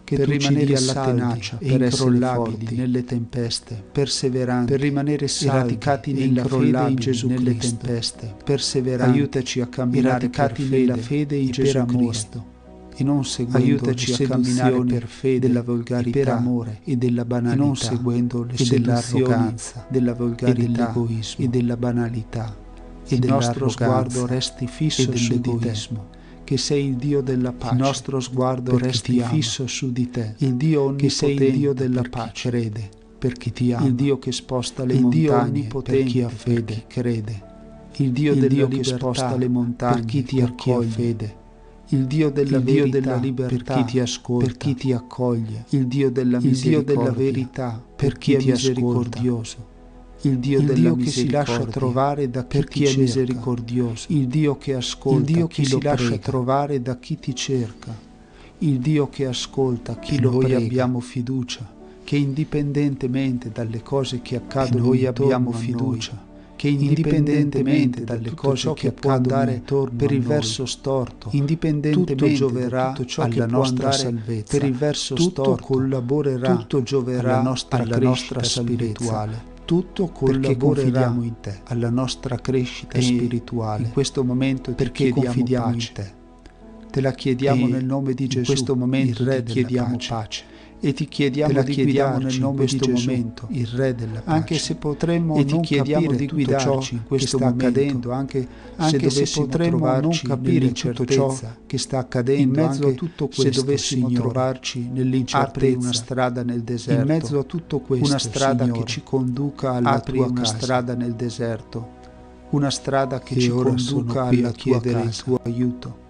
che per tu rimanere alla tenacia, per essere forti nelle tempeste, perseveranti, per rimanere radicati nella fede in Gesù nelle Cristo, tempeste, perseveranti, aiutaci a camminare nella fede in Gesù Cristo. E non seguendo aiutaci a camminare per fede della volgarità, per amore e della banalità, e non seguendo le dell'arroganza, della volgarità e dell'egoismo e della banalità. E il nostro sguardo resti fisso su di te, che sei il Dio della pace. Il nostro sguardo resti fisso su di te, il Dio onnipotente, che sei il Dio della pace, crede, per chi ti ama, il Dio che sposta le montagne per chi ha fede, crede, il Dio che sposta le montagne per chi ti accoglie, fede. Il Dio della libertà per chi ti ascolta, per chi ti accoglie, il Dio della verità per chi è misericordioso, il Dio che si lascia trovare da chi è misericordioso, il Dio che ascolta, il Dio che si lascia trovare da chi ti cerca, il Dio che ascolta chi lo prega. Noi abbiamo fiducia che indipendentemente dalle cose che accadono noi abbiamo fiducia che indipendentemente dalle cose che può andare per il verso storto, indipendentemente gioverà tutto ciò alla nostra salvezza, per il verso storto collaborerà, tutto gioverà alla nostra spirituale, tutto collaborerà in te, alla nostra crescita spirituale. In questo momento perché confidiamo in te. Te la chiediamo nel nome di Gesù, in questo momento ti chiediamo pace. E ti chiediamo di guidarci nel nome di Gesù, il Re della pace. Anche se potremmo non capire di guidarci in questo sta accadendo, anche se potremmo non capire tutto ciò che sta accadendo, in mezzo a tutto questo, se dovessimo trovarci nell'incertezza, apri una strada nel deserto, in mezzo a tutto questo, una strada Signore, che ci conduca alla tua casa, strada nel deserto, una strada che ci conduca alla tua casa, il tuo aiuto.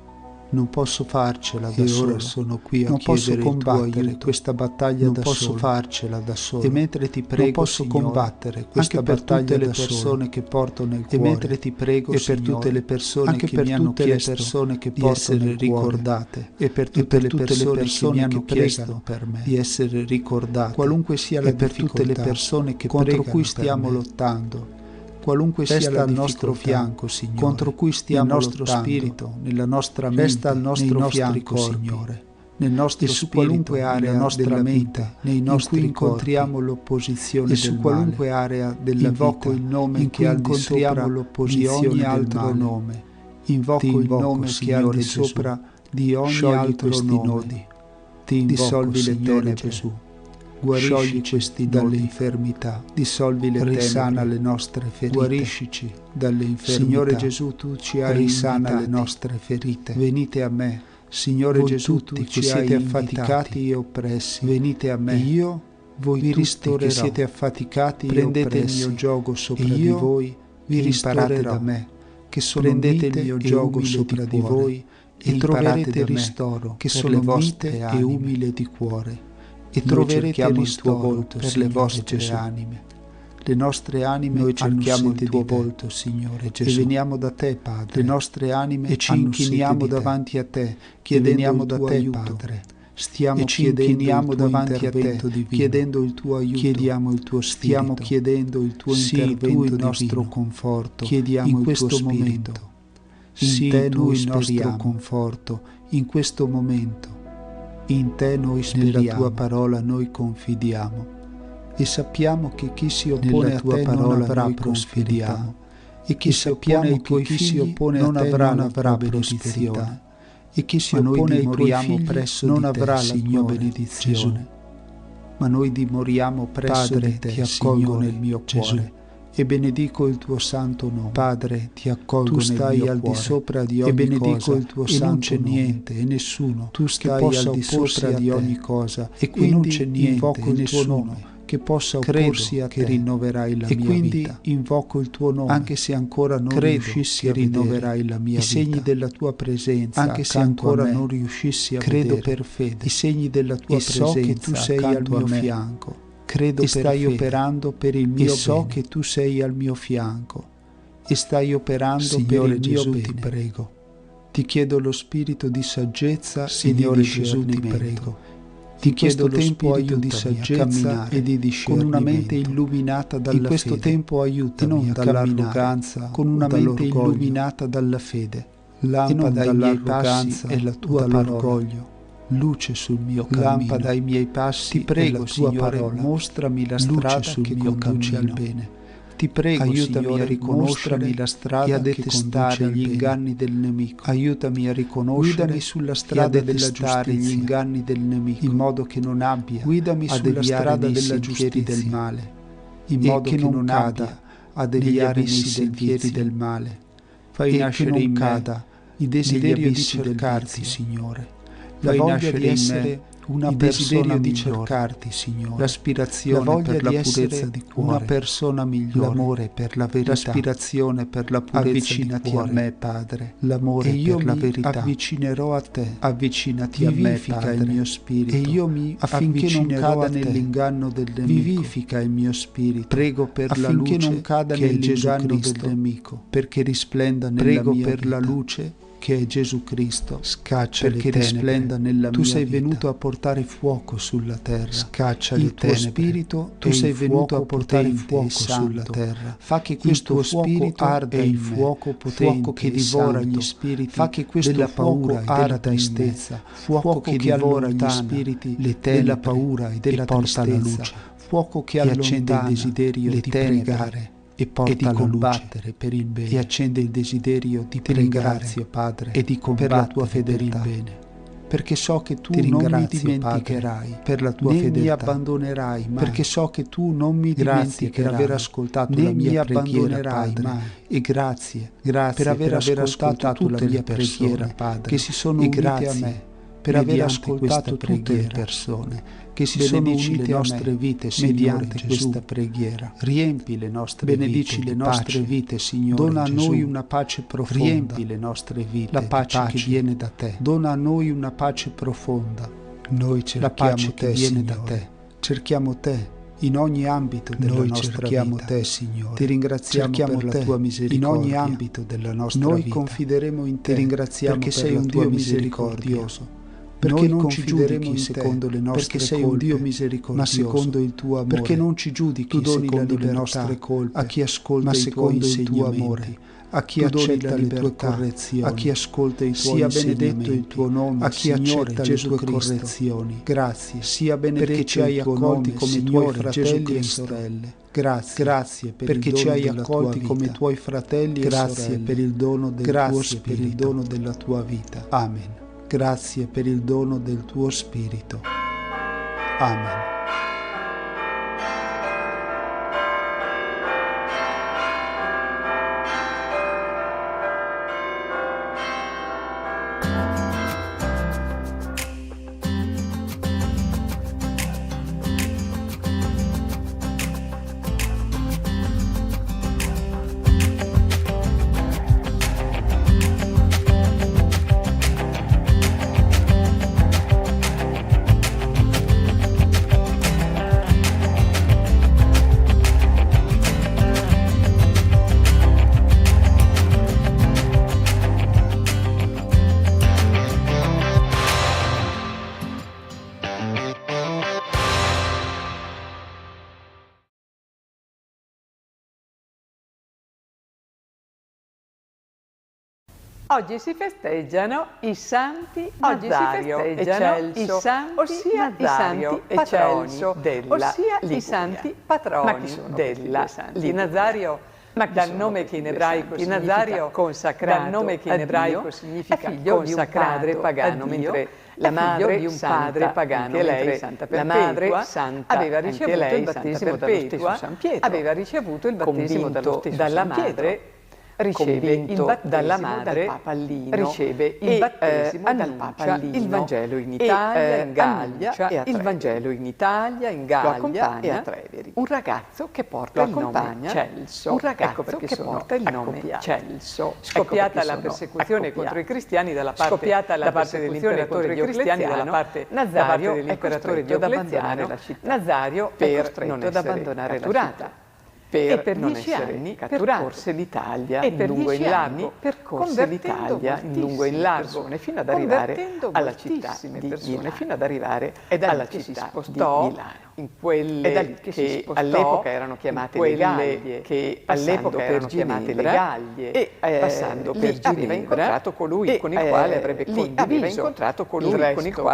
Non posso farcela da solo, ora sono qui a non posso combattere questa battaglia da solo, non posso farcela da solo, e mentre ti prego non posso Signore, combattere questa battaglia le persone che porto nel cuore, e mentre ti prego e per tutte le persone anche che mi hanno chiesto di essere ricordate, e per tutte le persone che mi hanno chiesto per me di essere ricordate, qualunque sia la difficoltà, per tutte le persone che contro cui stiamo lottando, qualunque sia al nostro fianco, Signore, contro cui stiamo il nostro spirito, nella nostra mente, resta al nostro fianco, Signore, nel nostro spirito, qualunque area della nostra mente, nei nostri in cui incontriamo l'opposizione e su qualunque area della vita, il nome in cui incontriamo l'opposizione di ogni altro nome. Invoco il nome che ha al di sopra di ogni altro nome. Ti dissolvi le tenebre, Gesù. Guarisci questi dalle infermità, dissolvi le tenebre, risana le nostre ferite, guariscici dalle infermità. Signore Gesù, tu ci hai risana le nostre ferite. Venite a me, Signore Gesù, tu che siete affaticati e oppressi, venite a me. E io voi vi ristorerò. Che siete affaticati prendete e oppressi, il mio giogo sopra di voi, vi ristorerò da me, che sono prendete il mio giogo sopra di voi e troverete ristoro, che sono mite e umile di cuore. E troverete il tuo volto per le vostre anime. Le nostre anime noi cerchiamo il tuo volto, Signore Gesù, e veniamo da te, Padre. Le nostre anime e ci inchiniamo davanti a te, chiedendo da te, Padre. Stiamo chiedendo davanti a te, chiedendo il tuo aiuto, chiediamo il tuo spirito, stiamo chiedendo il tuo intervento, il nostro conforto, chiediamo in questo momento. In te noi il nostro conforto, in questo momento. In te noi speriamo, nella tua parola noi confidiamo e sappiamo che chi si oppone a te non avrà prosperità e che sappiamo che chi si oppone a te non avrà benedizione e chi si oppone ai tuoi figli non avrà la tua benedizione. Ma noi dimoriamo presso di te, ti accolgo nel mio cuore e benedico il tuo santo nome. Padre, ti accolgo nel mio cuore. Tu stai al di sopra di ogni cosa, e benedico il tuo santo nome. Non c'è niente e nessuno tu stai al di sopra di ogni cosa, e quindi non c'è niente invoco il tuo nome che possa opporsi a te, che rinnoverai la mia vita. E quindi invoco il tuo nome, anche se ancora non riuscissi a rinnoverai la mia vita. I segni della tua presenza, anche se ancora non riuscissi a vedere, credo per fede, i segni della tua presenza, so che tu sei al mio fianco. Credo e stai operando per il mio bene. E so che tu sei al mio fianco e stai operando Signore per il Gesù, mio bene. Ti prego. Ti chiedo lo spirito di saggezza, Signore e di Gesù, ti prego. Ti chiedo lo spirito di saggezza e di discernimento, con una mente illuminata dalla fede. In questo tempo aiutami non dall'arroganza, con una mente illuminata dalla fede. Lampada ai miei passi è la tua parola. Luce sul mio cammino. Lampada ai miei passi, ti prego, Signore, mostrami la strada che conduce al bene. Ti prego, aiutami, Signore, a riconoscere la strada e a detestare gli inganni del nemico. Aiutami a riconoscere sulla strada della giustizia gli inganni del nemico, in modo che non abbia a deviare nei sentieri del male, in modo che non cada a deviare nei sentieri del male. Fai nascere in me il desiderio di cercarti, Signore. La voglia di essere una persona di cercarti, Signore. L'aspirazione per la purezza di cuore, una persona migliore. L'amore per la verità, l'aspirazione per la purezza avvicinati di cuore. A me, Padre. L'amore per la verità. Avvicinerò a te. Avvicinati a me, Padre. Il mio spirito. E io mi affinché non cada nell'inganno del nemico. Vivifica il mio spirito. Prego per la luce non cada nell'inganno del nemico, perché risplenda nella mia vita. Prego per la luce che è Gesù Cristo, scaccia perché risplenda nella mia vita. Tu sei venuto a portare fuoco sulla terra, scaccia il tuo spirito, tu sei venuto a portare fuoco sulla terra. Fa che questo spirito arda il fuoco potente che divora gli spiriti, fa che questo fuoco arda tristezza, fuoco che divora gli spiriti della paura e della tristezza, fuoco che accende il desiderio di pregare e porta di combattere per il bene, e accende il desiderio di pregare, Padre, e di combattere per la tua fedeltà, per il bene. Perché so che tu non mi dimenticherai, Padre, per la tua fedeltà, né mi abbandonerai mai, perché so che tu non mi dimenticherai per aver ascoltato la mia preghiera, Padre, mai. E grazie per aver ascoltato la mia preghiera, Padre, che si sono unite a me, per aver ascoltato tutte le persone che si sono unite le nostre vite, mediante questa preghiera. Riempi le nostre benedici vite, le nostre vite, Signore. Dona a noi una pace profonda. Riempi le nostre vite, la pace che viene da te. Dona a noi una pace profonda. Noi cerchiamo la pace te, che viene da te. Cerchiamo te in ogni ambito della nostra vita. Te, Signore. Ti ringraziamo per la tua misericordia. In ogni ambito della nostra vita. Noi confideremo in te. Ti ringraziamo perché sei un Dio misericordioso. Perché non ci giudichi secondo le nostre colpe, perché sei un Dio misericordioso, ma secondo il tuo amore. Perché non ci giudichi tu doni secondo le nostre colpe, a chi ascolta i tuoi insegnamenti, a chi accetta le tue correzioni, a chi ascolta i tuoi insegnamenti. Sia benedetto il tuo nome, a chi accetta le tue correzioni. Grazie, sia benedetto perché ci hai accolti come i tuoi fratelli e sorelle. Grazie perché ci hai accolti come i tuoi fratelli e sorelle. Grazie per il dono del tuo spirito, per il dono della tua vita. Amen. Grazie per il dono del tuo spirito. Amen. Oggi si festeggiano i santi Nazario e Celso, ossia i santi patroni della Liguria. I santi patroni della Liguria. Nazario dal nome che in ebraico significa consacrato, dal nome che in ebraico significa figlio di un padre pagano, mentre la madre di un padre pagano, lei la madre santa aveva ricevuto il battesimo dallo stesso San Pietro, aveva ricevuto il battesimo dallo stesso San Pietro, riceve il battesimo dal Papa Allino, riceve il battesimo dal Papa Allino, il Vangelo in Italia, in Gallia e a Treveri. Il Vangelo in Italia, in Gallia e a Treveri. Un ragazzo che porta il nome Celso, un ragazzo che porta il nome Celso. Scoppiata la persecuzione contro i cristiani dalla parte dell'imperatore Diocleziano, dalla parte dell'imperatore Diocleziano, Nazario è costretto ad abbandonare la città. E per 10 anni percorse l'Italia in lungo e in largo, fino ad arrivare alla città di Milano. Fino ad arrivare alla città di Milano. In quelle che all'epoca erano chiamate le Gallie, che all'epoca erano chiamate le Gallie, e passando per Ginevra aveva incontrato colui con il quale avrebbe condiviso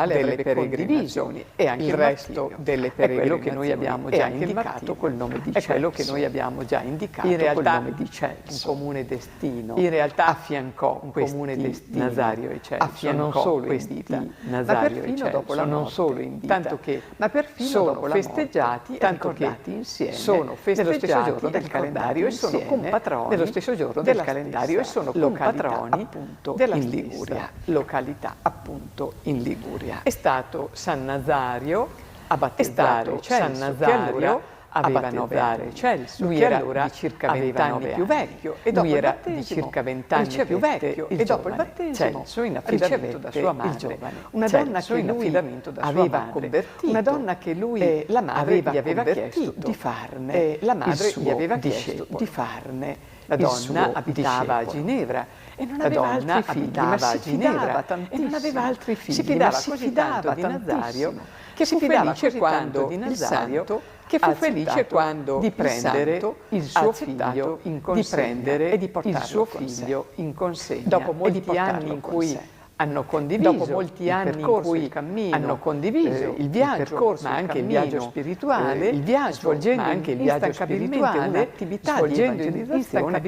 delle peregrinazioni e anche il resto delle peregrinazioni, quello che noi abbiamo già indicato col nome di Celso. Quello che noi abbiamo già indicato in realtà, col nome di Celso. Un comune destino. In realtà affiancò un comune destino Nazario e Celso, non solo questi Nazario e Celso, non solo in vita, tanto che ma perfino dopo festeggiati e ricordati insieme sono festeggiati nello stesso giorno del calendario e sono compatroni nello stesso giorno del calendario e sono compatroni appunto della Liguria, località appunto in Liguria. È stato San Nazario a battezzare Celso, San Nazario aveva 9 anni. Celso, lui era allora di circa 20 anni più vecchio e dopo il battesimo di circa 20 anni più vecchio e dopo il battesimo Celso in affidamento da sua madre, una donna che in affidamento da sua madre, una donna che lui la madre gli aveva chiesto di farne, la madre gli aveva chiesto di farne. La donna abitava a Ginevra e non aveva altri figli, ma si fidava tantissimo, e non aveva altri figli, ma si fidava di Nazario, che fu felice quando il santo che fu felice quando di prendere il suo figlio in consegna e di portarlo il suo figlio in consegna. Dopo molti anni in cui hanno condiviso, dopo molti anni in cui hanno condiviso il viaggio, ma anche il viaggio spirituale, il viaggio, svolgendo anche il viaggio spirituale, un'attività di evangelizzazione,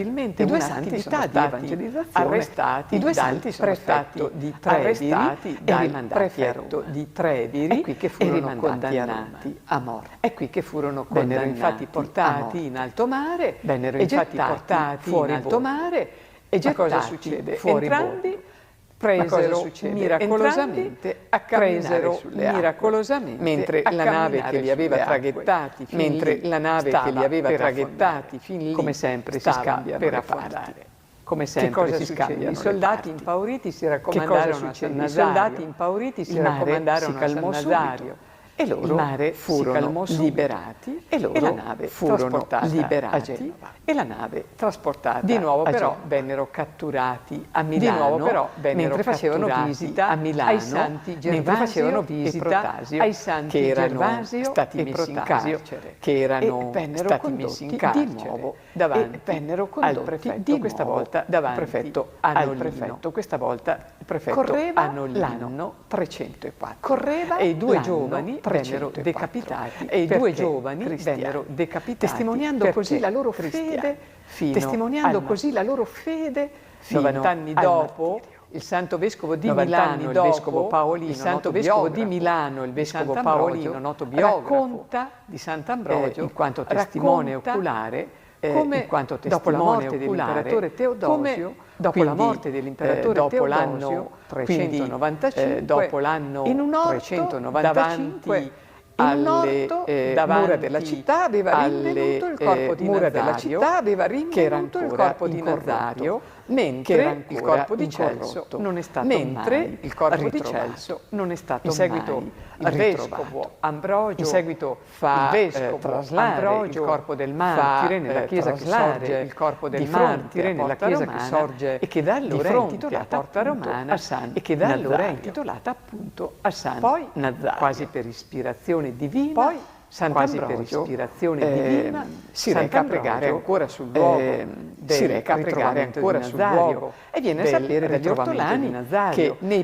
i due santi sono stati arrestati dal prefetto di Treviri e rimandati a Roma. Di Treviri, è qui che furono condannati a morte. È qui che furono vennero infatti portati in alto mare, vennero infatti portati fuori in alto mare e già cosa succede? Entrambi presero miracolosamente a camminare sulle acque, mentre la nave che li aveva traghettati fin lì, come sempre si scambiano per affondare. Come sempre si scambiano. I soldati impauriti si raccomandarono a San Nazario, il mare si calmò subito. E loro il mare furono liberati e la nave furono liberati a Genova e la nave trasportata di nuovo però vennero catturati a Milano mentre facevano visita a Milano ai santi Gervasio e Protasio ai santi che erano stati messi in carcere che erano stati messi in carcere di nuovo davanti vennero al prefetto questa volta davanti al prefetto questa volta il prefetto l'anno 304 correva e i due giovani vennero decapitati e i due giovani vennero decapitati testimoniando così la loro fede fino 90 anni dopo il santo vescovo di Milano, il vescovo Paolino, il santo vescovo di Milano, il vescovo Paolino, noto biografo, racconta di Sant'Ambrogio in quanto testimone oculare come dopo la morte dell'imperatore Teodosio, dopo la morte dell'imperatore Teodosio, 395, dopo l'anno 395, alle mura della città aveva rinvenuto il corpo di Nazario, che era ancora il corpo di Nazario, mentre il corpo di Celso non è stato mai in seguito il vescovo Ambrogio in seguito fa traslare il corpo del martire nella chiesa che sorge il corpo del martire nella chiesa che sorge e che da allora è intitolata Porta Romana e che da allora è intitolata appunto a San Nazario, quasi per ispirazione divina. Poi Sant'Ambrogio si reca a pregare ancora sul luogo e viene a sapere dagli ortolani che nei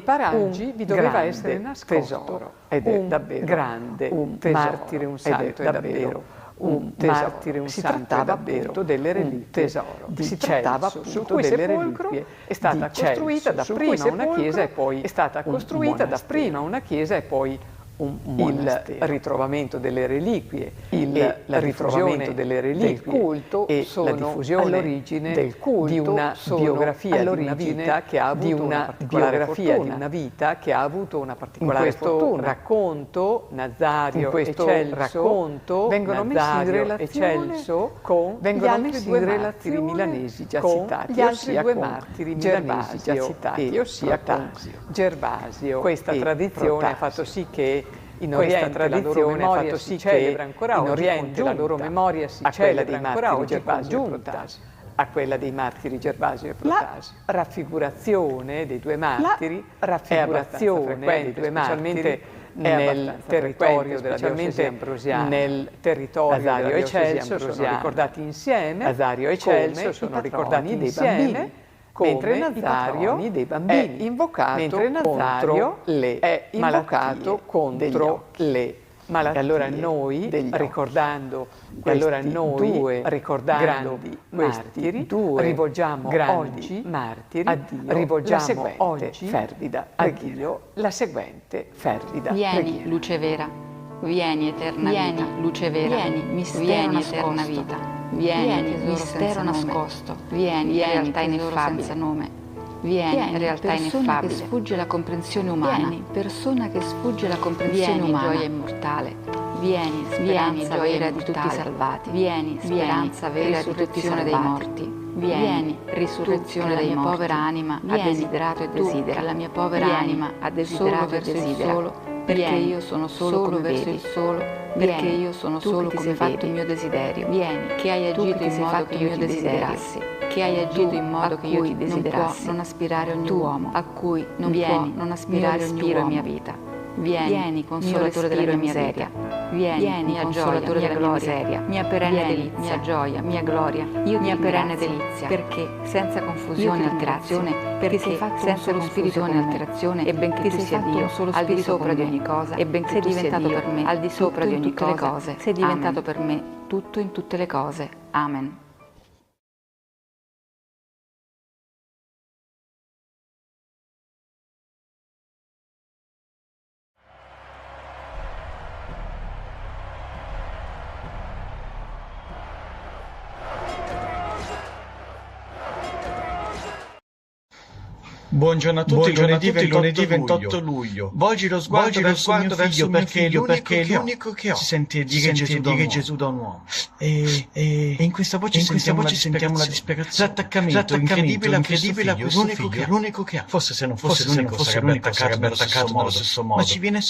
Parangi vi doveva essere nascosto ed è davvero un martire, un santo, è davvero un martire, un santo, appunto delle reliquie, tesoro. Si trattava appunto sul cui sepolcro è stata costruita dapprima una chiesa e poi è stata costruita dapprima una chiesa e poi il ritrovamento delle reliquie, la ritrovamento delle reliquie, del culto e la diffusione all'origine del culto di una biografia di una vita che ha avuto una biografia di una vita che ha avuto una particolare fortuna. Racconto Nazario e Celso vengono messi in relazione con gli altri due martiri milanesi già citati, ossia con Gervasio, ossia con Gervasio. Questa tradizione ha fatto sì che in Oriente la loro memoria si celebra ancora oggi, in Oriente la loro memoria si celebra ancora oggi congiunta a quella dei martiri Gervasio e Protasio. La raffigurazione dei due martiri è abbastanza frequente, specialmente nel territorio della diocesi ambrosiana. Nel territorio Nazario e Celso sono ricordati insieme, Nazario e Celso sono ricordati insieme, mentre Nazario dei bambini è invocato contro le malattie. Allora noi ricordando questi due grandi martiri rivolgiamo oggi a Dio la seguente fervida preghiera. La seguente fervida preghiera. Vieni, luce vera, vieni eterna vita, luce vera, vieni, mistero eterna vita. Vieni, mistero nascosto, vieni, realtà ineffabile, senza nome. Vieni, realtà ineffabile, che sfugge la comprensione umana. Vieni, persona che sfugge la comprensione umana. Gioia immortale. Vieni, speranza vera di tutti i salvati. Vieni, speranza vera di risurrezione dei morti. Vieni, risurrezione dei morti. La mia povera anima ha desiderato e desidera. La mia povera anima ha desiderato e desidera. Perché io sono solo verso il solo, perché io sono solo come fatto il mio desiderio. Vieni, che hai agito in modo che io ti desiderassi, che hai agito in modo che io ti desiderassi, non aspirare ogni uomo, a cui non può non aspirare ogni uomo, mia vita. Vieni, consolatore della mia miseria. Vieni, mia consolatore della mia miseria, mia perenne delizia, mia gioia, mia gloria, mia perenne delizia, perché senza confusione e alterazione, perché senza confusione e alterazione, e benché tu sia Dio, al di sopra di ogni cosa, e benché tu sia Dio, al di sopra di ogni cosa, sei diventato per me tutto in tutte le cose. Amen. Buongiorno a tutti, lunedì 28 luglio. Volgi lo sguardo verso mio figlio perché è l'unico che ho. Si sente dire Gesù da un uomo. E in questa voce sentiamo la disperazione. L'attaccamento incredibile a questo figlio, l'unico che ha. Forse se non fosse l'unico sarebbe attaccato nello stesso modo. Ma ci viene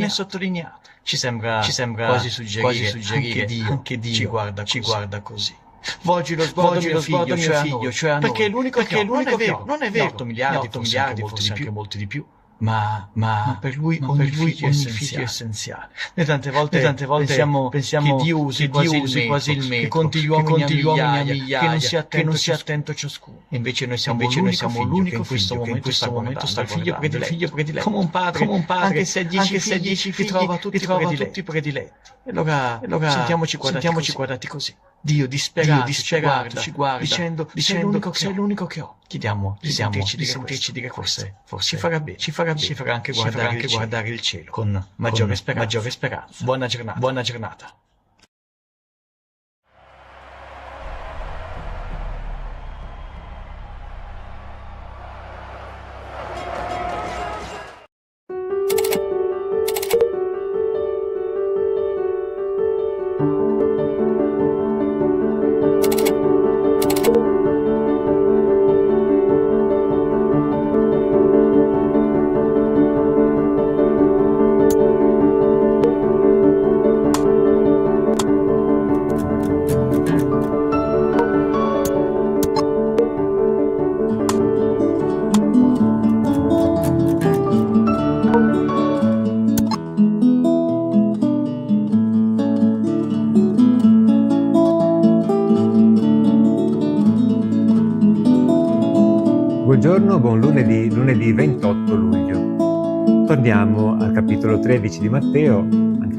sottolineato. Ci sembra quasi suggerire anche Dio ci guarda così. Volgi lo sguardo mio figlio, cioè a noi, perché è l'unico che non è vero, 8 miliardi, forse anche molti di più, ma per lui ogni figlio è essenziale. Noi tante volte pensiamo che Dio usi quasi il metro, che conti gli uomini a migliaia, che non sia attento ciascuno. Invece noi siamo l'unico figlio che in questo momento sta il figlio prediletto, come un padre, anche se 10 figli, trova tutti prediletti. E allora sentiamoci guardati così. Dio disperato ci guarda dicendo sei l'unico che ho. Chiediamo di sentirci dire forse ci farà anche guardare il cielo con maggiore speranza. Buona giornata. Buongiorno, buon lunedì 28 luglio. Torniamo al capitolo 13 di Matteo, anche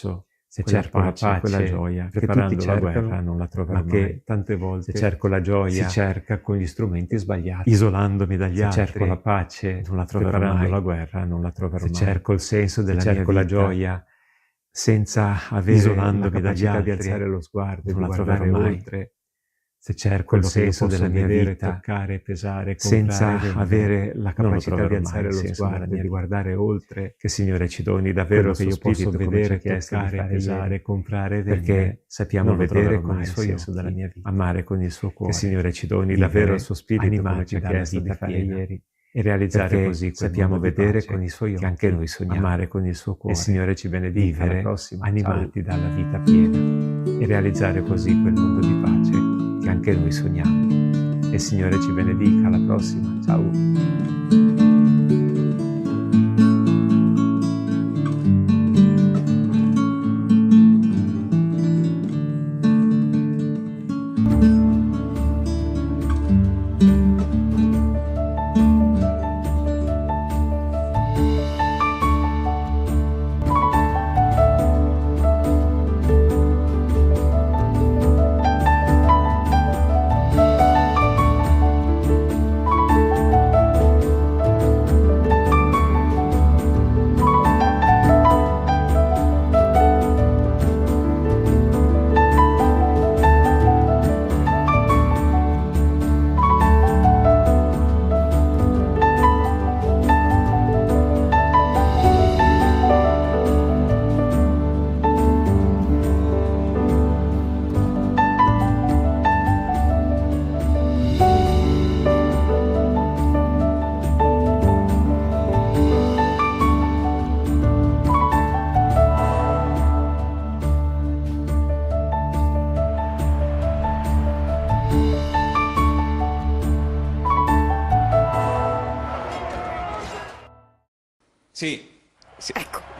successo. Se cerco la pace, quella gioia, preparando la guerra non la troverò mai. Che tante volte, se cerco la gioia, si cerca con gli strumenti sbagliati, isolandomi dagli altri. Se cerco la pace, non la troverò mai. La guerra non la troverò mai. Se cerco il senso della mia vita, la gioia, senza avere isolandomi dagli altri, di alzare lo sguardo, non la troverò mai. Oltre. Se cerco il senso della mia vita, toccare, pesare, senza avere la capacità di alzare lo sguardo, di guardare oltre, che Signore ci doni davvero che io posso vedere, toccare, pesare, comprare, perché sappiamo vedere con il suo senso della mia vita, amare con il suo cuore, che Signore ci doni davvero il suo spirito come ci ha chiesto di fare ieri, e realizzare così sappiamo vedere con i suoi occhi che anche noi sogniamo, amare con il suo cuore. Il Signore ci benedica, animati dalla vita piena, e realizzare così quel mondo di pace che anche noi sogniamo. E il Signore ci benedica, alla prossima, ciao!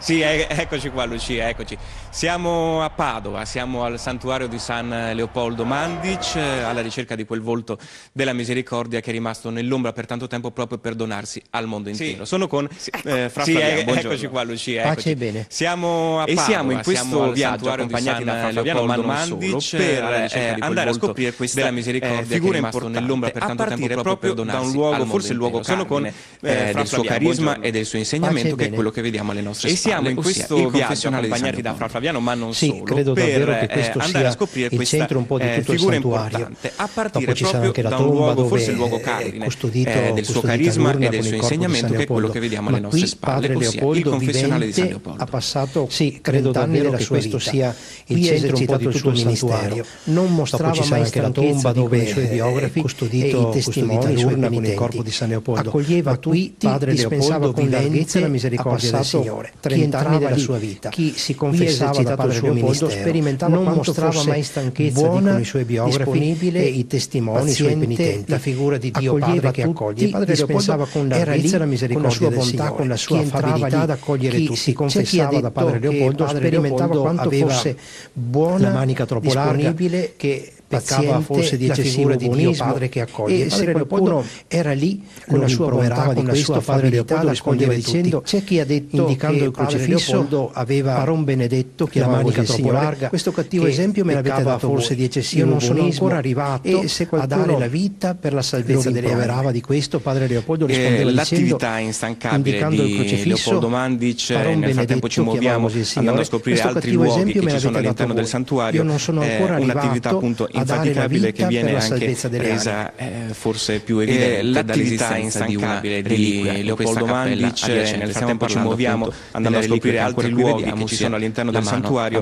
Sì, eccoci qua Lucia, eccoci. Siamo a Padova, siamo al santuario di San Leopoldo Mandic, alla ricerca di quel volto della misericordia che è rimasto nell'ombra per tanto tempo proprio per donarsi al mondo intero. Sono con Fra Flaviano, eccoci qua Lucia, eccoci. Pace e bene. Siamo a Padova, siamo in questo viaggio accompagnati da Fra Flaviano Mandic per andare a scoprire questa della misericordia figura che è rimasto nell'ombra per tanto tempo proprio per donarsi da un luogo, forse il luogo sono con del suo carisma e del suo insegnamento, che è quello che vediamo alle nostre spalle. Siamo in questo viaggio accompagnati da Fra Flaviano, ma non solo, credo davvero che questo andare a sia scoprire il centro un po' di tutto il santuario. A partire Dopo ci sarà anche la da un tomba luogo, dove forse il luogo cardine del suo carisma e del suo insegnamento, che è quello che vediamo alle nostre spalle, ossia il confessionale di San Leopoldo. Ha passato credo davvero che questo sia il centro un po' di tutto il ministero. Non mostrava mai anche la tomba dove i suoi biografi custodito i testimoni, i suoi penitenti. Il corpo di San Leopoldo. Accoglieva tutti, Padre Leopoldo con larghezza la misericordia del Signore. 30 anni della sua vita. Chi si confessava da Padre Leopoldo sperimentava non mostrava mai stanchezza con i suoi biografi e i testimoni, i suoi penitenti. La figura di Dio Padre che accoglie. Padre Leopoldo con larghezza la misericordia del Signore. Con la sua affabilità ad accogliere tutti. Chi si confessava da Padre Leopoldo sperimentava quanto fosse buona, la manica troppo disponibile, che peccava forse di eccessivo buonismo, Padre che accoglie. E se qualcuno era lì con la sua bontà, con la sua affabilità, rispondeva dicendo: c'è chi ha detto, indicando il crocifisso, aveva Paron Benedetto, che la manica troppo larga. Questo cattivo esempio me l'avete dato forse di eccessivo buonismo. Io non sono ancora arrivato a dare la vita per la salvezza delle anime. Di questo Padre Leopoldo rispondeva l'attività instancabile di Leopoldo Mandic. Nel frattempo ci muoviamo andando a scoprire altri luoghi che ci sono all'interno del santuario. Un'attività appunto infaticabile che viene anche resa forse più evidente l'attività instancabile di Leopoldo Mandic. Nel frattempo ci muoviamo andando a scoprire altri luoghi che ci sono all'interno del santuario,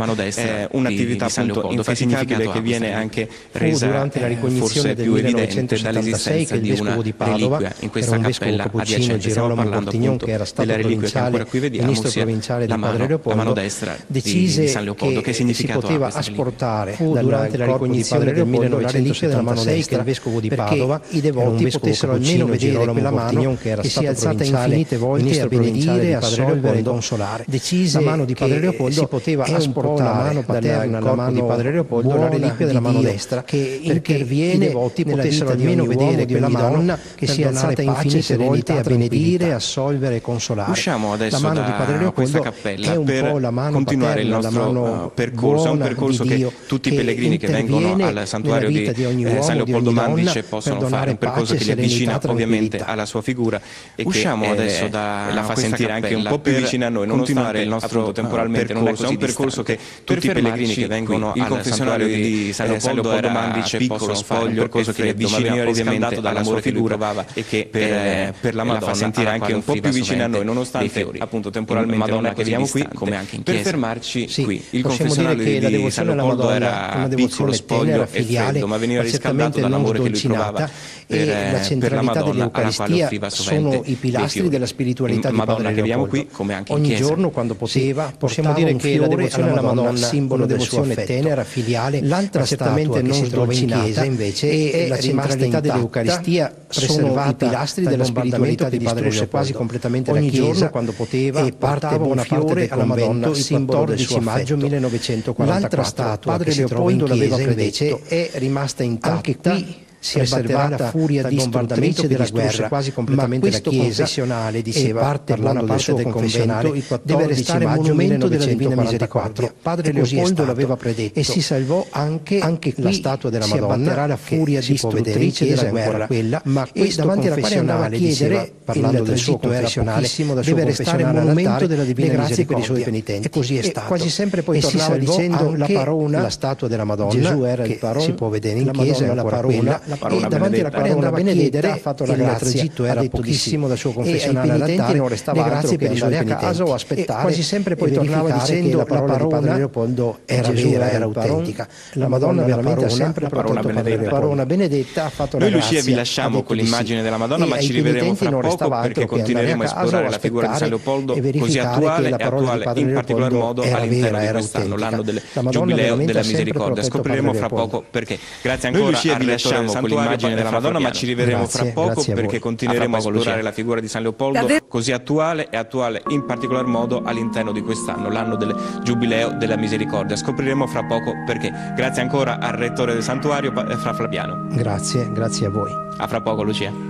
un'attività appunto infaticabile che viene anche resa forse più evidente dall'esistenza di una reliquia in questa cappella adiacente. Stiamo parlando appunto della reliquia che ancora qui vediamo, ossia la mano destra di San Leopoldo. Che significato ha questa asportare durante la ricognizione del 1976 che il vescovo di Padova, i devoti potessero almeno vedere quella mano che si è alzata infinite volte a benedire, a assolvere e consolare. Decise la mano di Padre Leopoldo si poteva asportare la mano paterna alla mano di Padre Leopoldo la reliquia della mano destra, che interviene, i devoti potessero almeno vedere quella Madonna che si è alzata infinite volte a benedire, assolvere e consolare. Usciamo adesso da questa cappella per continuare il nostro percorso. È un percorso che tutti i pellegrini che vengono al santuario di San Leopoldo Mandic possono fare, un percorso che li avvicina ovviamente alla sua figura e usciamo adesso la fa sentire anche un po' più vicina a noi, continuare il nostro temporalmente percorso. È un percorso che tutti i pellegrini che vengono al santuario di San Leopoldo Mandic possono fare, un percorso che li avvicina ovviamente alla sua figura e che per la Madonna fa sentire anche un po' più vicina a noi, nonostante appunto temporalmente non la vediamo qui, come anche in chiesa. Per fermarci qui, il confessionale di San Leopoldo era piccolo, spoglio e freddo, ma veniva riscaldato dall'amore che lui provava e la centralità dell'Eucaristia sono i pilastri della spiritualità di Padre Leopoldo. Qui, come anche ogni in chiesa. giorno quando poteva, possiamo dire che la devozione alla Madonna, simbolo del suo affetto, tenera, filiale. L'altra certamente non si trova in chiesa invece e la centralità dell'Eucaristia sono i pilastri della spiritualità di Padre Leopoldo, quasi completamente ogni giorno quando poteva, e portava una fiore alla Madonna, simbolo del suo maggio 1944. L'altra statua Padre Leopoldo l'aveva predetto è rimasta intatta. Anche qui si abbatterà la furia distruttrice della guerra, quasi completamente la Chiesa confessionale, diceva, parlando del suo confessionale, deve restare monumento della Divina Misericordia. Padre Leopoldo l'aveva predetto e si salvò anche qui la statua della Madonna, si abbatterà la furia distruttrice della guerra, quella, ma questo davanti alla quale andava a chiedere, parlando del suo confessionale, deve restare monumento della Divina Misericordia per i suoi penitenti. E così è stato. Quasi sempre poi tornava dicendo la parona, la statua della Madonna, Gesù era il parona, si può vedere in chiesa ancora quella, la parona e davanti alla quale andava a chiedere, ha fatto la grazia, tragitto era pochissimo dal suo confessionale all'altare, non restava altro che andare a casa o aspettare, quasi sempre poi tornava dicendo la parola di Padre Leopoldo era vera, era autentica. La Madonna veramente ha sempre protetto Padre Leopoldo. Parona benedetta, ha fatto la grazia. Noi, Lucia, vi lasciamo con l'immagine della Madonna, ma ci rivedremo fra poco perché continueremo a esplorare la figura di San Leopoldo, così attuale e attuale in particolar modo all'interno di quest'anno, l'anno del Giubileo della Misericordia. Scopriremo fra poco perché. Grazie ancora al rettore del santuario della Madonna, ma ci rivedremo fra poco perché continueremo a esplorare la figura di San Leopoldo, così attuale e attuale in particolar modo all'interno di quest'anno, l'anno del Giubileo della Misericordia. Scopriremo fra poco perché. Grazie ancora al rettore del santuario, Fra Flaviano. Grazie a voi. A fra poco, Lucia.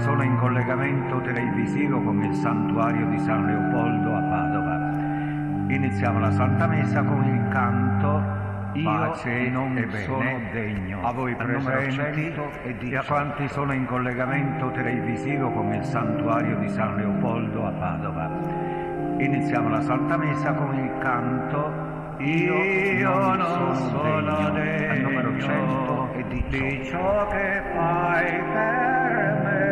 Sono in collegamento televisivo con il santuario di San Leopoldo a Padova. Iniziamo la Santa Messa con il canto Pace non e sono degno. A voi presenti e a quanti sono in collegamento televisivo con il santuario di San Leopoldo a Padova. Iniziamo la Santa Messa con il canto Io non sono degno, al numero 118. Di ciò che fai per me,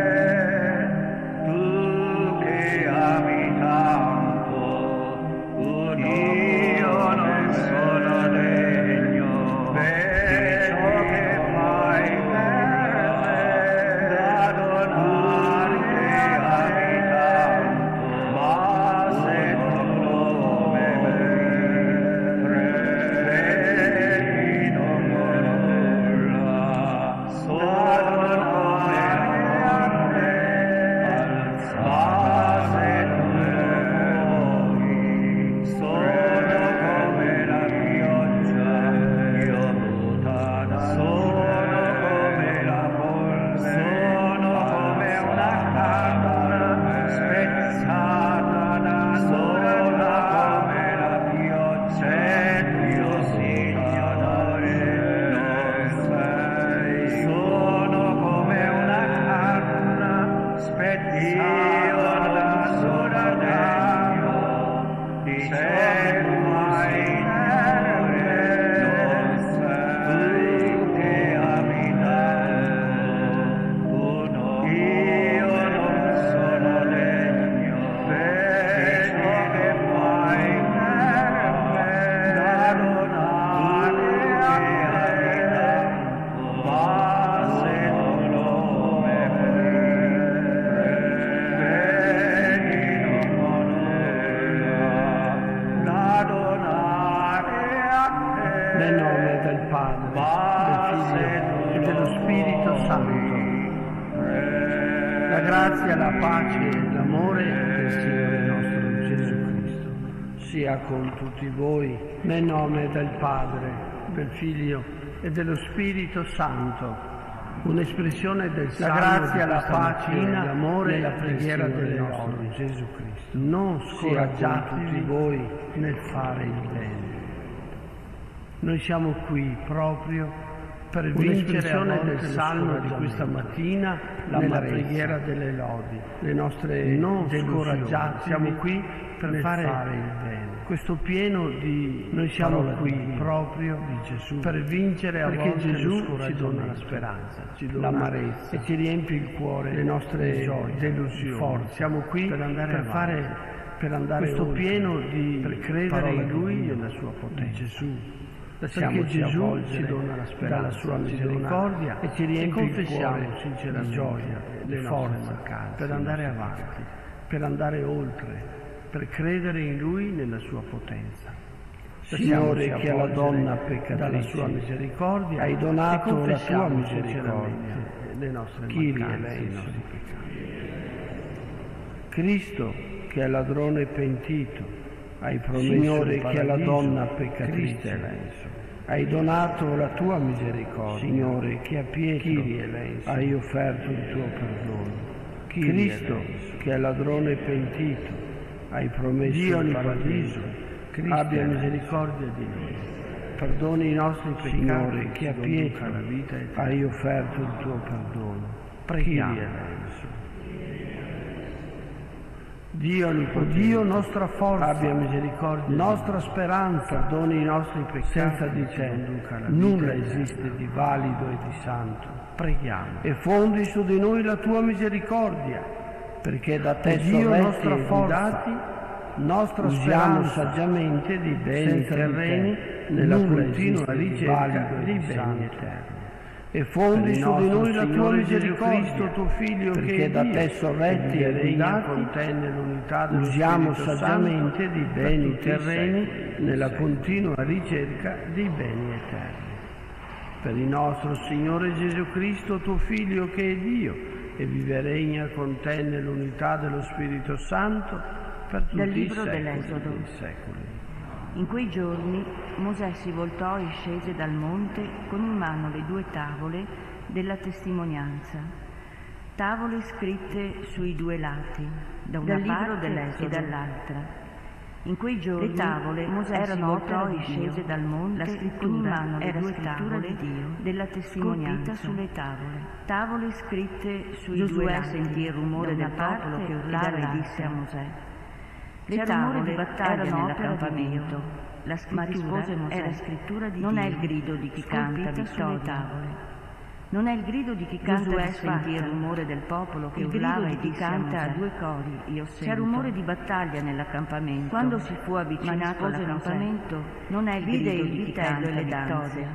tu che ami tanto, io non sono degno di ciò che fai per me, da donare che ami tanto, ma se tu non mi prendi non nulla, sono con tutti voi, nel nome del Padre, del Figlio e dello Spirito Santo. Un'espressione del Salmo, la grazia, la pace e l'amore, la preghiera del nostro Gesù Cristo. Non scoraggiatevi voi nel fare il bene. Noi siamo qui proprio per vincere del salmo di questa mattina, nella preghiera delle lodi, le nostre non scoraggiate. Siamo qui per fare il bene. Questo pieno di noi siamo qui proprio di Gesù per vincere a volte Gesù ci dona la speranza, ci dona l'amarezza e ci riempie il cuore, le nostre gioie, delusioni, forze. Siamo qui per andare questo oltre, pieno di per credere in Lui e nella sua potenza. Gesù. Perché Gesù ci dona la speranza, la sua misericordia e ci riempie il cuore di gioia, di forza per andare avanti, per andare oltre, per credere in Lui nella sua potenza. Signore, che alla donna peccatrice dalla sua misericordia hai donato la tua misericordia, le nostre mancanze, i nostri peccati. Cristo, che è ladrone pentito, hai promesso, Signore, che alla donna peccatrice hai donato la tua misericordia. Signore, che a Pietro hai offerto il tuo perdono. Cristo, che è ladrone pentito, hai promesso il paradiso. Abbia misericordia di noi. Perdoni i nostri peccati. Signore, che a Pietro hai offerto il tuo perdono. Preghiamo. Dio nostra forza, abbia misericordia, nostra speranza, perdoni i nostri peccati, senza di te nulla esiste di valido e di santo. Preghiamo. E fondi su di noi la tua misericordia, perché da te Dio nostra forza, nostra speranza, saggiamente di beni terreni nella continua ricerca dei beni eterni. E fondi su di noi la tua misericordia, tuo Figlio, perché da te sorretti e guidati usiamo saggiamente di beni terreni nella continua ricerca dei beni eterni. Per il nostro Signore Gesù Cristo, tuo Figlio, che è Dio, e vive e regna con te nell'unità dello Spirito Santo per tutti i secoli dei secoli. In quei giorni Mosè si voltò e scese dal monte con in mano le 2 tavole della testimonianza, tavole scritte sui 2 lati, da una parte e dall'altra. In quei giorni le tavole Mosè si voltò e scese dal monte, la scrittura in mano le 2 tavole di Dio della testimonianza sulle tavole scritte sui 2 lati. Sentì il rumore del popolo che urlava e disse a Mosè: le tavole di battaglia nell'accampamento, ma rispose Mosè, è la scrittura di Dio, non è il grido di chi canta vittoria. Non è il grido di chi canta sentì il rumore del popolo che urlava e disse a Mosè, a 2 cori io sento. C'è rumore di battaglia nell'accampamento. Quando si fu avvicinato all'accampamento, non è il grido di chi canta vittoria.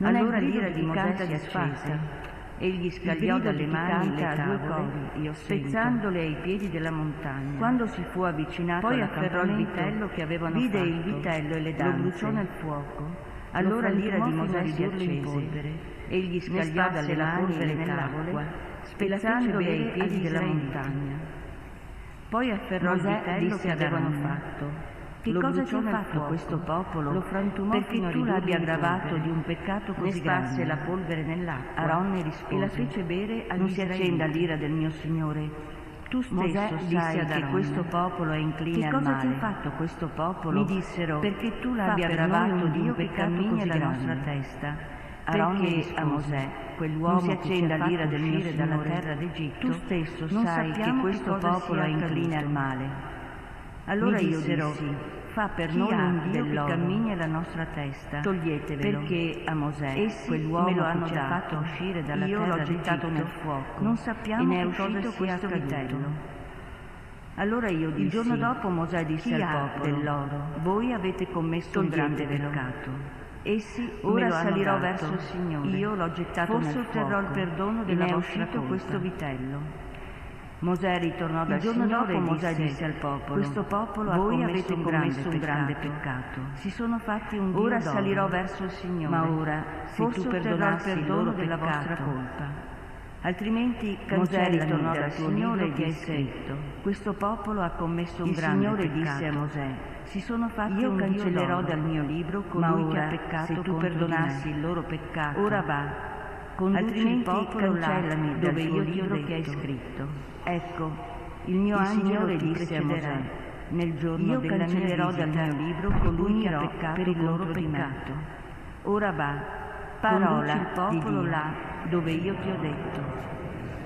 Allora l'ira di Mosè si accese. Egli scagliò dalle mani le tavole, spezzandole ai piedi della montagna. Quando si fu avvicinato poi afferrò il vitello che avevano vide fatto, il vitello e le danze, lo bruciò nel fuoco. Allora l'ira di Mosè si accese. Egli scagliò dalle mani le tavole, spezzandole ai piedi della montagna. Poi afferrò il vitello che avevano fatto. Che cosa ti ha fatto questo popolo? Lo frantumò perché tu l'abbia aggravato di un peccato così grande. Ne sparse la polvere nell'acqua. Aronne rispose, e la fece bere agli israeliti. Non si accenda l'ira del mio Signore. Tu stesso sai che questo popolo è incline al male. Che cosa ti ha fatto questo popolo? Mi dissero, perché tu l'abbia aggravato di un peccato così grande. La nostra testa. Perché a Mosè, quell'uomo si accenda l'ira del mio Signore dalla terra d'Egitto, tu stesso sai che questo popolo è incline al male. Allora io dissi, fa per noi un Dio che cammini alla nostra testa, toglietevelo, perché a Mosè, essi quell'uomo me lo hanno fatto uscire dalla terra, io l'ho gettato nel fuoco, non sappiamo che cosa sia accaduto. Allora io dissi, il giorno dopo Mosè disse al popolo, dell'oro, voi avete commesso un grande peccato. Essi ora salirò verso il Signore, io l'ho gettato nel fuoco, forse otterrò il perdono della vostra colpa. Questo vitello. Mosè ritornò dal Signore. Il giorno dopo Mosè disse al popolo, questo popolo voi avete commesso un grande peccato. Si sono fatti un Dio ora d'oro. Salirò verso il Signore, ma ora se tu perdonassi il perdono della vostra colpa. Altrimenti Mosè ritornò dal Signore e disse, questo popolo ha commesso un grande peccato. Il Signore disse a Mosè, si sono fatti io cancellerò dal mio libro colui che ha peccato se tu perdonassi il loro peccato. Ora va. Conduci il popolo cancellami dove io ti ho detto. Che hai scritto. Ecco, il mio angelo disse a Mosè, nel giorno della cancellerò dal mio libro colui che ha peccato per il loro peccato. Ora va, Parola il popolo là dove io ti ho detto.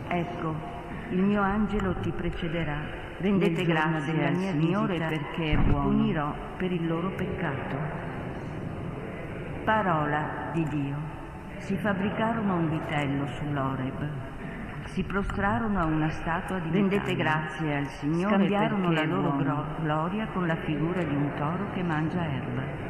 Ecco, il mio angelo ti precederà. Rendete grazie al Signore perché è buono. Punirò per il loro peccato. Parola di Dio. Si fabbricarono un vitello sull'Oreb. Si prostrarono a una statua di metallo. Rendete grazie al Signore. Scambiarono la loro gloria con la figura di un toro che mangia erba.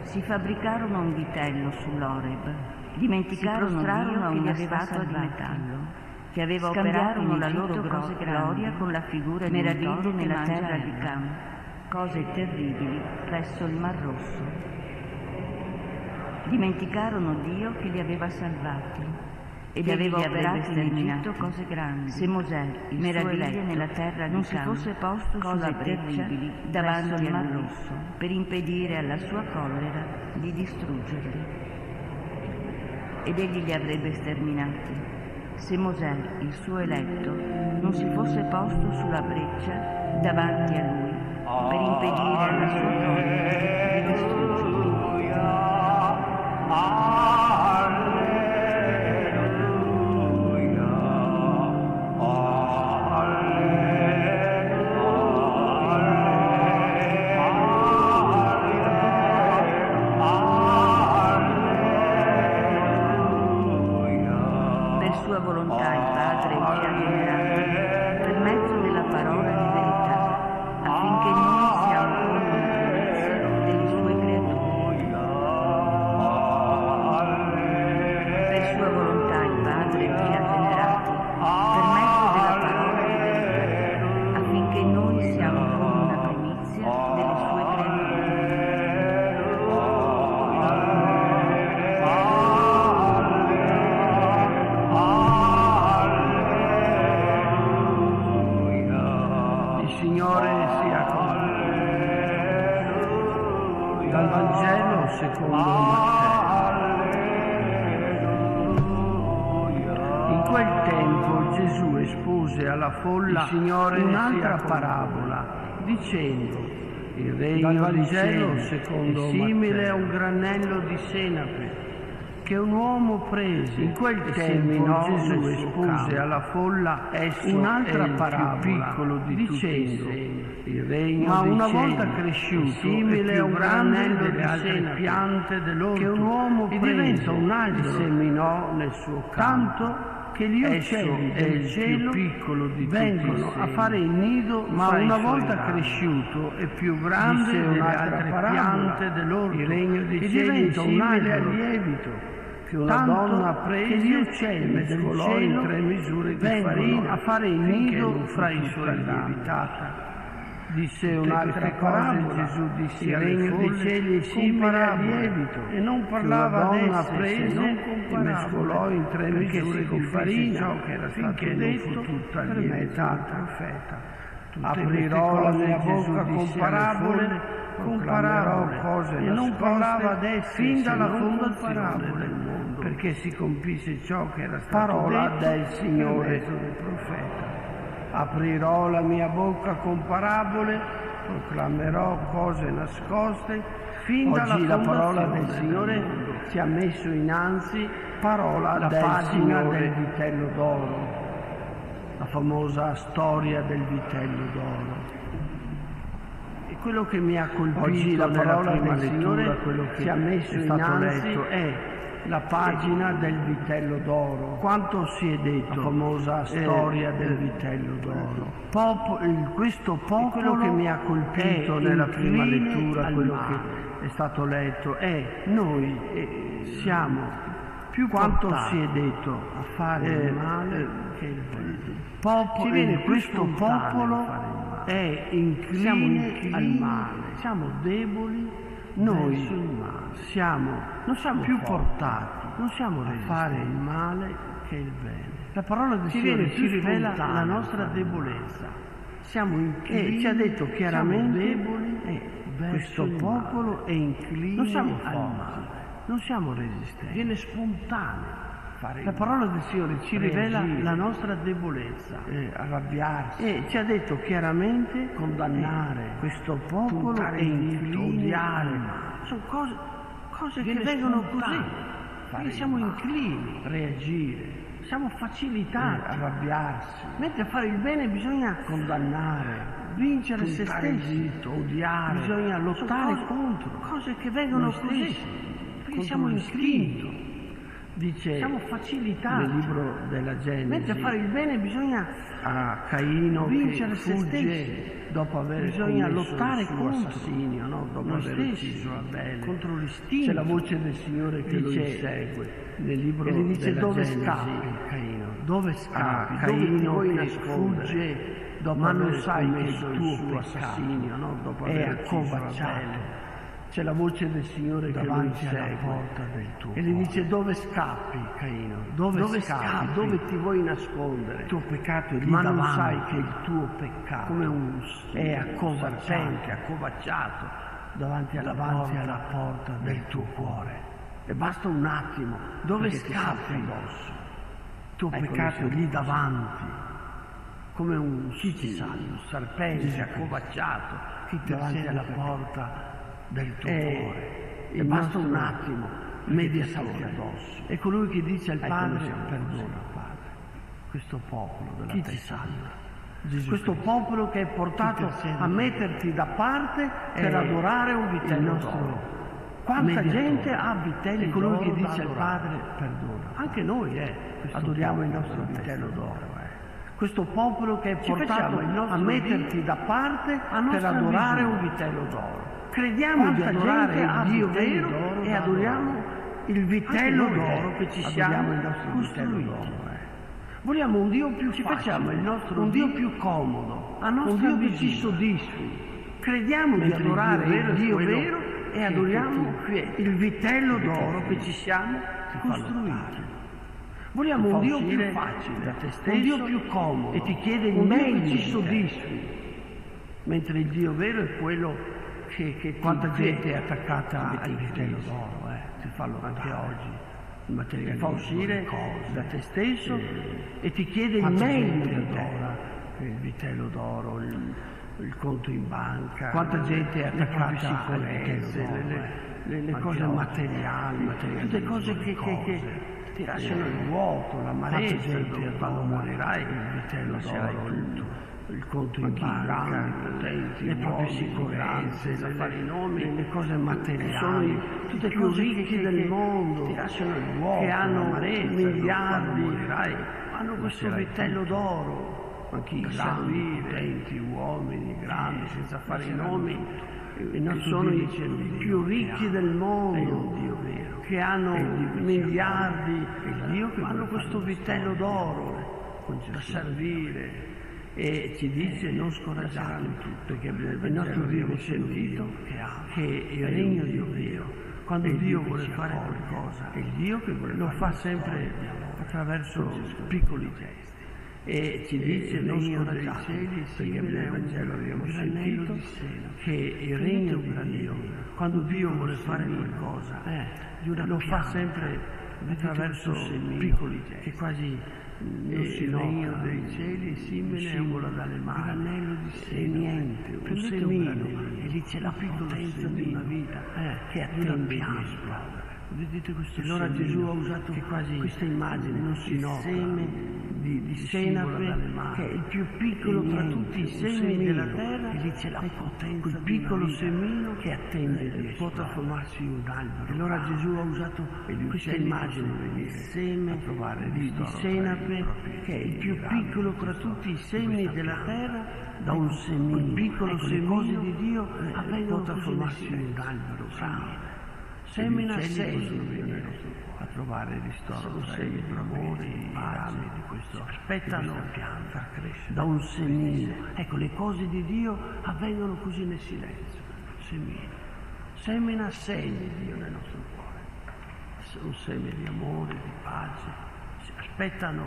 Si fabbricarono un vitello sull'Oreb. Dimenticarono Dio a una statua di metallo che aveva operato la loro gloria con la figura di un toro nella terra di Cam, cose terribili presso il Mar Rosso. Dimenticarono Dio che li aveva salvati ed aveva operato in Egitto cose grandi. Se Mosè, il meraviglie nella terra di Cam, non si fosse posto cose terribili davanti al Mar Rosso per impedire alla sua collera di distruggerli. Ed egli li avrebbe sterminati. Se Mosè, il suo eletto, non si fosse posto sulla breccia davanti a lui per impedire alla sua collera di distruggerli. Volontà il Padre ci ha generati per mezzo della parola di verità, affinché noi siamo come una primizia delle sue creature. Per sua volontà il Padre ci ha generati per mezzo della parola di verità, affinché noi siamo come una primizia delle sue creature. Signore sia con te. Dal Vangelo secondo Matteo. In quel tempo Gesù espose alla folla un'altra parabola, dicendo: il regno di cielo è simile a un granello di senape che un uomo prese. In quel tempo Gesù espose alla folla un'altra parabola, più piccolo di dicendo: il regno ma una volta cresciuto simile a un granello delle altre piante dell'orto, che un uomo prese, diventa un albero, seminò nel suo campo, tanto che gli uccelli del cielo piccolo di vengono a fare il nido, ma una volta cresciuto e più grande delle altre piante dell'orto, il regno di cielo diventa un albero lievito che una donna prese, che gli uccelli mescolò in 3 misure di farina a fare il nido fra i suoi lievitata. Disse un'altra parabola, Gesù disse: il regno dei cieli è simile al lievito, e non parlava donna prese e mescolò in 3 misure di farina, ciò che era stato detto tutta lievitata. Aprirò la mia bocca con parabole, proclamerò cose e non parlava adesso fin dalla fondazione del mondo, perché si compisse ciò che era stato parola detto del Signore del profeta. Aprirò la mia bocca con parabole, proclamerò cose nascoste fin dalla fondazione. Oggi la parola del Signore ci ha messo innanzi parola la del pagina Signore del vitello d'oro, la famosa storia del vitello d'oro. E quello che mi ha colpito oggi la parola del Signore quello che ci ha messo innanzi è la pagina del vitello d'oro. Quanto si è detto, la famosa storia del vitello d'oro. Questo popolo, quello che mi ha colpito nella prima lettura, quello che è stato letto, è noi siamo più quanto si è detto a fare il male che il bene. Questo popolo è incline al male, siamo deboli. Noi non siamo più portati, non siamo a fare il male che il bene. La parola del Signore ci rivela la nostra debolezza. Siamo inclini, ci ha detto chiaramente, deboli, questo popolo è incline al male, non siamo resistenti, viene spontaneo. La parola del Signore ci rivela la nostra debolezza, arrabbiarsi, e ci ha detto chiaramente condannare questo popolo e incline, odiare. Sono cose cose che vengono così, perché siamo inclini a reagire, siamo facilitati a arrabbiarsi, mentre a fare il bene bisogna condannare, vincere se stessi, odiare, bisogna lottare contro cose che vengono così, perché siamo inclini. Dice, siamo facilitati nel libro della Genesi, mentre a fare il bene bisogna a Caino vincere se stessi, dopo aver bisogna lottare contro l'assassinio, no? Dopo aver ucciso Abele, contro l'istinto. C'è la voce del Signore che lo insegue nel libro e gli dice dove Genesi, scappi Caino, dove scappi, Caino che fugge dopo ma non sai che il tuo assassinio, no? Dopo aver accovacciato. C'è la voce del Signore che lo insegue porta del tuo e gli dice dove scappi Caino, dove scappi, dove ti vuoi nascondere, il tuo peccato è lì ma davanti, non sai che il tuo peccato come è accovacciato davanti alla porta del tuo cuore e basta un attimo, dove scappi addosso, il tuo peccato è lì davanti come un serpente accovacciato davanti alla porta del tuo cuore e basta un attimo, mediatore addosso. È colui che dice al Padre perdona Padre questo popolo della terra, questo popolo che è portato a metterti da parte per adorare un vitello d'oro. Quanta gente ha vitelli d'oro, colui che dice al Padre perdona. Anche noi adoriamo il nostro vitello d'oro. Questo popolo che è portato a metterti da parte per adorare un vitello d'oro. Crediamo di adorare il Dio vero e adoriamo il vitello d'oro che ci siamo costruiti. Vogliamo un Dio più facile, un Dio più comodo, un Dio che ci soddisfi. Crediamo di adorare il Dio vero e adoriamo il vitello d'oro che ci siamo costruiti. Vogliamo un Dio più facile, un Dio più comodo, e ti chiede il meglio che ci soddisfi. Mentre il Dio vero è quello che quanta gente è attaccata al vitello d'oro, ti fallo anche oggi, il materiale fa uscire da te stesso e ti chiede il meglio di te, il vitello d'oro, il conto in banca, quanta gente è attaccata al vitello d'oro, le cose materiali, tutte cose che ti lasciano il vuoto, l'amarezza, quando morirai il vitello d'oro, il conto in banca, le proprie sicurezze, i nomi, le cose materiali, sono tutte le cose ricche del mondo, ti lasciano il vuoto, che hanno miliardi, hanno questo vitello d'oro, anche i grandi, potenti uomini, grandi, senza fare i nomi, sono i più ricchi del mondo, che hanno miliardi, hanno questo vitello d'oro da servire. E ci dice non scoraggiarli perché il nostro Dio è sentito che il regno di Dio, quando Dio vuole fare qualcosa, è Dio che lo fa sempre attraverso piccoli gesti. E ci dice non scoraggiarli perché nel Vangelo abbiamo sentito che il regno di Dio, quando Dio vuole fare qualcosa, lo fa sempre attraverso piccoli gesti, che quasi non si nota dei cieli simile a un dalle mani, granello di seme, niente, un semino, e lì c'è la potenza di una vita che attende di esplodere. Vedete questo allora semino, Gesù ha usato che quasi questa immagine, non si nota, seme di senape, che è il più piccolo tra tutti i semi della terra, e lì c'è la potenza quel piccolo semino che attende di può trasformarsi in un albero. E allora Gesù ha usato questa immagine del seme di senape, che è il più piccolo tra tutti i semi della terra, da un semino. Il piccolo semino di Dio può trasformarsi in un albero. Semina semi a trovare ristoro, semi di amore, di pace, di questo aspettano far crescere da un semino. Ecco, le cose di Dio avvengono così nel silenzio. Semina semi Dio nel nostro cuore, un seme di amore, di pace. Aspettano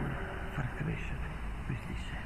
far crescere questi semi.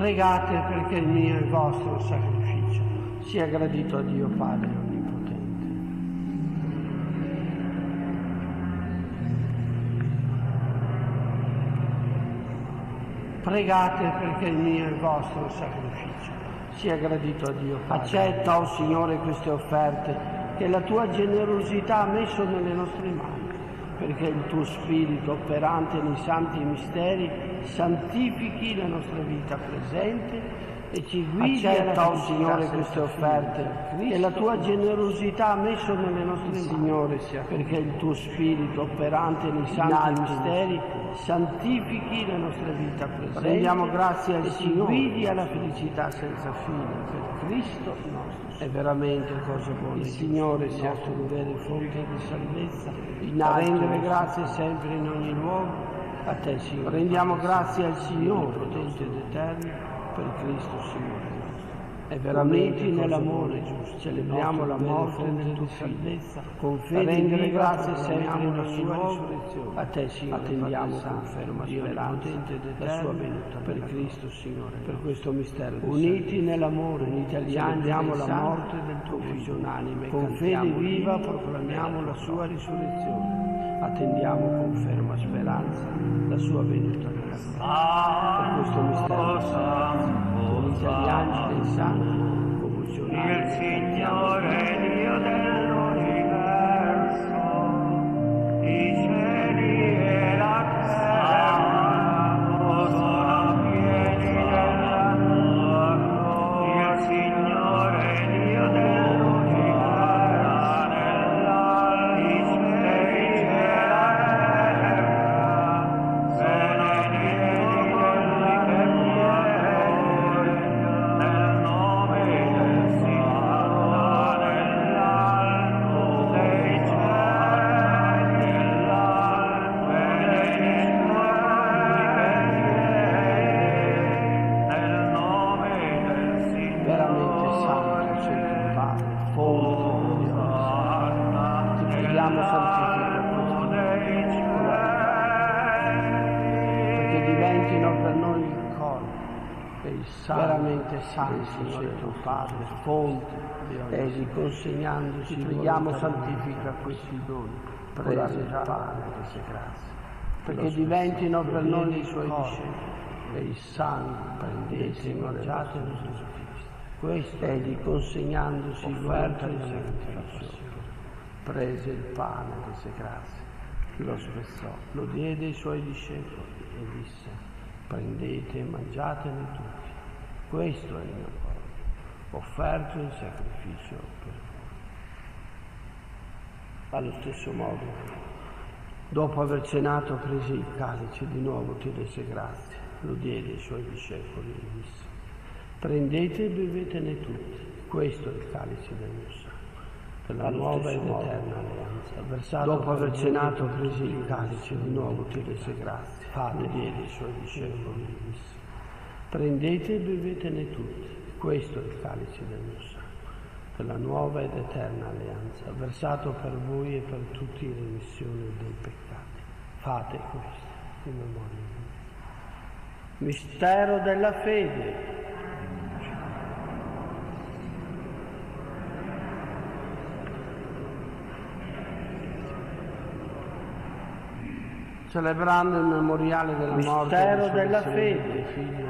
Pregate perché il mio e il vostro sacrificio sia gradito a Dio Padre Onnipotente. Pregate perché il mio e il vostro sacrificio sia gradito a Dio Padre. Accetta, o Signore, queste offerte che la tua generosità ha messo nelle nostre mani, perché il tuo Spirito, operante nei santi misteri, santifichi la nostra vita presente e ci guidi. Accetta, o Signore, queste offerte che la tua generosità ha messo nelle nostre mani, Signore, perché il tuo Spirito, operante nei santi misteri, santifichi la nostra vita presente. Rendiamo grazie al Signore, ci guidi alla felicità senza fine per Cristo nostro. È veramente cosa buona. Il Signore sia nostro dovere, fonte di salvezza, a rendere grazie sempre in ogni luogo a te, Signore. Rendiamo grazie al Signore, potente ed eterno, per Cristo, Signore nostro. È veramente nell'amore giusto. Celebriamo la morte nella tua salvezza, con fede rendere grazie sempre in ogni luogo a te, Signore. Attendiamo con ferma speranza la sua venuta per Cristo, Signore. Per questo mistero uniti nell'amore, in italiano celebriamo la morte del tuo Figlio unanime, con fede viva proclamiamo la sua risurrezione. Attendiamo con ferma speranza la sua venuta nella gloria. Per questo mistero con gli angeli del sangue, convulsionati, il Signore Dio dell'universo, i cieli e la terra sono pieni della tua gloria. Il Signore Dio dell'universo, i cieli e la terra, benedetto colui che viene nel nome del Signore, nell'alto dei cieli e l'alto, benedetto colui che viene nel nome del Signore. Veramente santo sei tu, Padre, fonte di ogni. Ti preghiamo, santifica questi perché diventino per noi il corpo e il sangue. Veramente santo sei tu, Padre, fonte di ogni. E riconsegnandoci, ti preghiamo, santifica questi doni, presi il pane e queste grazie, perché diventino per noi i suoi discepoli e il sangue. Prendete e mangiate il Gesù Cristo. Questo è riconsegnandosi offerta di sacrificio. Prese il pane e queste grazie, lo spezzò, lo diede ai suoi discepoli e disse: prendete e mangiatene tutti, questo è il mio corpo, offerto in sacrificio per voi. Allo stesso modo, dopo aver cenato, prese il calice, di nuovo ti rese grazie, lo diede ai suoi discepoli e disse: prendete e bevetene tutti, questo è il calice del mio sangue, per la nuova ed eterna alleanza. Dopo aver cenato, prese il calice, di nuovo ti rese grazie, lo diede ai suoi discepoli e disse: prendete e bevetene tutti, questo è il calice del mio sangue, per la nuova ed eterna alleanza, versato per voi e per tutti in remissione dei peccati. Fate questo in memoria di me. Mistero della fede. Celebrando il memoriale della morte della fede, Figlio,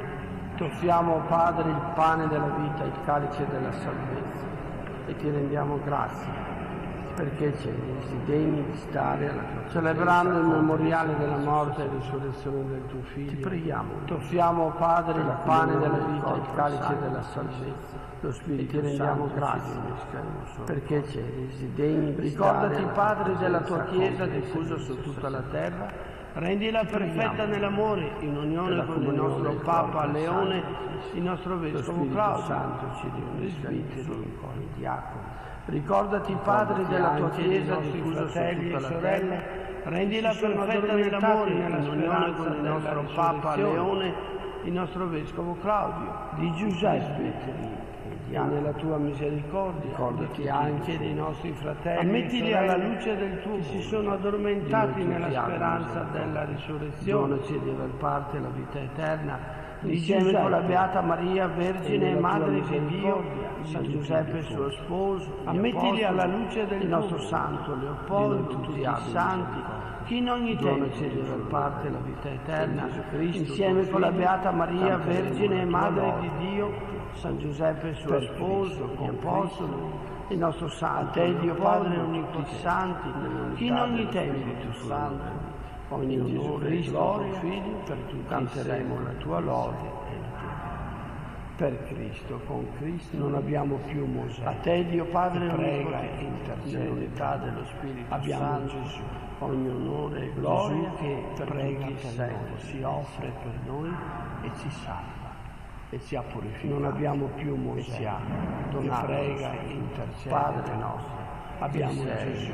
ti offriamo, Padre, il pane della vita, il calice della salvezza, e ti rendiamo grazie perché ci resi degni di stare alla tua presenza. Celebrando il memoriale della morte e risurrezione del tuo Figlio, ti preghiamo, ti offriamo, Padre, il pane della vita, il calice della salvezza, lo Spirito, e ti rendiamo grazie perché ci resi degni di stare. Ricordati, Padre, della tua Chiesa diffusa su tutta la terra. Rendila perfetta nell'amore, in unione con il nostro Papa Leone, il nostro Vescovo Claudio, Santo, presbiteri, i diaconi. Ricordati, Padre, della tua Chiesa diffusa su tutta la terra. Rendila perfetta nell'amore, in unione con il nostro Papa Leone, il nostro Vescovo Claudio, di Giuseppe, e nella tua misericordia ricordati anche dei nostri fratelli, ammettili alla luce del tuo, che si sono addormentati nella speranza della risurrezione, donaci di aver parte la vita eterna, insieme con la Beata Maria, Vergine e Madre di Dio, San Giuseppe suo sposo, ammettili alla luce del nostro Santo Leopoldo, tutti i santi, che in ogni tempo cede per parte la vita eterna, insieme con la Beata Maria, Vergine e Madre di Dio, San Giuseppe suo sposo, gli apostoli, il nostro Santo, te Dio Padre Onnipotensanti, che in ogni tempo tu santo, ogni onore e gloria, Figlio, per tutti canteremo la tua lode. Per Cristo, con Cristo, non abbiamo più Mosè. A te Dio Padre prega e intercede nell'unità dello Spirito abbiamo Santo. Gesù, ogni onore e gloria, Gesù che prega sempre, si offre per noi e ci salva e ci ha purificato. Non abbiamo più Mosè, che prega e intercede, Padre nostro, abbiamo Gesù.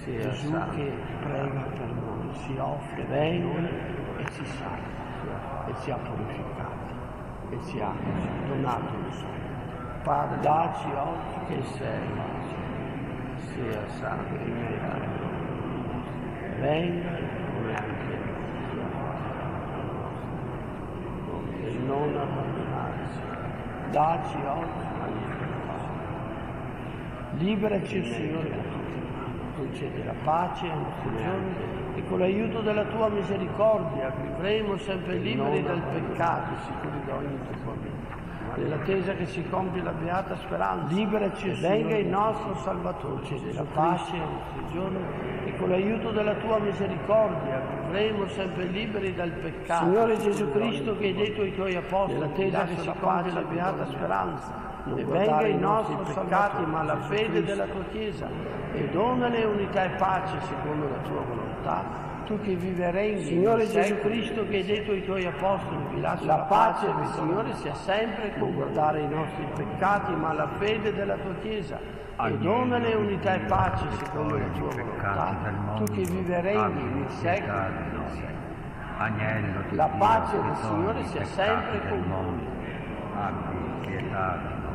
Gesù che prega per noi, si offre, venga e ci salva e ci ha purificato e ci ha donato il suo. Padre, dacci oggi che sei sia santificato, venga come anche e non abbandonarci. Dacci oggi liberaci, Signore, da tutti, concedi la pace ai nostri giorni e con l'aiuto della tua misericordia vivremo sempre liberi dal peccato, sicuri da ogni turbamento. Nell'attesa che si compie la beata speranza, liberaci e venga il nostro Salvatore, concedi la pace ai nostri giorni e con l'aiuto della tua misericordia vivremo sempre liberi dal peccato. Signore Gesù Cristo, che hai detto ai tuoi apostoli, nell'attesa che si compie la beata speranza, e venga i nostri peccati, ma la fede della tua Chiesa, e donale unità e pace secondo la tua volontà, tu che viverai, Signore Gesù Cristo, che hai detto ai tuoi apostoli, vi lascio la pace del Signore sia sempre con guardare i nostri peccati, ma la fede della tua Chiesa, e donale unità e pace secondo la tua volontà, tu che viverai nei secoli dei secoli. La pace del Signore sia sempre con voi. Abbi pietà di noi.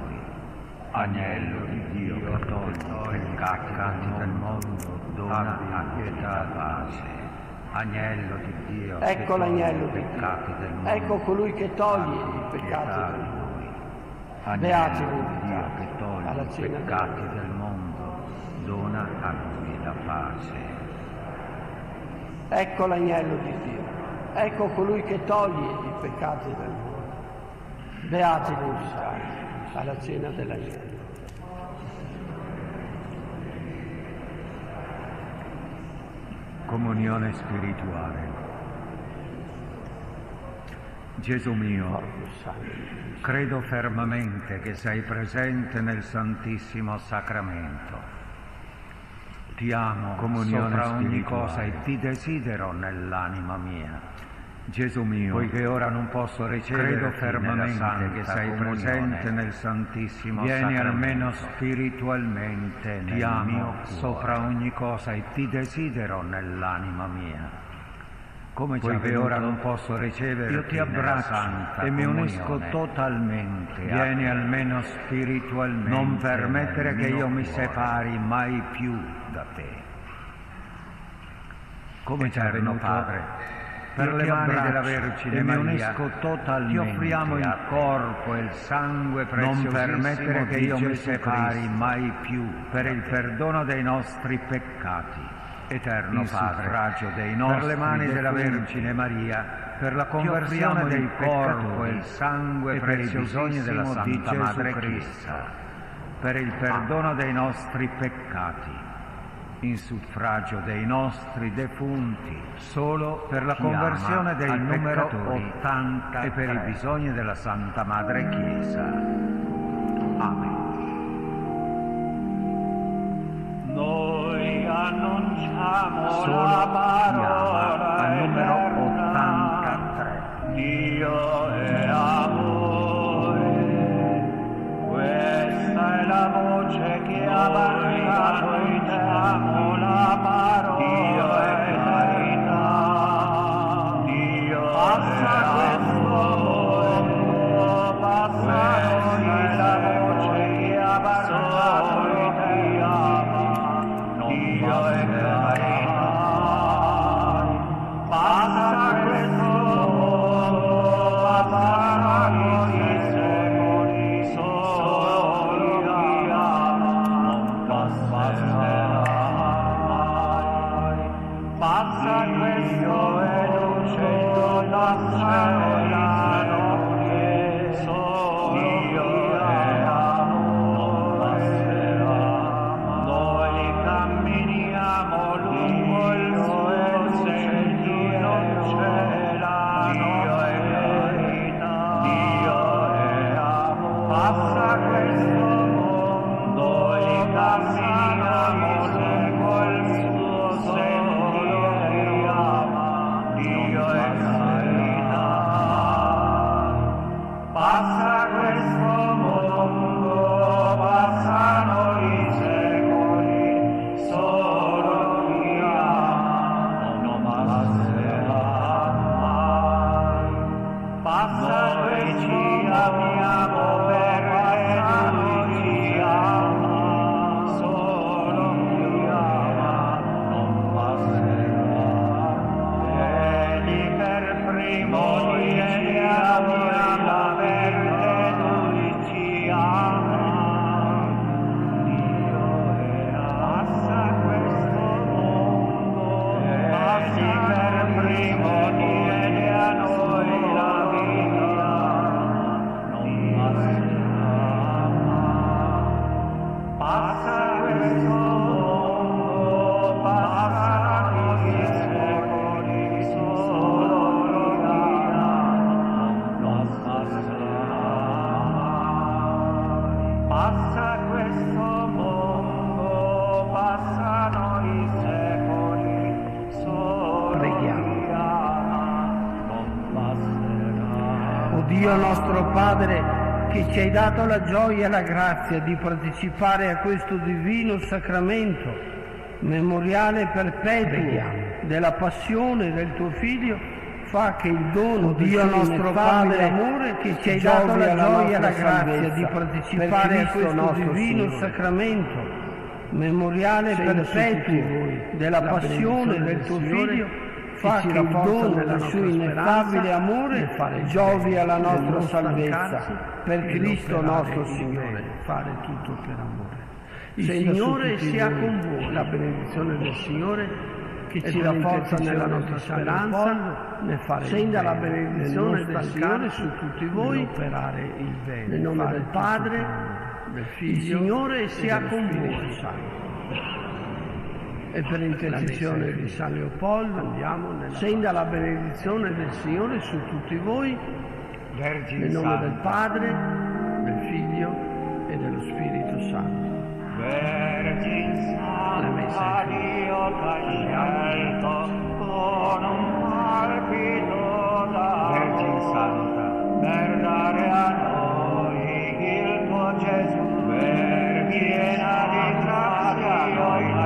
Agnello di Dio che toglie i peccati del mondo, dona a pietà pace. Agnello di Dio che toglie i peccati del mondo, ecco colui che toglie i peccati del mondo. Agnello di Dio che toglie i peccati del mondo, dona a noi la pace. Ecco l'agnello di Dio, ecco colui che toglie i peccati del mondo. Beati voi santi, alla cena dell'agnello. Comunione spirituale. Gesù mio, credo fermamente che sei presente nel Santissimo Sacramento. Ti amo sopra ogni cosa e ti desidero nell'anima mia. Gesù mio, poiché ora non posso ricevere, credo fermamente che sei presente nel Santissimo Sacramento. Vieni almeno spiritualmente nel ti amo mio cuore. Sopra ogni cosa e ti desidero nell'anima mia. Come poiché ora non posso ricevere, io ti abbraccio e mi unisco totalmente. Vieni almeno spiritualmente. Non permettere che io mi separi mai più da te. Come Eterno Padre, per le mani della Vergine Maria, mi unisco totalmente. Ti offriamo il corpo e il sangue preziosissimo. Non permettere che io mi separi mai più, per il perdono dei nostri peccati. Eterno Padre, suffragio dei nostri per le mani della Vergine Maria, per la conversione del corpo e il sangue per i bisogni della Santa Madre Chiesa, per il perdono dei nostri peccati, in suffragio dei nostri defunti, solo per la conversione del numero 80 e per i bisogni della Santa Madre Chiesa. Amen. Noi annunciamo solo la parola al numero 83. Dio è amore. Questa è la voce che ha lanciato in cielo la parola. Dio è carità. Dio passa questo mondo, passa questa è la voce che ha lanciato in cielo. Dio è carità. Passa questo mondo, Dio nostro Padre, che ci hai dato la gioia e la grazia di partecipare a questo divino sacramento, memoriale perpetuo della passione del tuo Figlio, fa che il dono di Dio nostro Padre amore, che ci hai dato la gioia e la grazia di partecipare a questo divino sacramento, memoriale perpetuo della passione del tuo Figlio, fa che il dono del suo ineffabile amore giovi alla nostra salvezza, per Cristo nostro Signore. Fare tutto per amore. Il Signore sia con voi. La benedizione del Signore che ci rafforza nella nostra speranza, scenda la benedizione del Signore su tutti voi, nel nome del Padre, del Figlio, il Signore sia con voi. E per intercessione di San Leopoldo scenda la benedizione del Signore su tutti voi, nel nome del Padre, del Figlio e dello Spirito Santo. Vergine Santa, Dio t'ha scelto con un palpito d'amore. Vergine Santa, per dare a noi il tuo Gesù. Vergine di grazia, io in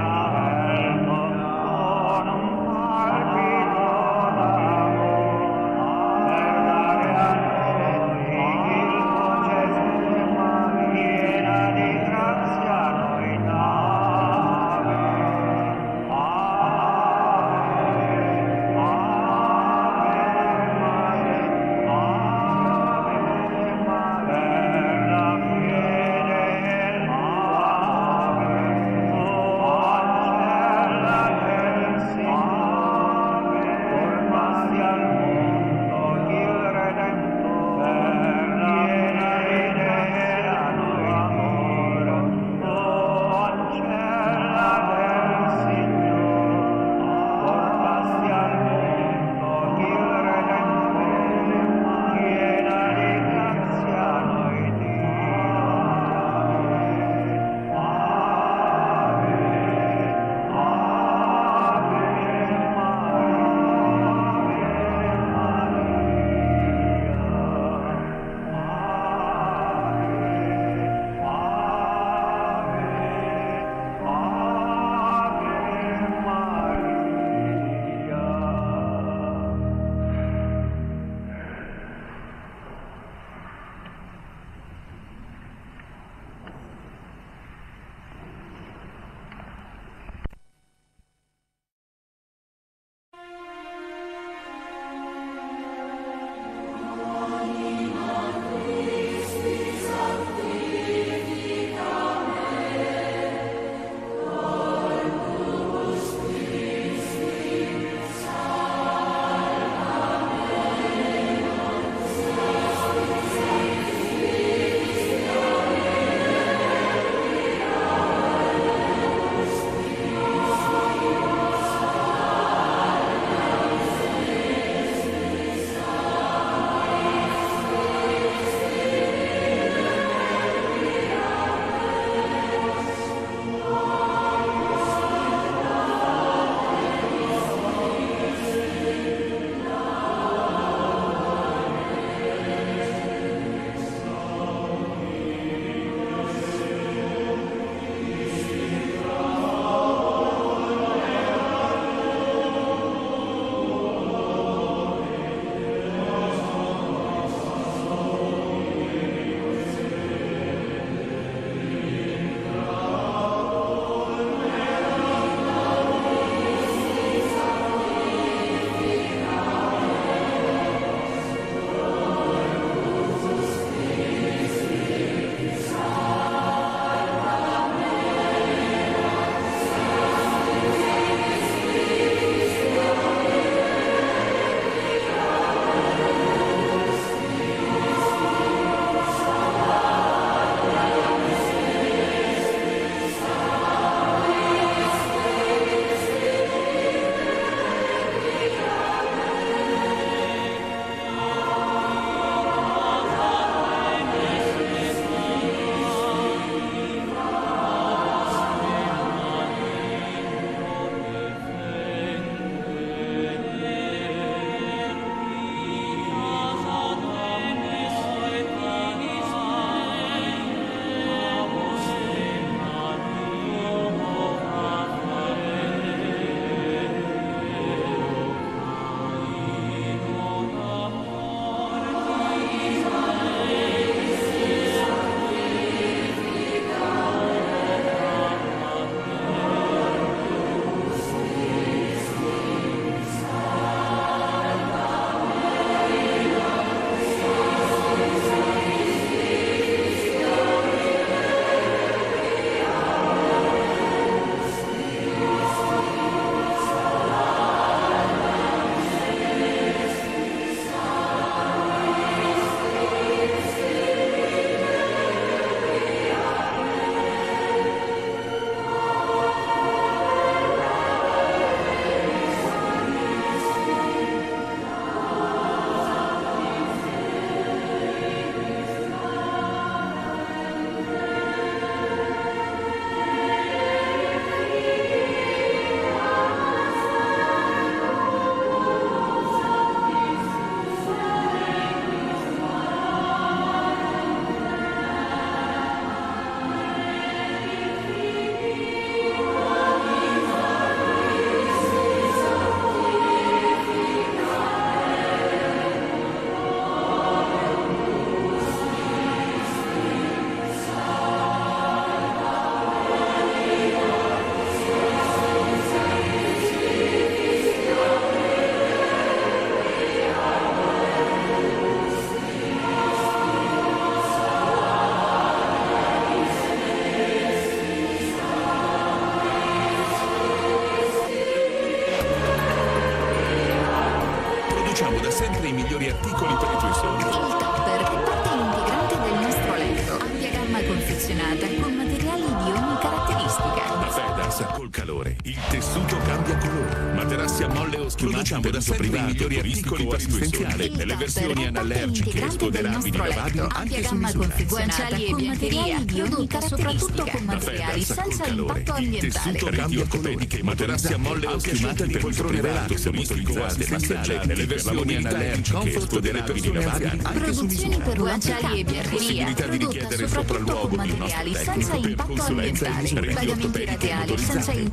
calore, il tessuto cambia colore. Materassi a molle o schiumati per uso privato, migliori articoli assistenziali, nelle versioni anallergiche e spoderabili lavabili, anche su misura. Guanciali e biancheria, prodotta soprattutto con materiali senza impatto ambientale. Il tessuto cambia colore. Materassi a molle o schiumati per uso privato, motorizzate, massaggiate, nelle versioni anallergiche e spoderabili lavabili, anche su misura. Per guanciali e biancheria, prodotta soprattutto con materiali senza impatto ambientale. Pagamenti rateali senza interessi,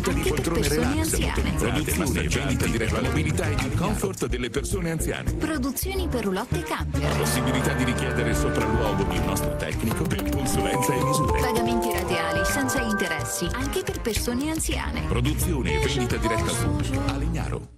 anche per persone anziane. Produzione e vendita diretta alla mobilità e il comfort delle persone anziane. Produzioni per roulotte e camper. Possibilità di richiedere sopralluogo di un nostro tecnico per consulenza e misure. Pagamenti rateali senza interessi, anche per persone anziane. Produzione e vendita diretta a Legnaro.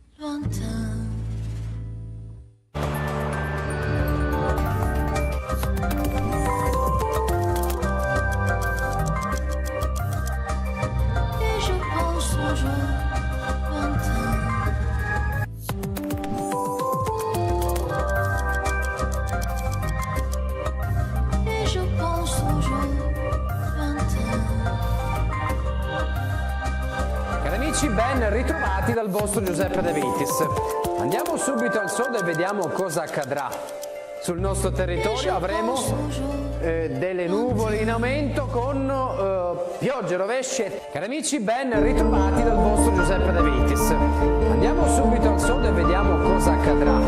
Ben ritrovati dal vostro Giuseppe De Vitis. Andiamo subito al sodo e vediamo cosa accadrà. Sul nostro territorio avremo delle nuvole in aumento con piogge, rovesce. Cari amici, ben ritrovati dal vostro Giuseppe De Vitis. Andiamo subito al sodo e vediamo cosa accadrà.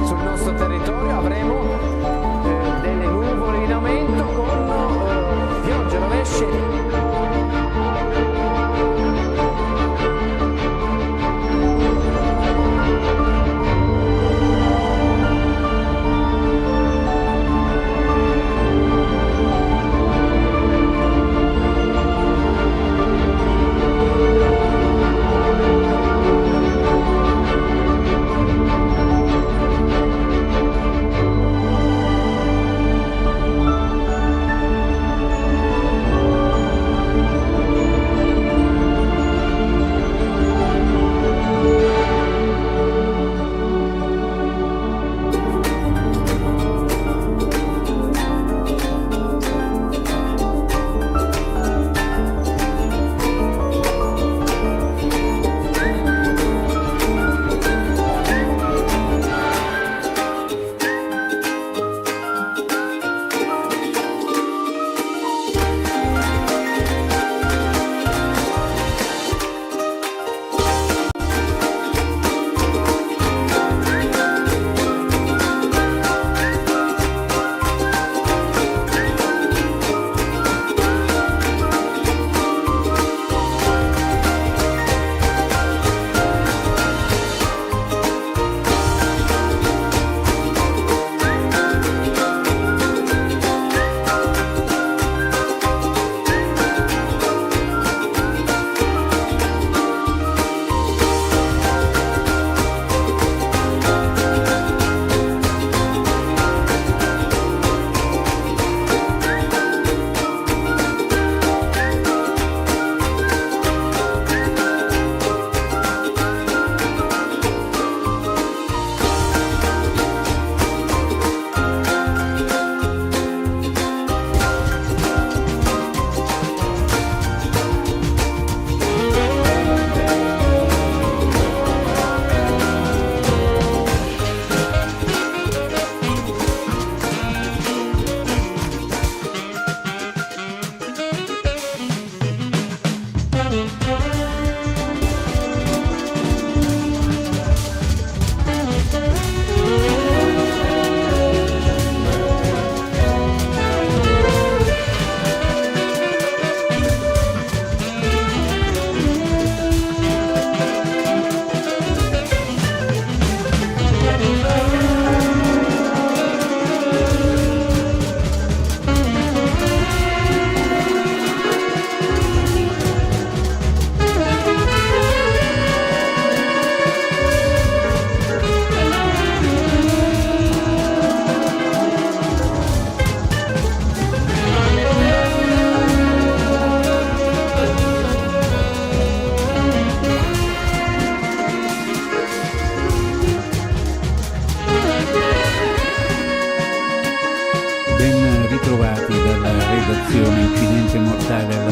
Sul nostro territorio avremo delle nuvole in aumento con piogge, rovesce.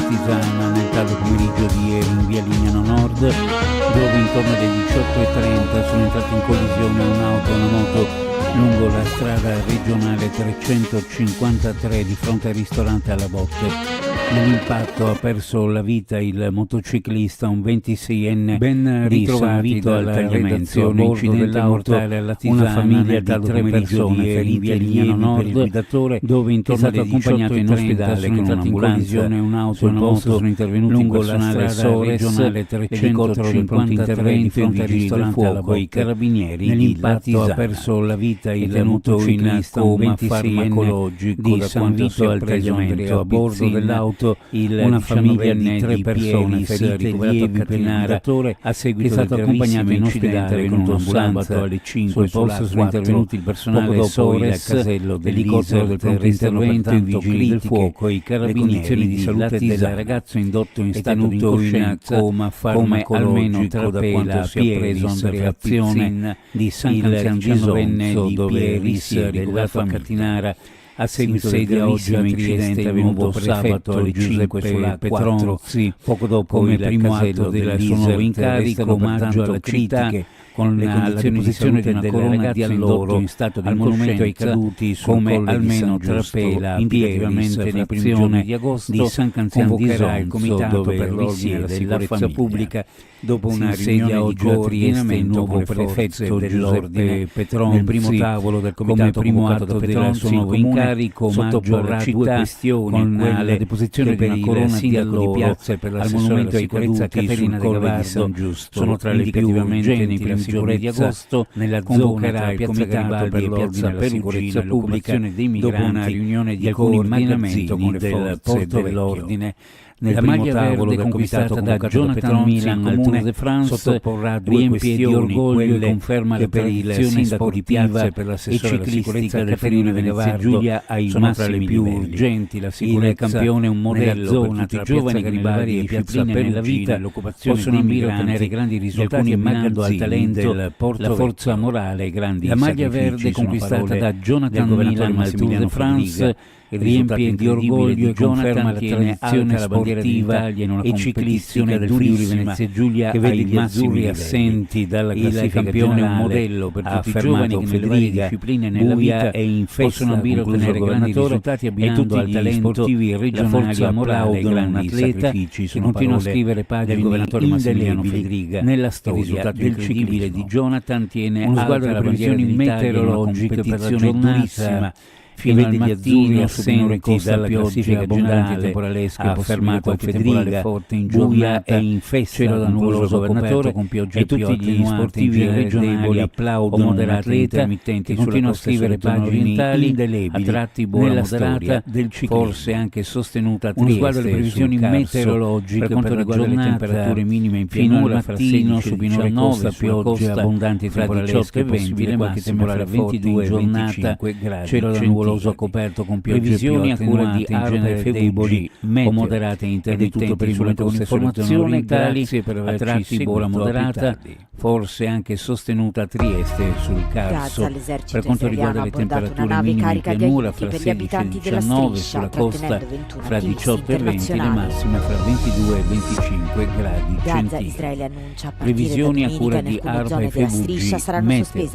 Tisana nel tardo pomeriggio di ieri in via Lignano Nord, dove intorno alle 18:30 sono entrati in collisione un'auto e una moto lungo la strada regionale 353 di fronte al ristorante Alla Botte. Nell'impatto ha perso la vita il motociclista, un 26enne, ben ritrovato alla redazione. Incidente mortale alla Tisana, una famiglia di 3 persone ferite in Lignano Nord, il guidatore, dove intorno alle 18:30 sono entrati in collisione un'auto e una moto, sono intervenuti lungo la strada regionale 353 di fronte al ristorante Alla Botte. I carabinieri. Nell'impatto ha perso la vita il motociclista, un 26enne di San Vito al Tagliamento. A bordo dell'auto una famiglia di 3 persone ferite, lievi per il guidatore, a seguito è stato accompagnato in ospedale con un'ambulanza. Alle 5 sul posto sono intervenuti il personale SORES, il casello dell'elicottero del pronto intervento, i vigili del fuoco e i carabinieri di salute del ragazzo indotto in stato di incoscienza coma farmacologico, da quanto si è preso in reazione di San Canziano dove risiede ricoverato a Catinara. A seguito di oggi l'incidente è avvenuto sabato alle 5 Petrozzi, poco dopo il primo atto del suo nuovo incarico, omaggio alle critiche con la deposizione di una corona di alloro in stato di monumento ai caduti come almeno Trapela, impiegativamente nei primi giorni di agosto di San Canziano di Sonzo, dove risiede della sicurezza pubblica. Dopo una riunione di coordinamento, il nuovo prefetto Giuseppe Petronzi, nel primo tavolo del comitato primo atto del suo nuovo incarico, sottoporrà due questioni con la deposizione di una corona di alloro al monumento ai caduti Caterina del Gavardo. Sono tra le più urgenti nei primi giorni di agosto. Nella zona il Piazza Garibaldi e Piazza Perugina l'occupazione dei migranti, dopo una riunione di coordinamento con le forze dell'ordine. La maglia verde conquistata da Jonathan Milan al Tour de France sottoporrà due questioni, quelle conferma la tradizione sportiva e ciclistica del Friuli Venezia Giulia ai massimi più urgenti. La sicurezza, il campione è un modello per tutti i giovani che nelle varie discipline nella vita possono ambire a ottenere grandi risultati abbinando al talento la forza morale e grandi sacrifici. La maglia verde conquistata da Jonathan Milan al Tour de France riempie di orgoglio e conferma la tradizione sportiva e ciclistica del Friuli Venezia Giulia, che vede gli azzurri assenti dalla classifica campione un modello per tutti i giovani che nelle varie discipline nella vita e in possono ambire a ottenere grandi risultati abbinando al talento sportivi regionali applaudono un atleta che continua a scrivere pagine indelebili nella storia del ciclismo. Di Jonathan tiene uno sguardo alle previsioni meteorologiche per la giornata. Fino al mattino assenti dalla pioggia abbondanti temporalesche, affermato Federica, forte in buia e in festa, cielo da nuvoloso coperto con piogge e tutti gli sportivi regionali applaudono l'atleta intermittenti continua a scrivere pagine orientali, a tratti buona moderata del ciclismo, forse anche sostenuta a Trieste. Uno sguardo alle previsioni meteorologiche per quanto riguarda le temperature minime in pianura, fra 16 e 19, piogge abbondanti temporalesche, possibile qualche temporale 22 e 25 gradi, cielo da nuvoloso coperto con previsioni a cura di aree deboli o moderate intermittenti per il momento con informazioni orientali, a tratti buona moderata, forse anche sostenuta a Trieste sul Carso. Per quanto riguarda le temperature minime in pianura, fra 16 e 19, sulla costa fra 18 e 20, le massime fra 22 e 25 gradi centigradi. Previsioni a cura di ARPA e FVG Meteo.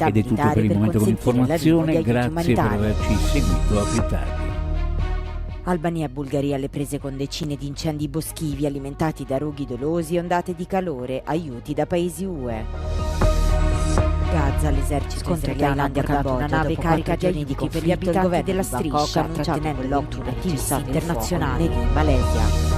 Ed è tutto per il momento con informazione, grazie per averci seguito, a più tardi. Albania e Bulgaria alle prese con decine di incendi boschivi alimentati da roghi dolosi e ondate di calore, aiuti da paesi UE. Gaza, l'esercito israeliano ha abbordato una nave carica di aiuti per gli abitanti della striscia, trattenendo l'8 cessate internazionale in Malesia.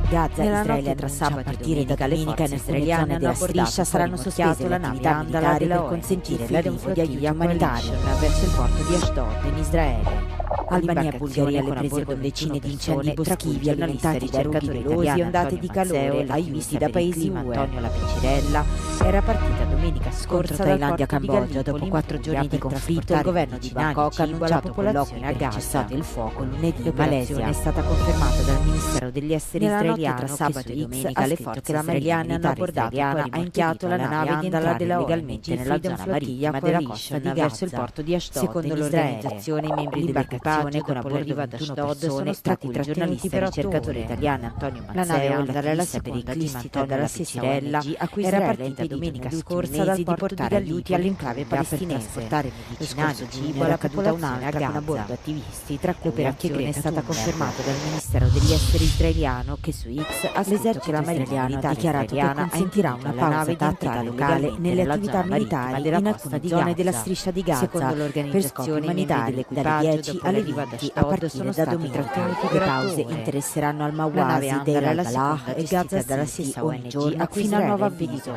Gaza, Israele tra sabato a partire da domenica in israeliane della striscia saranno sospese le attività militari per consentire l'arrivo di aiuti umanitari verso il porto di Ashdod in Israele. Albania e Bulgaria alle prese con decine di incendi boschivi alimentati da roghi dolosi e ondate di calore, aiuti da paesi UE. Antonio La Piccirella era partita domenica scorsa da Thailandia a Cambogia. Dopo 4 giorni di conflitto il governo di Bangkok ha annunciato colloqui a Gaza del fuoco lunedì. L'operazione è stata confermata dal Ministero degli Esteri israeliano tra sabato e domenica le forze israeliane hanno abbordato ha inviato la nave legalmente nella zona marittima della costa di Gaza verso il porto di Ashdod. Secondo l'organizzazione, i membri dell'equipaggio con a bordo 21 persone stati trattenuti per ricercatore italiano Antonio Mazzeo, dalla seconda lista dalla Sisirella, a cui era partita domenica scorsa dal porto di aiuti all'enclave palestinese per trasportare medicinali e cibo alla caduta un'altra con a bordo attivisti, tra cui l'operazione è stata confermata dal Ministero degli Esteri israeliano, che su X l'esercito israeliano ha dichiarato che consentirà una pausa tattica locale nelle attività militari in alcune zone della striscia di Gaza. Secondo l'organizzazione umanitaria, dalle 10 alle 20 a partire da domenica. Le pause interesseranno al Mawasi, Deir al-Balah e Gaza dalla stessa ONG fino a nuovo avviso.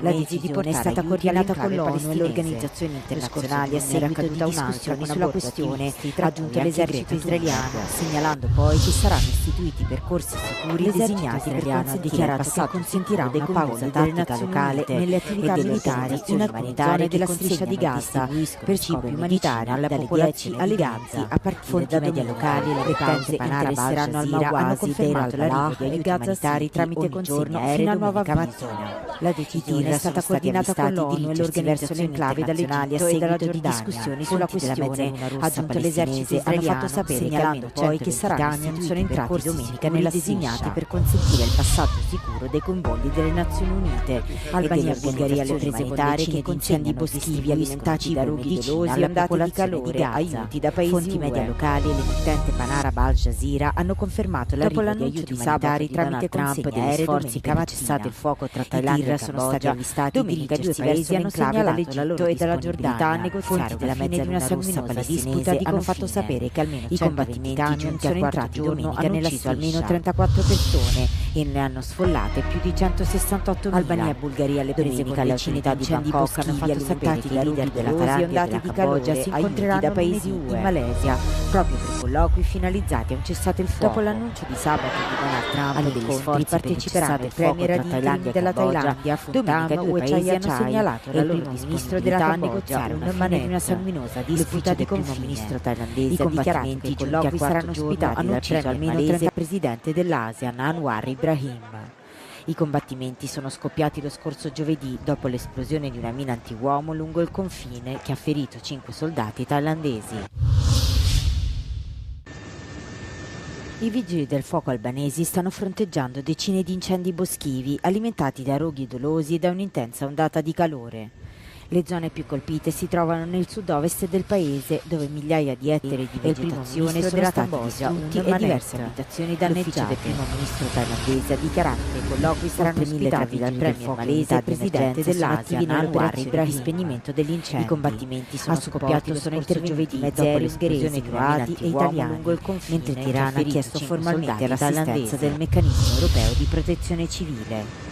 La decisione è stata coordinata con l'ONU e le organizzazioni internazionali a seguito di discussioni sulla questione, ha aggiunto l'esercito israeliano, segnalando poi che saranno istituiti percorsi sicuri designati per ha dichiarato che consentirà una pausa tattica locale nelle attività militari in alcune zone della striscia di Gaza per scopi umanitari alla popolazione alle Gaza. A partire da media locali, le pause interesseranno al Mawasi, hanno confermato l'arrivo di aiuti umanitari tramite consegna aerea a nuova mattina. La decisione è stata coordinata con l'ONU e l'organizzazione enclave dall'Egitto e dalla Giordania. Discussioni sulla questione, ha aggiunto l'esercito israeliano, hanno sapere segnalando poi che saranno sono entrati domenica nella designati per consentire il passaggio sicuro dei convogli delle Nazioni Unite. Albania e Bulgaria, le prese umanitarie che incendi boschivi alimentati da roghi dolosi, ondate di calore, aiuti da paesi media locali e l'emittente panaraba Al Jazeera hanno confermato l'arrivo di aiuti umanitari tramite Trump degli sforzi per il cessate il fuoco tra Thailandia e sono stati avvistati. Domenica due paesi hanno segnalato dall'Egitto e dalla Giordania a negoziare della fine di una sanguinosa disputa hanno fatto sapere che almeno i combattimenti sono entrati domenica nella ucciso almeno 34 persone e ne hanno sfollate più di 168.000. Albania e Bulgaria, le prese con le unità di Bangkok hanno fatto sapere che i leader della Thailandia e della Cambogia si incontreranno da paesi in Malesia proprio per colloqui finalizzati a un cessate il fuoco. Dopo l'annuncio di sabato di Donald Trump alle incontri parteciperanno il premier di Thailandia della Thailandia. Domenica due paesi hanno segnalato la loro ministro della Cambogia a negoziare una sanguinosa disputa di confine. Il ministro thailandese ha dichiarato che i colloqui saranno ospitati dal premier almeno 30 presidente dell'ASEAN Anwar Ibrahim. I combattimenti sono scoppiati lo scorso giovedì dopo l'esplosione di una mina antiuomo lungo il confine che ha ferito 5 soldati thailandesi. I vigili del fuoco albanesi stanno fronteggiando decine di incendi boschivi alimentati da roghi dolosi e da un'intensa ondata di calore. Le zone più colpite si trovano nel sud-ovest del paese, dove migliaia di ettari di vegetazione sono stati distrutti e diverse abitazioni danneggiate. L'ufficio del primo ministro thailandese ha dichiarato che i colloqui saranno ospitati dal premier malese e presidente dell'ASEAN Anwar Ibrahim. Spegnimento degli incendi. I combattimenti sono scoppiati lo scorso giovedì dopo l'esplosione di croati e italiani lungo il confine, mentre Tirana ha chiesto formalmente l'assistenza del meccanismo europeo di protezione civile.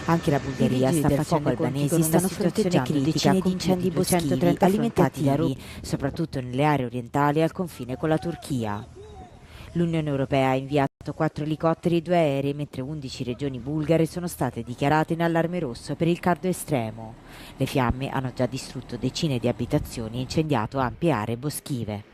Anche la Bulgaria sta facendo albanesi stanno fronteggiando decine di incendi boschivi alimentati da roghi, soprattutto nelle aree orientali al confine con la Turchia. L'Unione Europea ha inviato 4 elicotteri e 2 aerei, mentre 11 regioni bulgare sono state dichiarate in allarme rosso per il caldo estremo. Le fiamme hanno già distrutto decine di abitazioni e incendiato ampie aree boschive.